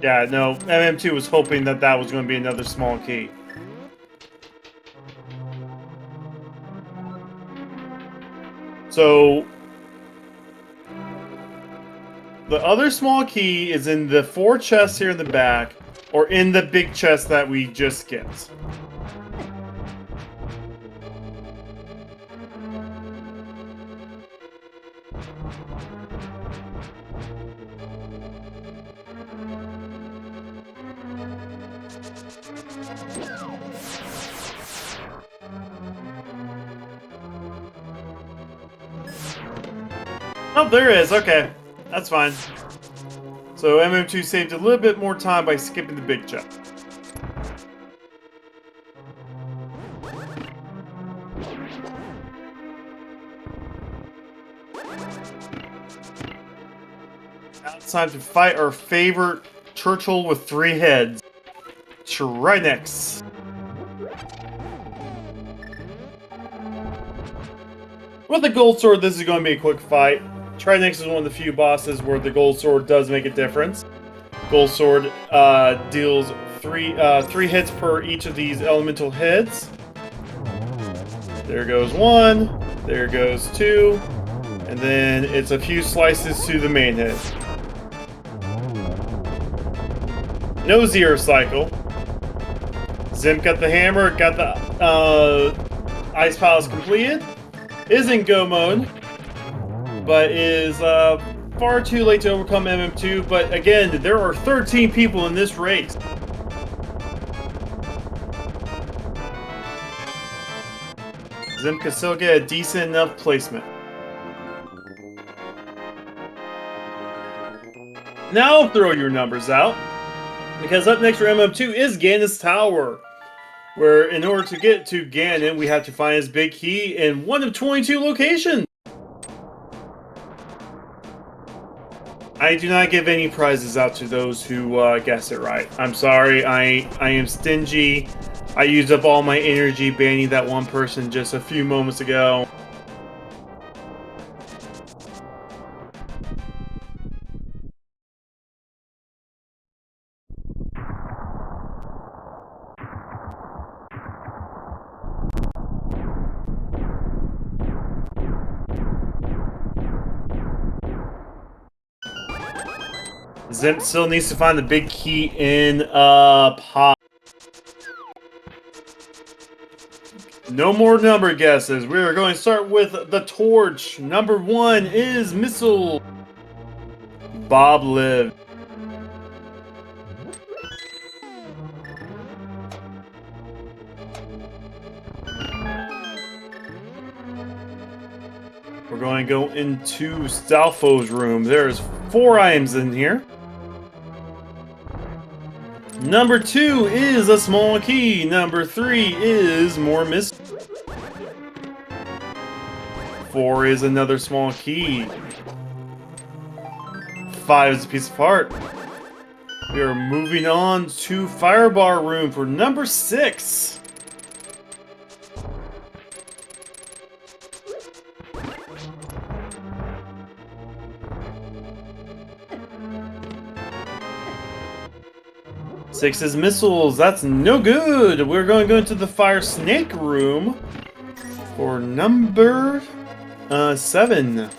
Yeah, no, MM2 was hoping that that was going to be another small key. So the other small key is in the 4 chests here in the back, or in the big chest that we just skipped. Oh, there is. Okay. That's fine. So MM2 saved a little bit more time by skipping the big chest. Now it's time to fight our favorite turtle with 3 heads, Trinexx. With the gold sword, this is going to be a quick fight. Trinexx is one of the few bosses where the gold sword does make a difference. Gold sword deals 3 hits per each of these elemental heads. There goes 1. There goes 2. And then it's a few slices to the main head. No 0 cycle. Zim got the hammer, got the ice palace completed. Is in go mode, but is far too late to overcome MM2. But again, there are 13 people in this race. Zim can still get a decent enough placement. Now throw your numbers out, because up next for MM2 is Ganon's Tower, where in order to get to Ganon, we have to find his big key in one of 22 locations. I do not give any prizes out to those who guess it right. I'm sorry, I am stingy. I used up all my energy banning that one person just a few moments ago. Zim still needs to find the big key in a pot. No more number guesses. We are going to start with the torch. Number 1 is Missile. Bob lived. We're going to go into Stalfo's room. There's 4 items in here. Number 2 is a small key. Number 3 is more mist. 4 is another small key. 5 is a piece of heart. We are moving on to Firebar room for number 6. Six is missiles. That's no good. We're going to go into the fire snake room for number 7.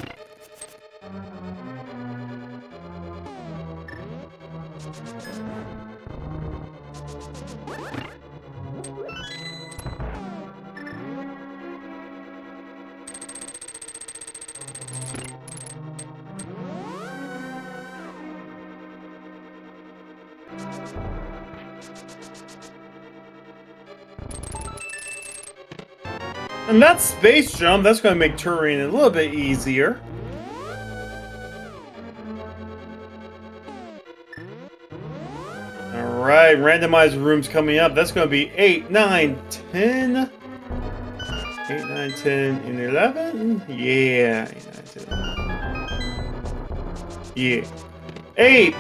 And that space jump, that's going to make terrain a little bit easier. Alright, randomizer room's coming up. That's going to be 8, 9, 10. 8, 9, 10, and 11? Yeah. 8, 9, 10. Yeah. 8,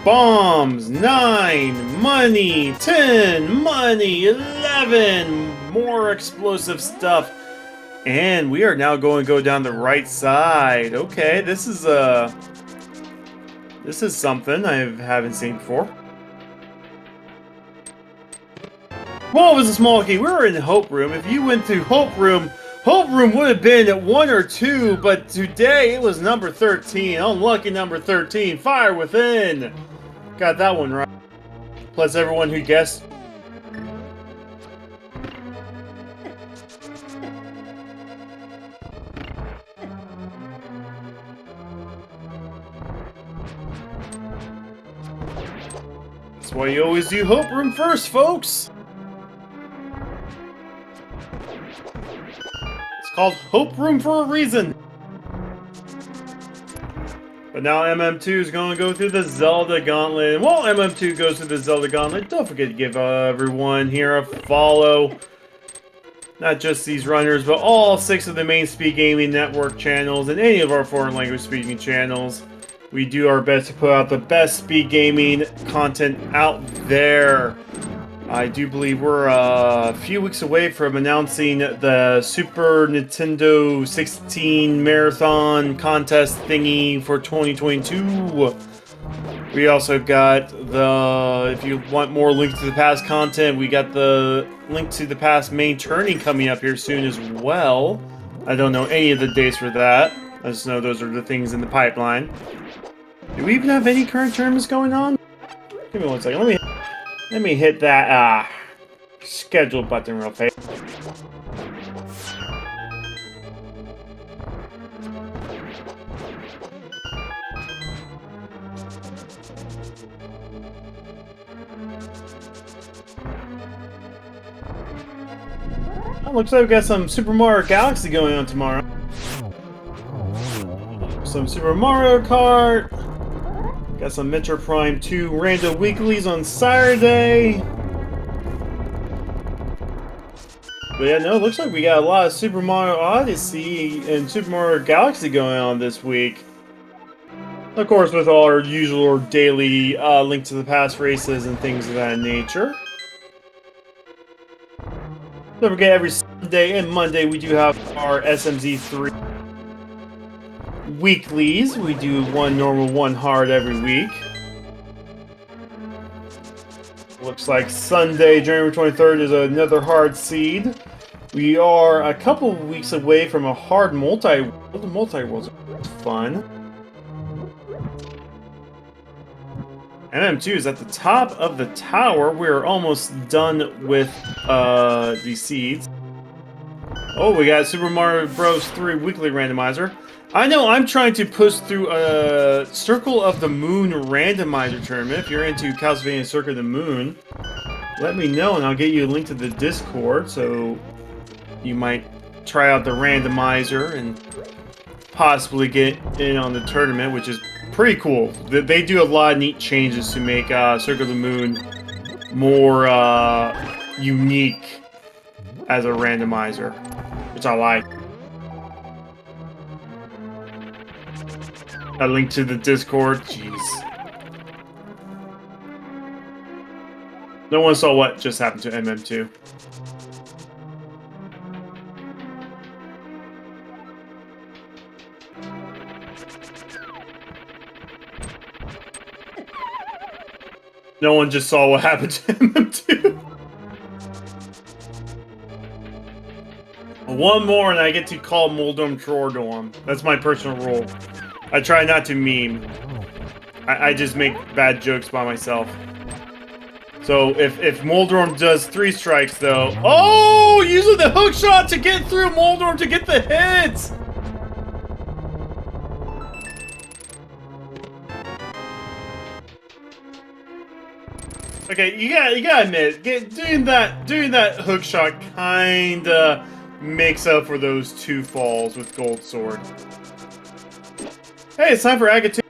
bombs. 9, money. 10, money. 11, more explosive stuff. And we are now going to go down the right side. Okay, this is something I haven't seen before. Well, it was a small key. We were in Hope Room. If you went through Hope Room Hope Room would have been at 1 or 2, but today it was number 13. Unlucky number 13. Fire Within. Got that one right. Plus everyone who guessed. That's why you always do Hope Room first, folks. It's called Hope Room for a reason. But now MM2 is going to go through the Zelda Gauntlet. And while MM2 goes through the Zelda Gauntlet, don't forget to give everyone here a follow. Not just these runners, but all 6 of the main Speed Gaming Network channels and any of our foreign language speaking channels. We do our best to put out the best speed gaming content out there. I do believe we're a few weeks away from announcing the Super Nintendo 16 Marathon contest thingy for 2022. We also got the, if you want more Link to the Past content, we got the Link to the Past main tourney coming up here soon as well. I don't know any of the dates for that. I just know those are the things in the pipeline. Do we even have any current tournaments going on? Give me 1 second. Let me hit that schedule button real fast. Looks like we got some Super Mario Galaxy going on tomorrow. Some Super Mario Kart. Got some Metro Prime 2 random weeklies on Saturday. But yeah, no, it looks like we got a lot of Super Mario Odyssey and Super Mario Galaxy going on this week. Of course, with all our usual or daily Link to the Past races and things of that nature. Don't forget, every Sunday and Monday we do have our SMZ3 weeklies. We do 1 normal, 1 hard every week. Looks like Sunday, January 23rd is another hard seed. We are a couple of weeks away from a hard multi-world. The multi-worlds are fun. MM2 is at the top of the tower. We're almost done with the seeds. Oh, we got Super Mario Bros. 3 Weekly Randomizer. I know I'm trying to push through a Circle of the Moon randomizer tournament. If you're into Castlevania Circle of the Moon, let me know and I'll get you a link to the Discord so you might try out the randomizer and possibly get in on the tournament, which is pretty cool. They do a lot of neat changes to make Circle of the Moon more unique as a randomizer, which I like. A link to the Discord. Jeez. No one saw what just happened to MM2. No one just saw what happened to MM2. One more and I get to call Moldorm Troordorm. That's my personal rule. I try not to meme. I just make bad jokes by myself. So if Moldorm does 3 strikes though... Oh! Using the hook shot to get through Moldorm to get the hits! Okay, you gotta admit, doing that hook shot kinda makes up for those 2 falls with Gold Sword. Hey, it's time for Agatha.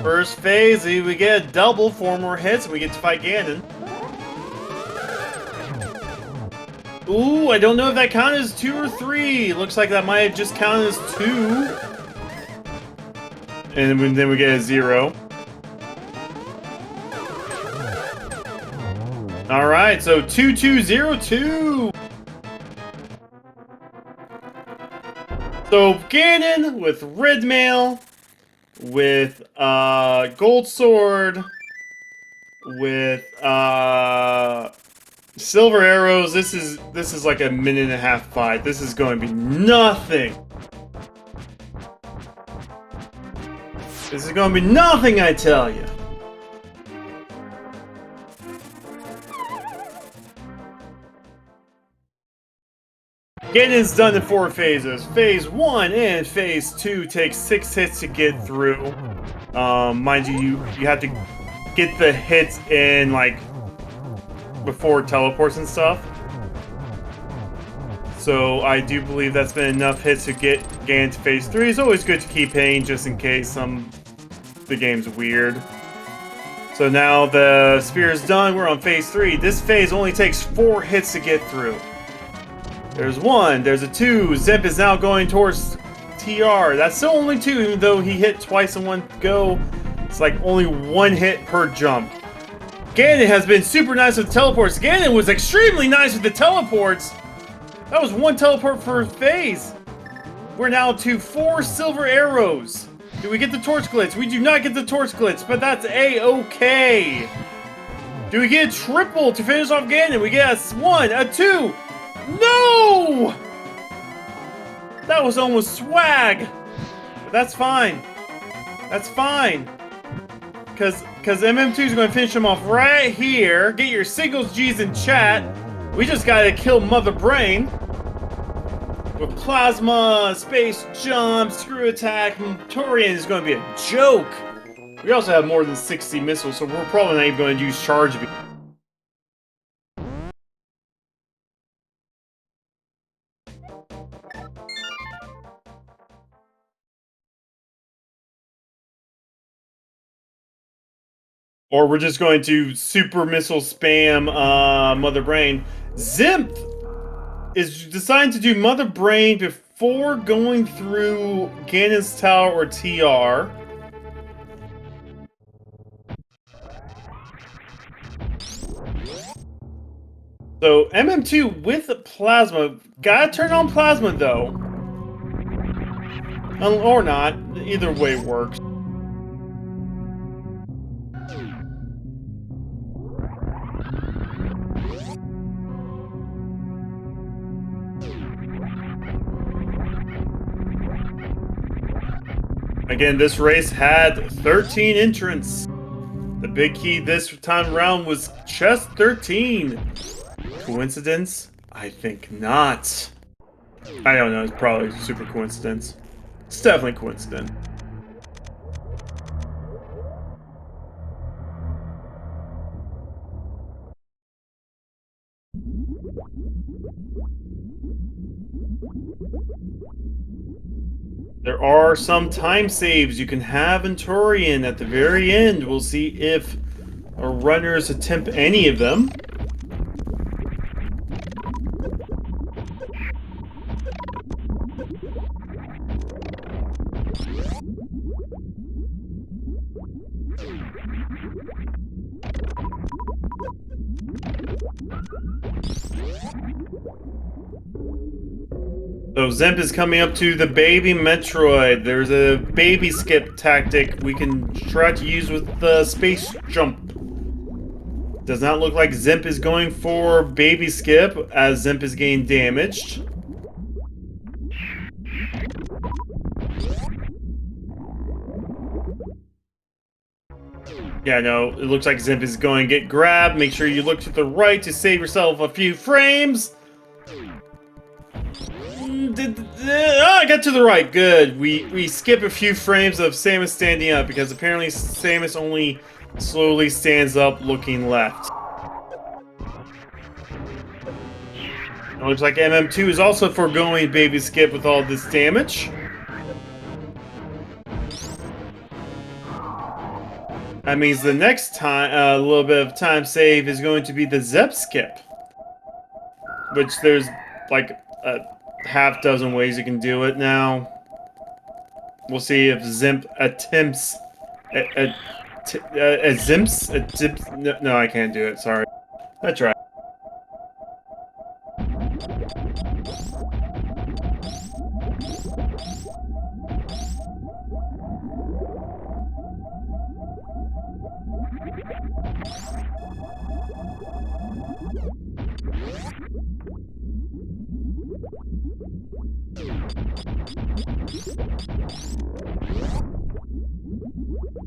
First phase, we get a double, 4 more hits, and we get to fight Ganon. Ooh, I don't know if that counted as 2 or 3. Looks like that might have just counted as 2. And then we get a 0. Alright, so 2202. So Ganon with Red Mail, with Gold Sword, with Silver Arrows. This is like a minute and a half fight. This is going to be nothing. This is going to be nothing, I tell you. Ganon's done in 4 phases. Phase 1 and Phase 2 takes 6 hits to get through. Mind you, you have to get the hits in, like, before teleports and stuff. So I do believe that's been enough hits to get Ganon to Phase 3. It's always good to keep paying just in case the game's weird. So now the spear is done, we're on Phase 3. This phase only takes 4 hits to get through. There's 1, there's a 2. Zemp is now going towards TR. That's still only 2, even though he hit twice in one go. It's like only 1 hit per jump. Ganon has been super nice with teleports. Ganon was extremely nice with the teleports. That was 1 teleport per phase. We're now to 4 silver arrows. Do we get the torch glitch? We do not get the torch glitch, but that's A-okay. Do we get a triple to finish off Ganon? We get a 1, a 2. No! That was almost swag. But that's fine. That's fine. Because MM2 is going to finish him off right here. Get your singles G's in chat. We just got to kill Mother Brain. With Plasma, Space Jump, Screw Attack, Torian is going to be a joke. We also have more than 60 missiles, so we're probably not even going to use Charge Beam. Or we're just going to super missile spam Mother Brain. Zemp is deciding to do Mother Brain before going through Ganon's Tower or TR. So MM2 with Plasma. Gotta turn on Plasma though. Or not. Either way works. Again, this race had 13 entrants. The big key this time around was just 13. Coincidence? I think not. I don't know, it's probably super coincidence. It's definitely coincidence. There are some time saves you can have in Torian at the very end. We'll see if our runners attempt any of them. So Zemp is coming up to the baby Metroid. There's a baby skip tactic we can try to use with the space jump. Does not look like Zemp is going for baby skip as Zemp is getting damaged. Yeah, no, it looks like Zemp is going to get grabbed. Make sure you look to the right to save yourself a few frames. I got to the right. Good. We skip a few frames of Samus standing up because apparently Samus only slowly stands up looking left. It looks like MM2 is also foregoing baby skip with all this damage. That means the next time, a little bit of time save is going to be the Zep skip. Which there's like a half dozen ways you can do it now. We'll see if Zemp attempts no, I can't do it, sorry. That's right.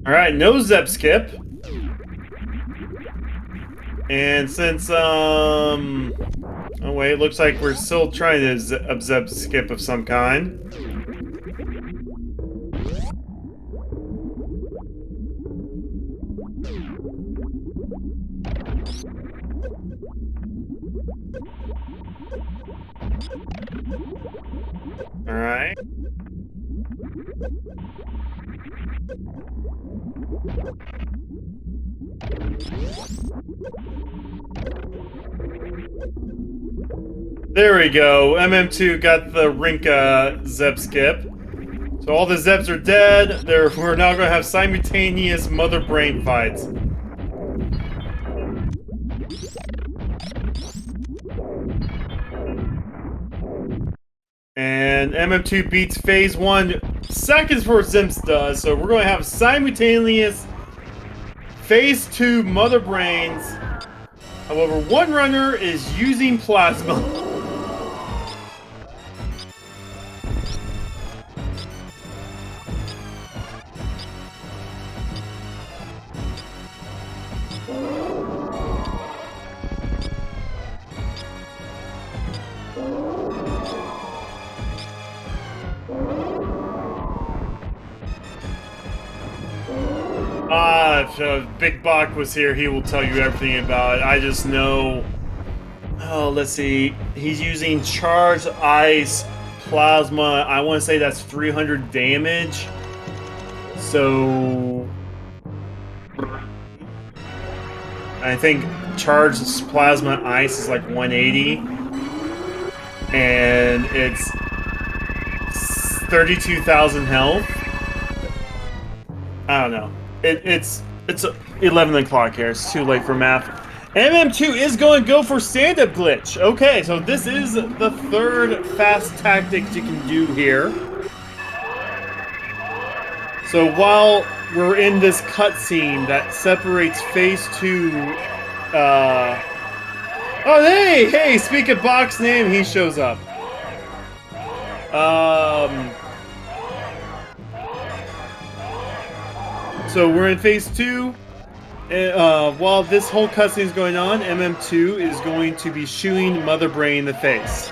Alright, no Zep skip. And since, oh wait, looks like we're still trying to Zep skip of some kind. Alright. There we go. MM2 got the Rinka Zep skip. So all the Zeps are dead. We're now going to have simultaneous Mother Brain fights. And MM2 beats Phase 1 seconds before Zimps does. So we're going to have simultaneous Phase 2 Mother Brains. However, one runner is using Plasma. If Big Bach was here, he will tell you everything about it. I just know... Oh, let's see. He's using Charged Ice Plasma. I want to say that's 300 damage. So... I think Charged Plasma Ice is like 180. And it's 32,000 health. I don't know. It's 11 o'clock here. It's too late for math. MM2 is going to go for stand-up glitch. Okay, so this is the third fast tactics you can do here. So while we're in this cutscene that separates Phase 2... Oh, hey! Speak of Bach's name, he shows up. So we're in Phase 2. While this whole cutscene is going on, MM2 is going to be shooting Mother Brain in the face.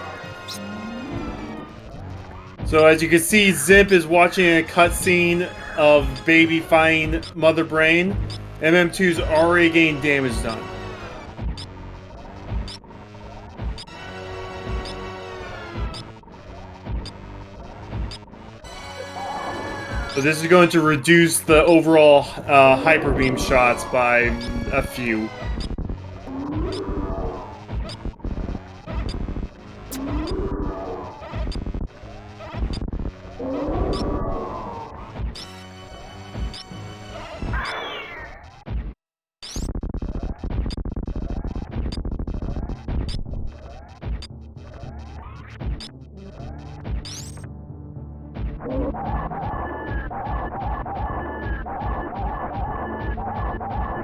So as you can see, Zimp is watching a cutscene of Baby fighting Mother Brain. MM2's already getting damage done. So this is going to reduce the overall Hyper Beam shots by a few.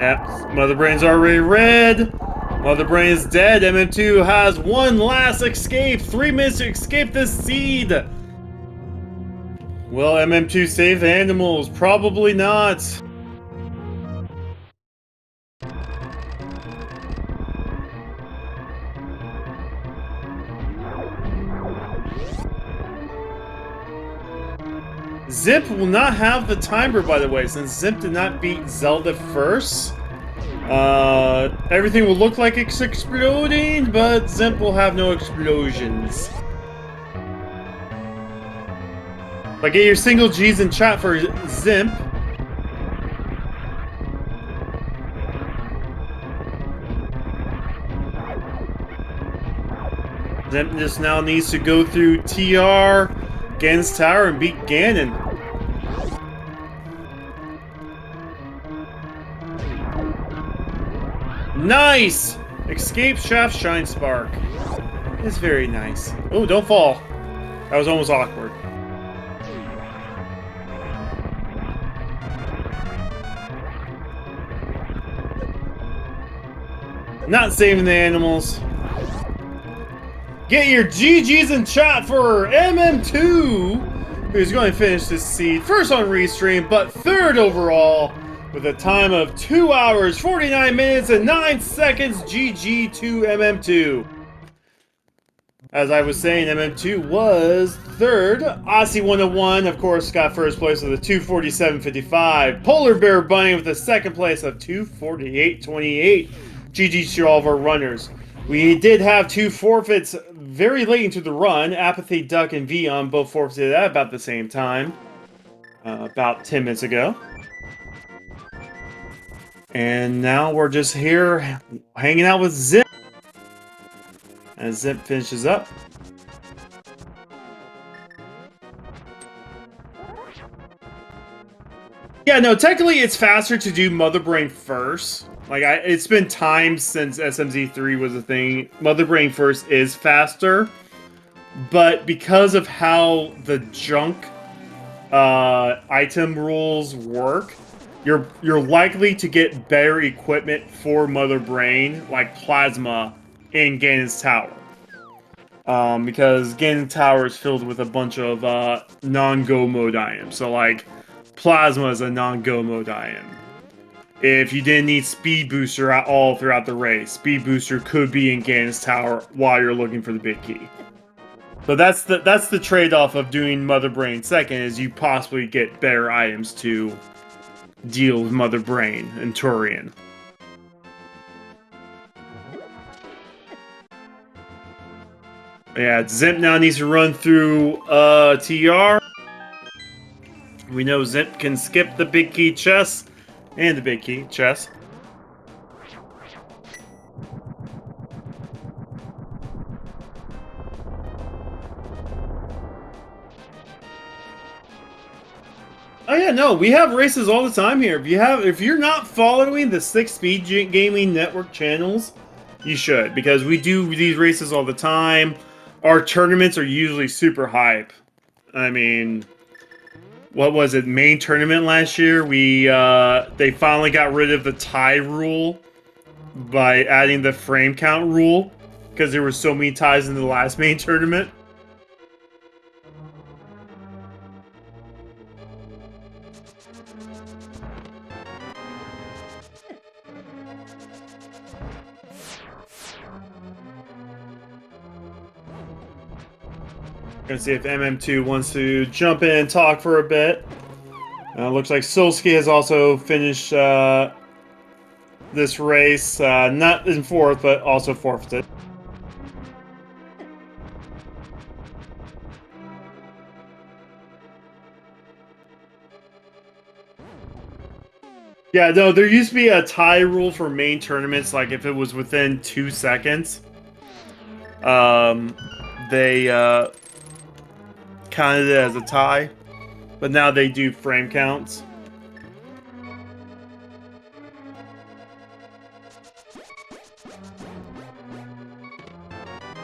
Yep, Mother Brain's already red. Mother Brain's dead. MM2 has one last escape. 3 minutes to escape this seed. Will MM2 save the animals? Probably not. Zip will not have the timer, by the way, since Zip did not beat Zelda first. Everything will look like it's exploding, but Zip will have no explosions. But get your single G's in chat for Zimp. Zimp just now needs to go through TR, Ganon's Tower, and beat Ganon. Nice! Escape Shaft Shine Spark. It's very nice. Oh, don't fall. That was almost awkward. Not saving the animals. Get your GG's in chat for MM2 who's going to finish this seed first on Restream, but third overall with a time of 2 hours, 49 minutes, and 9 seconds. GG to MM2. As I was saying, MM2 was third. Aussie 101, of course, got first place with a 247.55. Polar Bear Bunny with a second place of 248.28. GG to all of our runners. We did have 2 forfeits very late into the run. Apathy, Duck, and Vion both forfeited at about the same time. About 10 minutes ago. And now we're just here hanging out with Zip. As Zip finishes up. Yeah, no, technically it's faster to do Mother Brain first. Like, it's been time since SMZ3 was a thing. Mother Brain first is faster. But because of how the junk item rules work, you're likely to get better equipment for Mother Brain, like Plasma, in Ganon's Tower. Because Ganon Tower is filled with a bunch of non-go mode items. So, like, Plasma is a non-go mode item. If you didn't need Speed Booster at all throughout the race, Speed Booster could be in Ganon's Tower while you're looking for the Big Key. So that's the trade-off of doing Mother Brain second, is you possibly get better items to deal with Mother Brain and Turian. Yeah, Zimp now needs to run through TR. We know Zimp can skip the Big Key chest and the Big Key chest. Oh yeah, no, we have races all the time here. If you're not following the 6 Speed Gaming Network channels, you should, because we do these races all the time. Our tournaments are usually super hype. I mean, what was it? Main tournament last year, they finally got rid of the tie rule by adding the frame count rule because there were so many ties in the last main tournament. Gonna see if MM2 wants to jump in and talk for a bit. Looks like Solsky has also finished this race, not in fourth, but also forfeited. Yeah, no, there used to be a tie rule for main tournaments, like if it was within 2 seconds. They counted it as a tie, but now they do frame counts.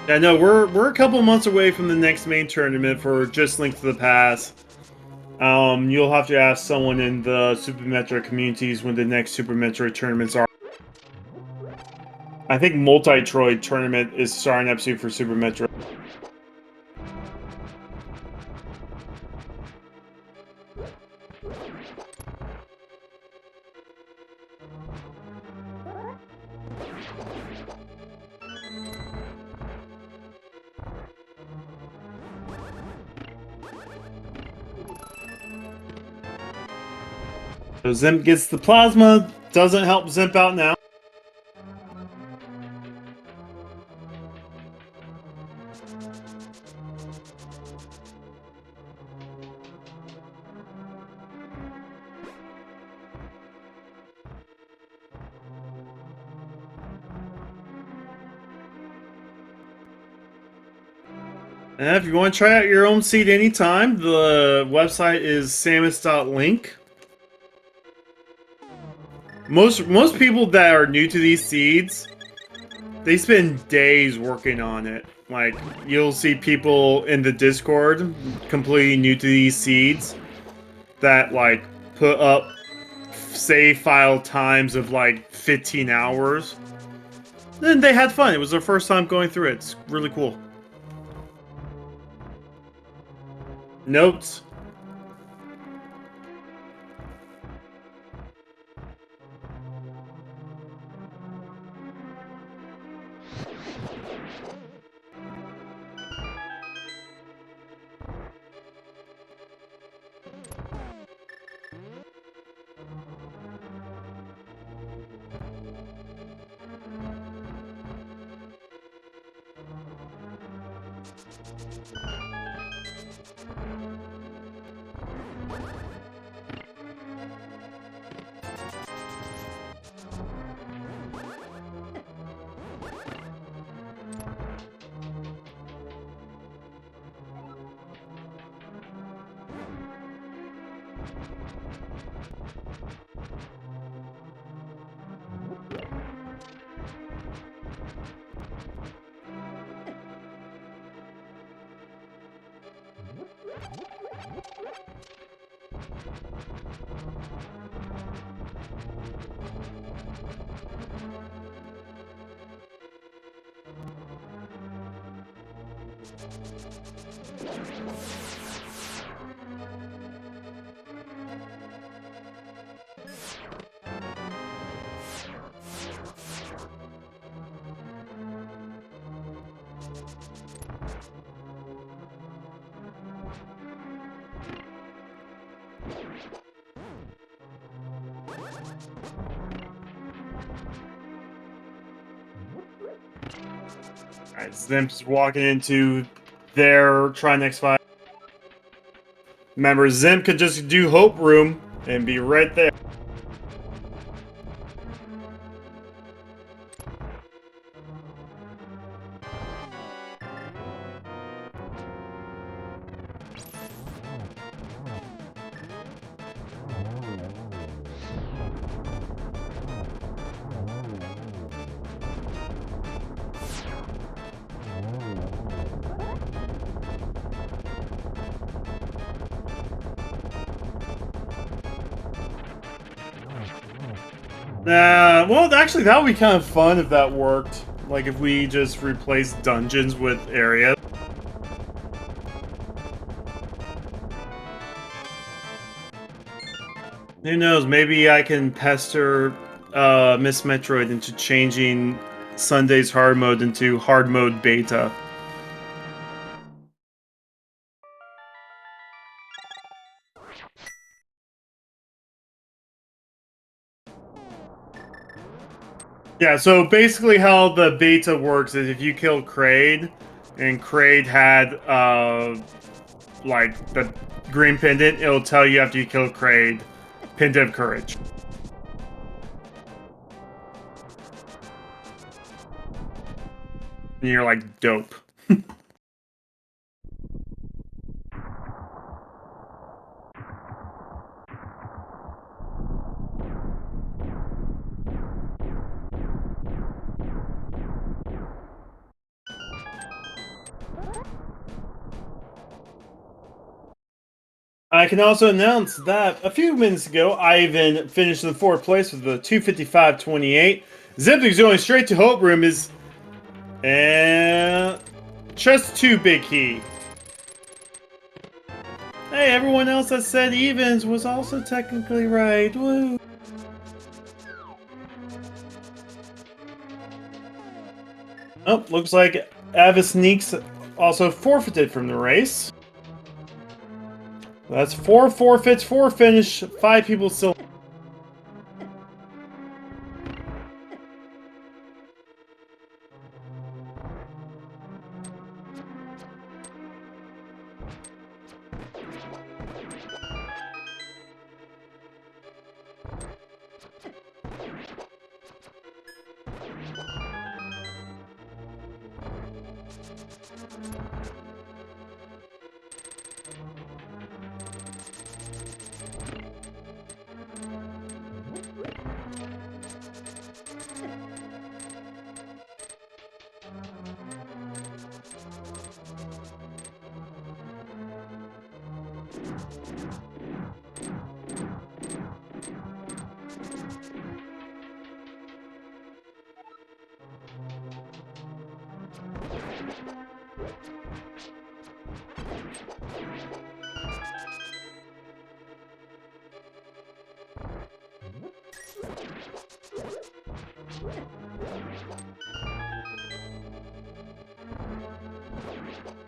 Yeah, no, we're a couple months away from the next main tournament for just Link to the Past. You'll have to ask someone in the Super Metroid communities when the next Super Metroid tournaments are. I think Multi-Troid tournament is starting up soon for Super Metroid. So Zimp gets the plasma, doesn't help Zimp out now. And if you want to try out your own seed anytime, the website is samus.link. Most people that are new to these seeds, they spend days working on it. Like, you'll see people in the Discord completely new to these seeds that, like, put up save file times of, like, 15 hours. Then they had fun. It was their first time going through it. It's really cool. Notes. Alright, Zimp's walking into their Trinexx fight. Remember, Zimp could just do Hope Room and be right there. Well, actually, that would be kind of fun if that worked. Like, if we just replaced dungeons with areas. Who knows, maybe I can pester Miss Metroid into changing Sunday's hard mode into hard mode beta. Yeah, so basically how the beta works is if you kill Craid, and Craid had, like, the green pendant, it'll tell you after you kill Craid, Pendant of Courage. And you're like, dope. I can also announce that a few minutes ago, Ivan finished in 4th place with the 255.28. Zip's going straight to Hope Room is... And... Just 2 Big Key. Hey, everyone else that said evens was also technically right. Woo! Oh, looks like Avasneaks also forfeited from the race. That's 4 forfeits, 4 finish, 5 people still.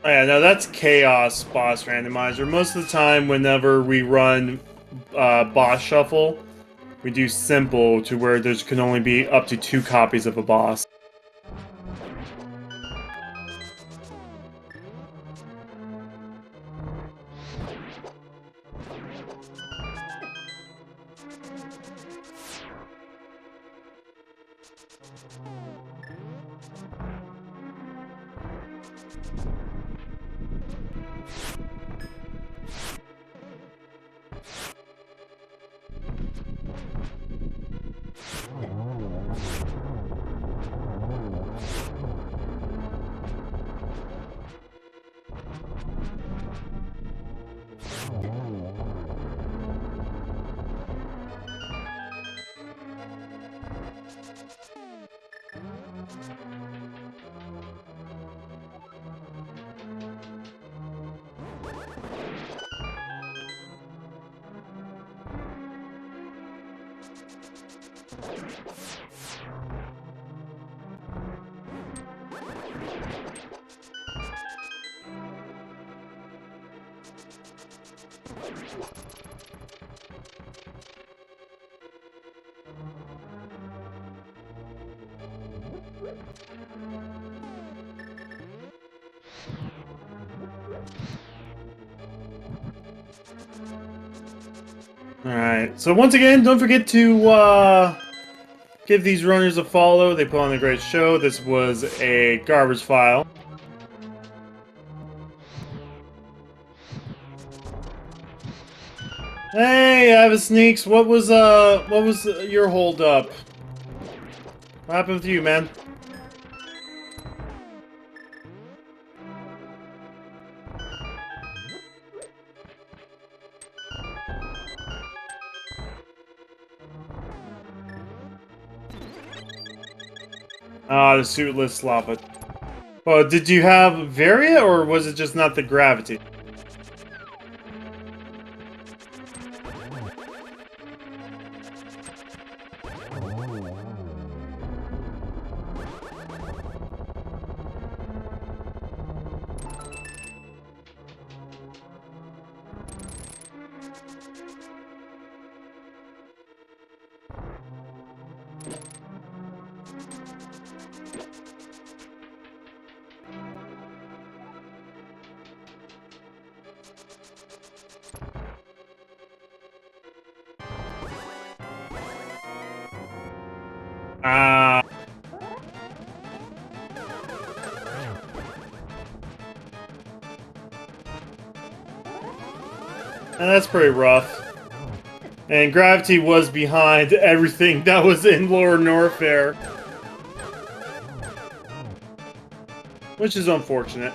Oh, yeah, no, that's Chaos Boss Randomizer. Most of the time, whenever we run boss shuffle, we do simple to where there can only be up to 2 copies of a boss. Alright, so once again, don't forget to give these runners a follow. They put on a great show. This was a garbage file. Hey, I have a Sneaks. What was your hold up? What happened with you, man? Ah, the suitless lava. Well, did you have Varia, or was it just not the gravity? Ah. And that's pretty rough. And gravity was behind everything that was in Lower Norfair. Which is unfortunate.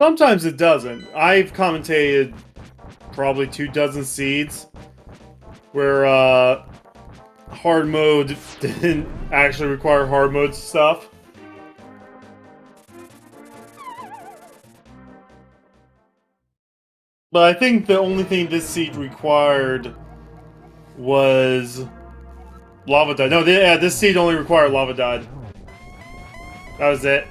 Sometimes it doesn't. I've commentated probably 24 seeds where hard mode didn't actually require hard mode stuff. But I think the only thing this seed required was Lava Dud. No, yeah, this seed only required Lava Dud. That was it.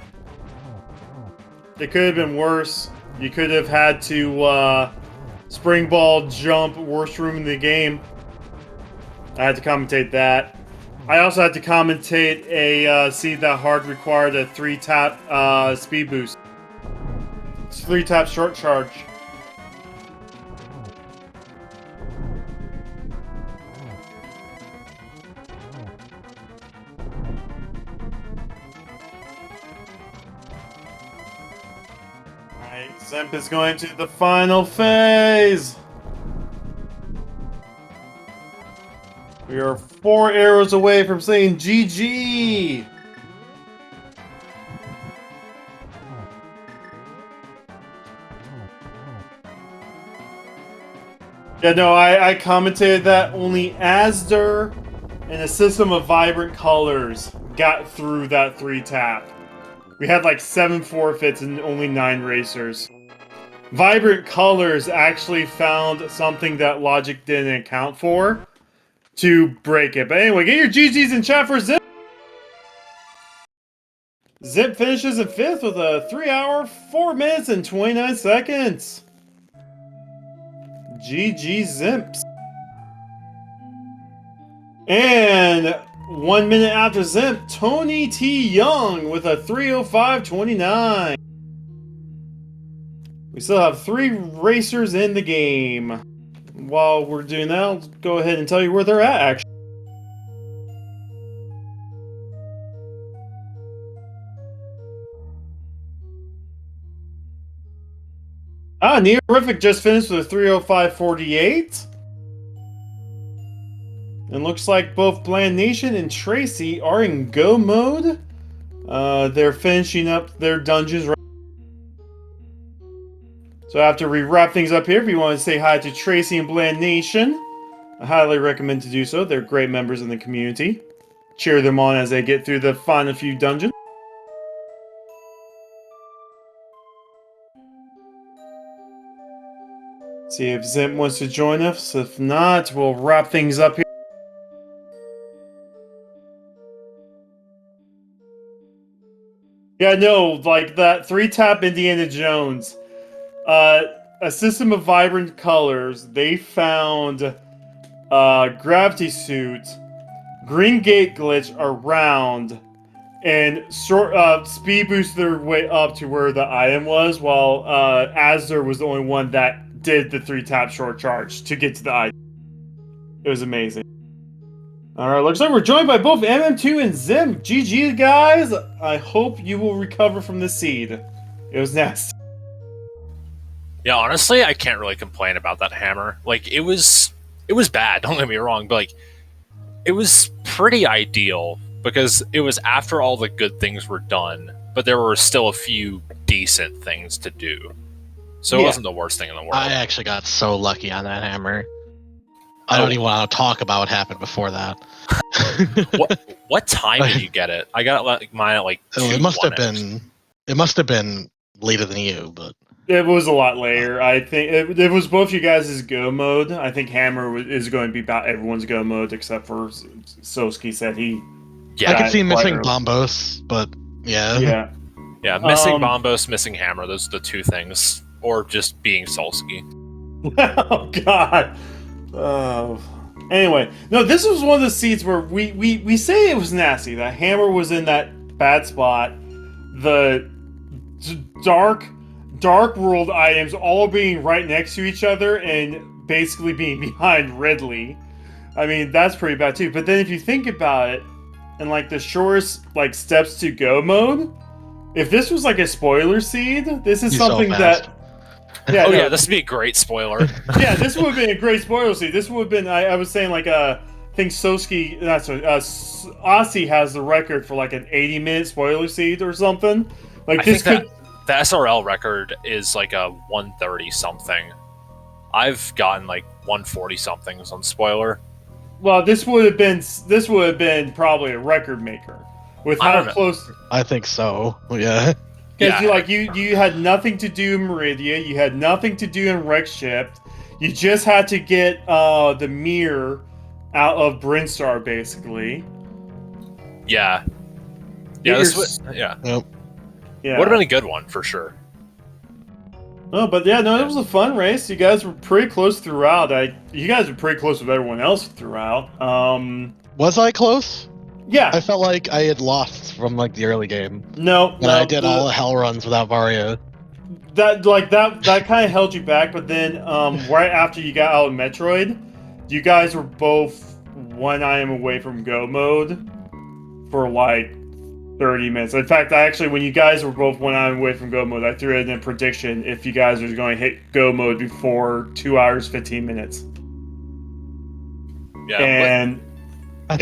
It could have been worse. You could have had to Spring Ball jump worst room in the game. I had to commentate that. I also had to commentate a seed that hard required a 3-tap speed boost. It's 3-tap short charge. Alright, Zemp is going to the final phase! We are 4 arrows away from saying GG! Yeah, no, I commentated that only Asder and a system of vibrant colors got through that 3-tap. We had like 7 forfeits and only 9 racers. Vibrant Colors actually found something that Logic didn't account for to break it. But anyway, get your GGs in chat for Zip. Zip finishes in 5th with a 3 hour, 4 minutes, and 29 seconds. GG Zimps. And 1 minute after Zimp, Tony T. Young with a 3:05.29. We still have 3 racers in the game. While we're doing that, I'll go ahead and tell you where they're at, actually. Neorific just finished with a 3:05.48. And looks like both Bland Nation and Tracy are in go mode. They're finishing up their dungeons right. So after we wrap things up here, if you want to say hi to Tracy and Bland Nation, I highly recommend to do so. They're great members in the community. Cheer them on as they get through the final few dungeons. See if Zimp wants to join us. If not, we'll wrap things up here. Yeah, no, like that 3-tap Indiana Jones. A system of vibrant colors. They found Gravity Suit, Green Gate Glitch around, and speed boosted their way up to where the item was, while Azure was the only one that did the 3-tap short charge to get to the item. It was amazing. Alright, looks like we're joined by both MM2 and Zim. GG, guys! I hope you will recover from the seed. It was nasty. Yeah, honestly, I can't really complain about that hammer. Like, it was bad, don't get me wrong, but like, it was pretty ideal, because it was after all the good things were done, but there were still a few decent things to do. So it wasn't the worst thing in the world. I actually got so lucky on that hammer. I don't even want to talk about what happened before that. What time did you get it? I got like mine at like 2. It must have been later than you, but it was a lot later. I think it was both you guys' go mode. I think hammer is going to be about everyone's go mode except for Soski said he. Yeah, I could see missing Bombos, but yeah, missing Bombos, missing hammer. Those are the 2 things, or just being Solski. Oh God. Anyway, no, this was one of the seeds where we say it was nasty. The hammer was in that bad spot. The dark world items all being right next to each other and basically being behind Ridley. I mean, that's pretty bad too. But then if you think about it, and like the shortest like steps to go mode, if this was like a spoiler seed, this is something that. Yeah, yeah, this would be a great spoiler. Yeah, this would have been a great spoiler seed. This would have been, I was saying, like, I think Soski, not sorry, Aussie has the record for like an 80-minute spoiler seed or something. Like, this could. The SRL record is like a 130 something. I've gotten like 140 somethings on spoiler. Well, this would have been probably a record maker with how close. I think so. Yeah. Because you had nothing to do in Meridia, you had nothing to do in Rex Shift, you just had to get the mirror out of Brinstar, basically. Yeah. Yeah. Yep. Yeah. Would have been a good one for sure. Oh, but yeah, no, it was a fun race. You guys were pretty close throughout. You guys were pretty close with everyone else throughout. Was I close? Yeah. I felt like I had lost from like the early game. No. I did all the hell runs without Varia. That kind of held you back, but then right after you got out of Metroid, you guys were both 1 item away from go mode for like 30 minutes. In fact, when you guys were both 1 item away from go mode, I threw in a prediction if you guys were going to hit go mode before 2 hours 15 minutes. Yeah. And I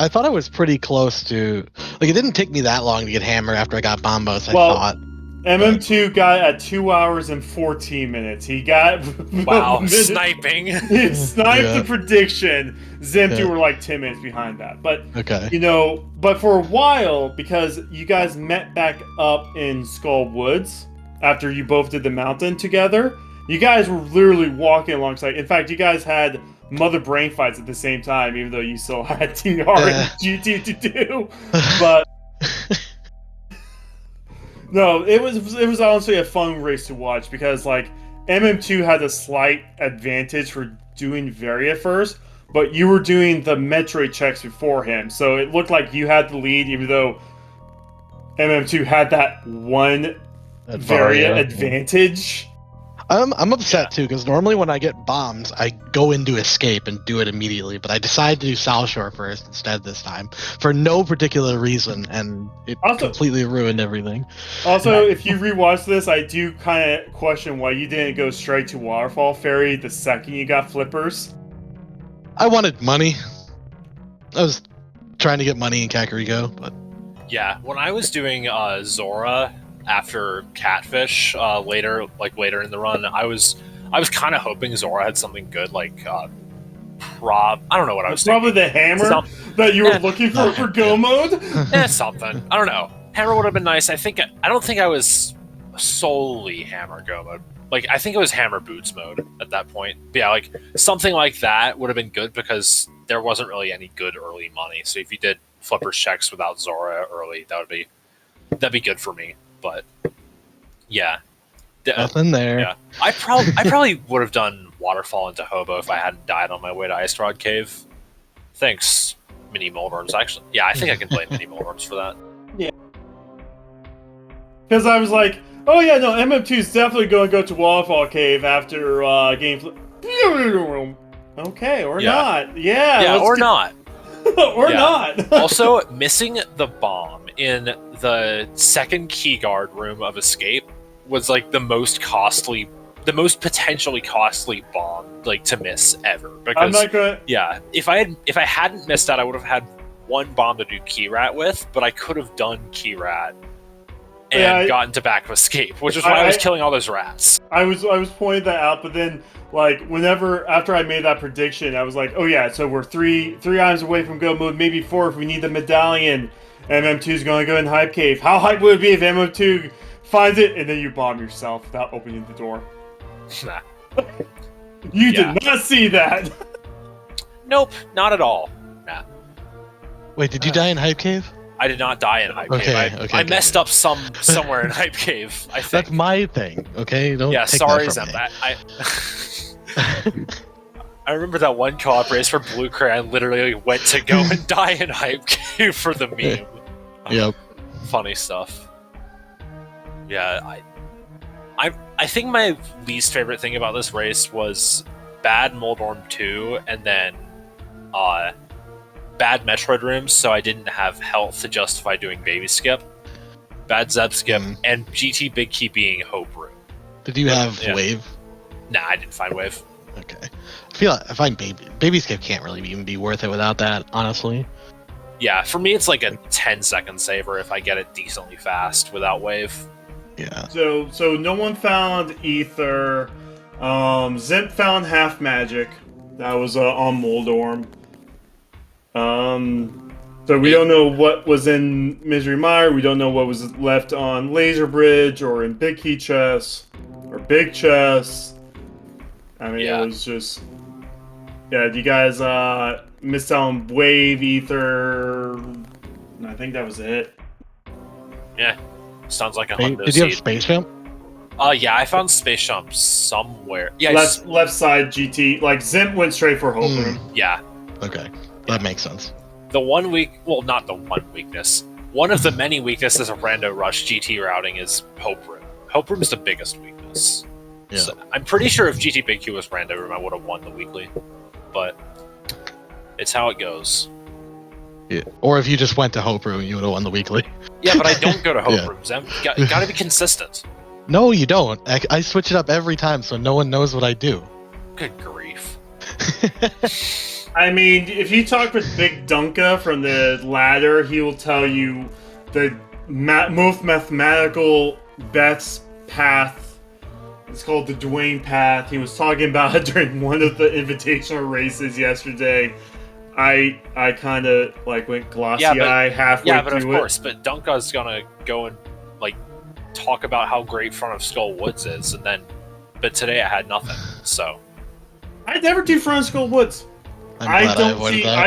thought I was pretty close to, like, it didn't take me that long to get hammer after I got Bombos, I thought. MM2 got at 2 hours and 14 minutes. He got Wow, sniping. He sniped Yeah. the prediction. Zemp, you Yeah. were like 10 minutes behind that. But Okay. you know, but for a while, because you guys met back up in Skull Woods after you both did the mountain together, you guys were literally walking alongside. In fact, you guys had mother brain fights at the same time, even though you still had TR and GT to do. But no, it was honestly a fun race to watch because like MM2 had a slight advantage for doing Varia first, but you were doing the Metroid checks before him, so it looked like you had the lead, even though MM2 had that one Varia advantage. I'm upset too because normally when I get bombs, I go into escape and do it immediately. But I decided to do South Shore first instead this time for no particular reason, and it completely ruined everything. Also, if you rewatch this, I do kind of question why you didn't go straight to Waterfall Ferry the second you got flippers. I wanted money. I was trying to get money in Kakariko, but Yeah, when I was doing Zora after Catfish later in the run, I was kind of hoping Zora had something good, like I don't know what I was probably thinking. the hammer that you were looking for Go mode. Something. I don't know. Hammer would have been nice. I don't think I was solely hammer Go mode. Like I think it was hammer boots mode at that point. But yeah, like something like that would have been good because there wasn't really any good early money. So if you did flippers checks without Zora early, that'd be good for me. But yeah, nothing there. Yeah, I probably would have done Waterfall into Hobo if I hadn't died on my way to Ice Rod Cave. Thanks, Mini Moldorms. Actually, yeah, I think I can blame Mini Moldorms for that. Yeah, because I was like, oh yeah, no, MM2 is definitely going to go to Waterfall Cave after game. Okay, or not? Yeah, or not. Or not. Also, missing the bomb in the second key guard room of Escape was like the most potentially costly bomb like to miss ever. Because I'm not gonna. Yeah, if I hadn't missed that, I would have had one bomb to do Key Rat with, but I could have done Key Rat and gotten to back of Escape, which is why I was killing all those rats. I was pointing that out, but then. Like, after I made that prediction, I was like, oh yeah, so we're three items away from Go mode, maybe 4 if we need the medallion. MM2's going to go in Hype Cave. How hype would it be if MM2 finds it and then you bomb yourself without opening the door? Nah. You did not see that! Nope, not at all. Nah. Wait, did you die in Hype Cave? I did not die in Hype Cave. I messed up somewhere in Hype Cave, I think. That's my thing, okay? Don't take sorry, that from me. I remember that one co-op race for Blue Cray. I literally went to go and die in Hype Cave for the meme. Yep. Funny stuff. Yeah, I think my least favorite thing about this race was bad Moldorm 2 and then bad Metroid rooms, so I didn't have health to justify doing Baby Skip, bad Zeb Skip, and GT Big Key being Hope Room. Did you have Wave? Nah, I didn't find Wave. Okay. I find Baby Skip can't really even be worth it without that, honestly. Yeah, for me it's like a 10-second saver if I get it decently fast without Wave. Yeah. So no one found Ether. Zimp found Half Magic. That was on Moldorm. So we don't know what was in Misery Mire. We don't know what was left on Laser Bridge or in Big Key Chest or Big Chest. I mean, it was just... Yeah, you guys missed out on Wave, Ether... I think that was it. Yeah. Sounds like a hundo Did you have Space Jump? Yeah, I found Space Jump somewhere. Yeah, left side GT. Like, Zimp went straight for Hope Room. Yeah. Okay. That makes sense. The one not the one weakness. One of the many weaknesses of Rando Rush GT routing is Hope Room. Hope Room is the biggest weakness. Yeah. So I'm pretty sure if GT Big Q was Rando Room, I would have won the weekly. But it's how it goes. Yeah. Or if you just went to Hope Room, you would have won the weekly. Yeah, but I don't go to Hope Rooms. You gotta be consistent. No, you don't. I switch it up every time so no one knows what I do. Good grief. I mean, if you talk with Big Dunka from the ladder, he will tell you the most mathematical Beth's path. It's called the Dwayne path. He was talking about it during one of the invitational races yesterday. I kind of like went glossy eye halfway through it. Yeah, but of course. But Dunka's gonna go and like talk about how great Front of Skull Woods is, and then, but today I had nothing. So I never do Front of Skull Woods. I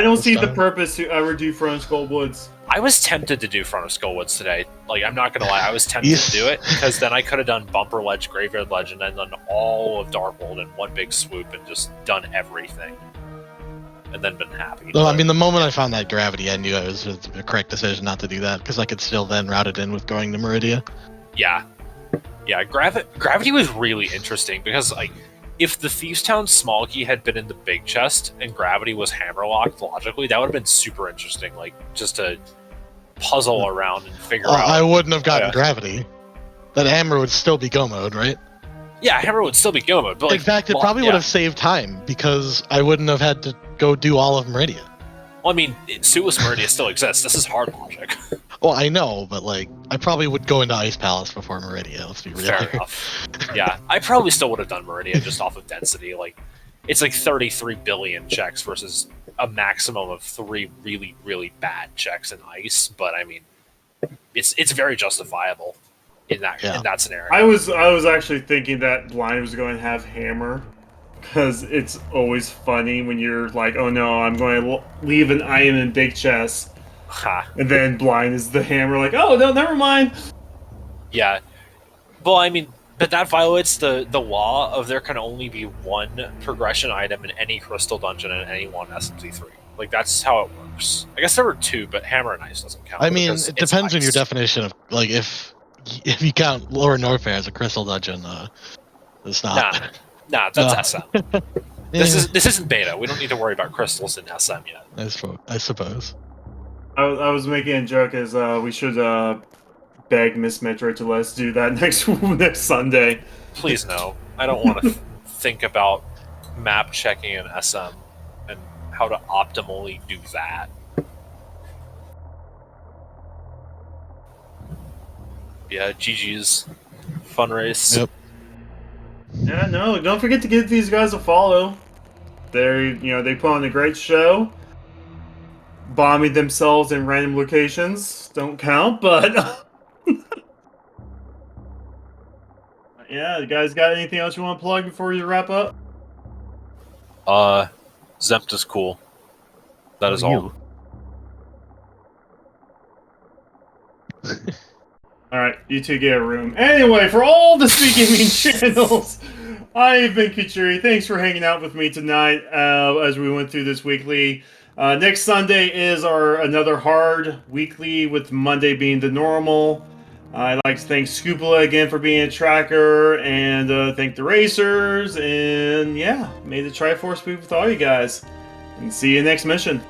don't see the purpose to ever do Front of Skull Woods. I was tempted to do Front of Skull Woods today. Like, I'm not gonna lie, I was tempted to do it because then I could have done Bumper Ledge, Graveyard Ledge, and then done all of Darkwold in one big swoop and just done everything. And then been happy. Well, I mean, the moment I found that gravity, I knew it was a correct decision not to do that, because I could still then route it in with going to Meridia. Yeah. Yeah, gravity was really interesting, because, like, if the Thieves Town small key had been in the big chest, and gravity was hammerlocked logically, that would have been super interesting, like, just to puzzle around and figure out. I wouldn't have gotten gravity. That hammer would still be go mode, right? Yeah, hammer would still be go mode, but, like, in fact, it probably would have saved time, because I wouldn't have had to go do all of Meridia. Well, I mean, suitless Meridia still exists. This is hard logic. Well, I know, but, like, I probably would go into Ice Palace before Meridia, let's be real. Fair enough. Yeah, I probably still would have done Meridia just off of density. Like, it's like 33 billion checks versus a maximum of 3 really, really bad checks in Ice, but, I mean, it's very justifiable in that scenario. I was actually thinking that Blind was going to have Hammer, because it's always funny when you're like, oh no, I'm going to leave an item in big chest, and then Blind is the Hammer, like, oh no, never mind. Yeah, well, I mean, but that violates the law of there can only be one progression item in any crystal dungeon in any one SMZ3. Like, that's how it works. I guess there were 2, but Hammer and Ice doesn't count. I mean, it depends on your definition of, like, if you count Lower Norfair as a crystal dungeon, it's not. Nah, that's SM. This isn't beta. We don't need to worry about crystals in SM yet. I suppose. I was making a joke as we should beg Miss Metroid to let us do that next Sunday. Please no. I don't want to think about map checking in SM and how to optimally do that. Yeah, GG's. Fun race. Yep. Yeah, no, don't forget to give these guys a follow. They put on a great show. Bombing themselves in random locations don't count, but yeah, you guys got anything else you want to plug before you wrap up? Zempt is cool. That is all. Alright, you two get a room. Anyway, for all the Speed Gaming channels, I've been Kuchuri. Thanks for hanging out with me tonight as we went through this weekly. Next Sunday is another hard weekly, with Monday being the normal. I'd like to thank Scoopula again for being a tracker, and thank the racers, and yeah, may the Triforce be with all you guys. And see you next mission.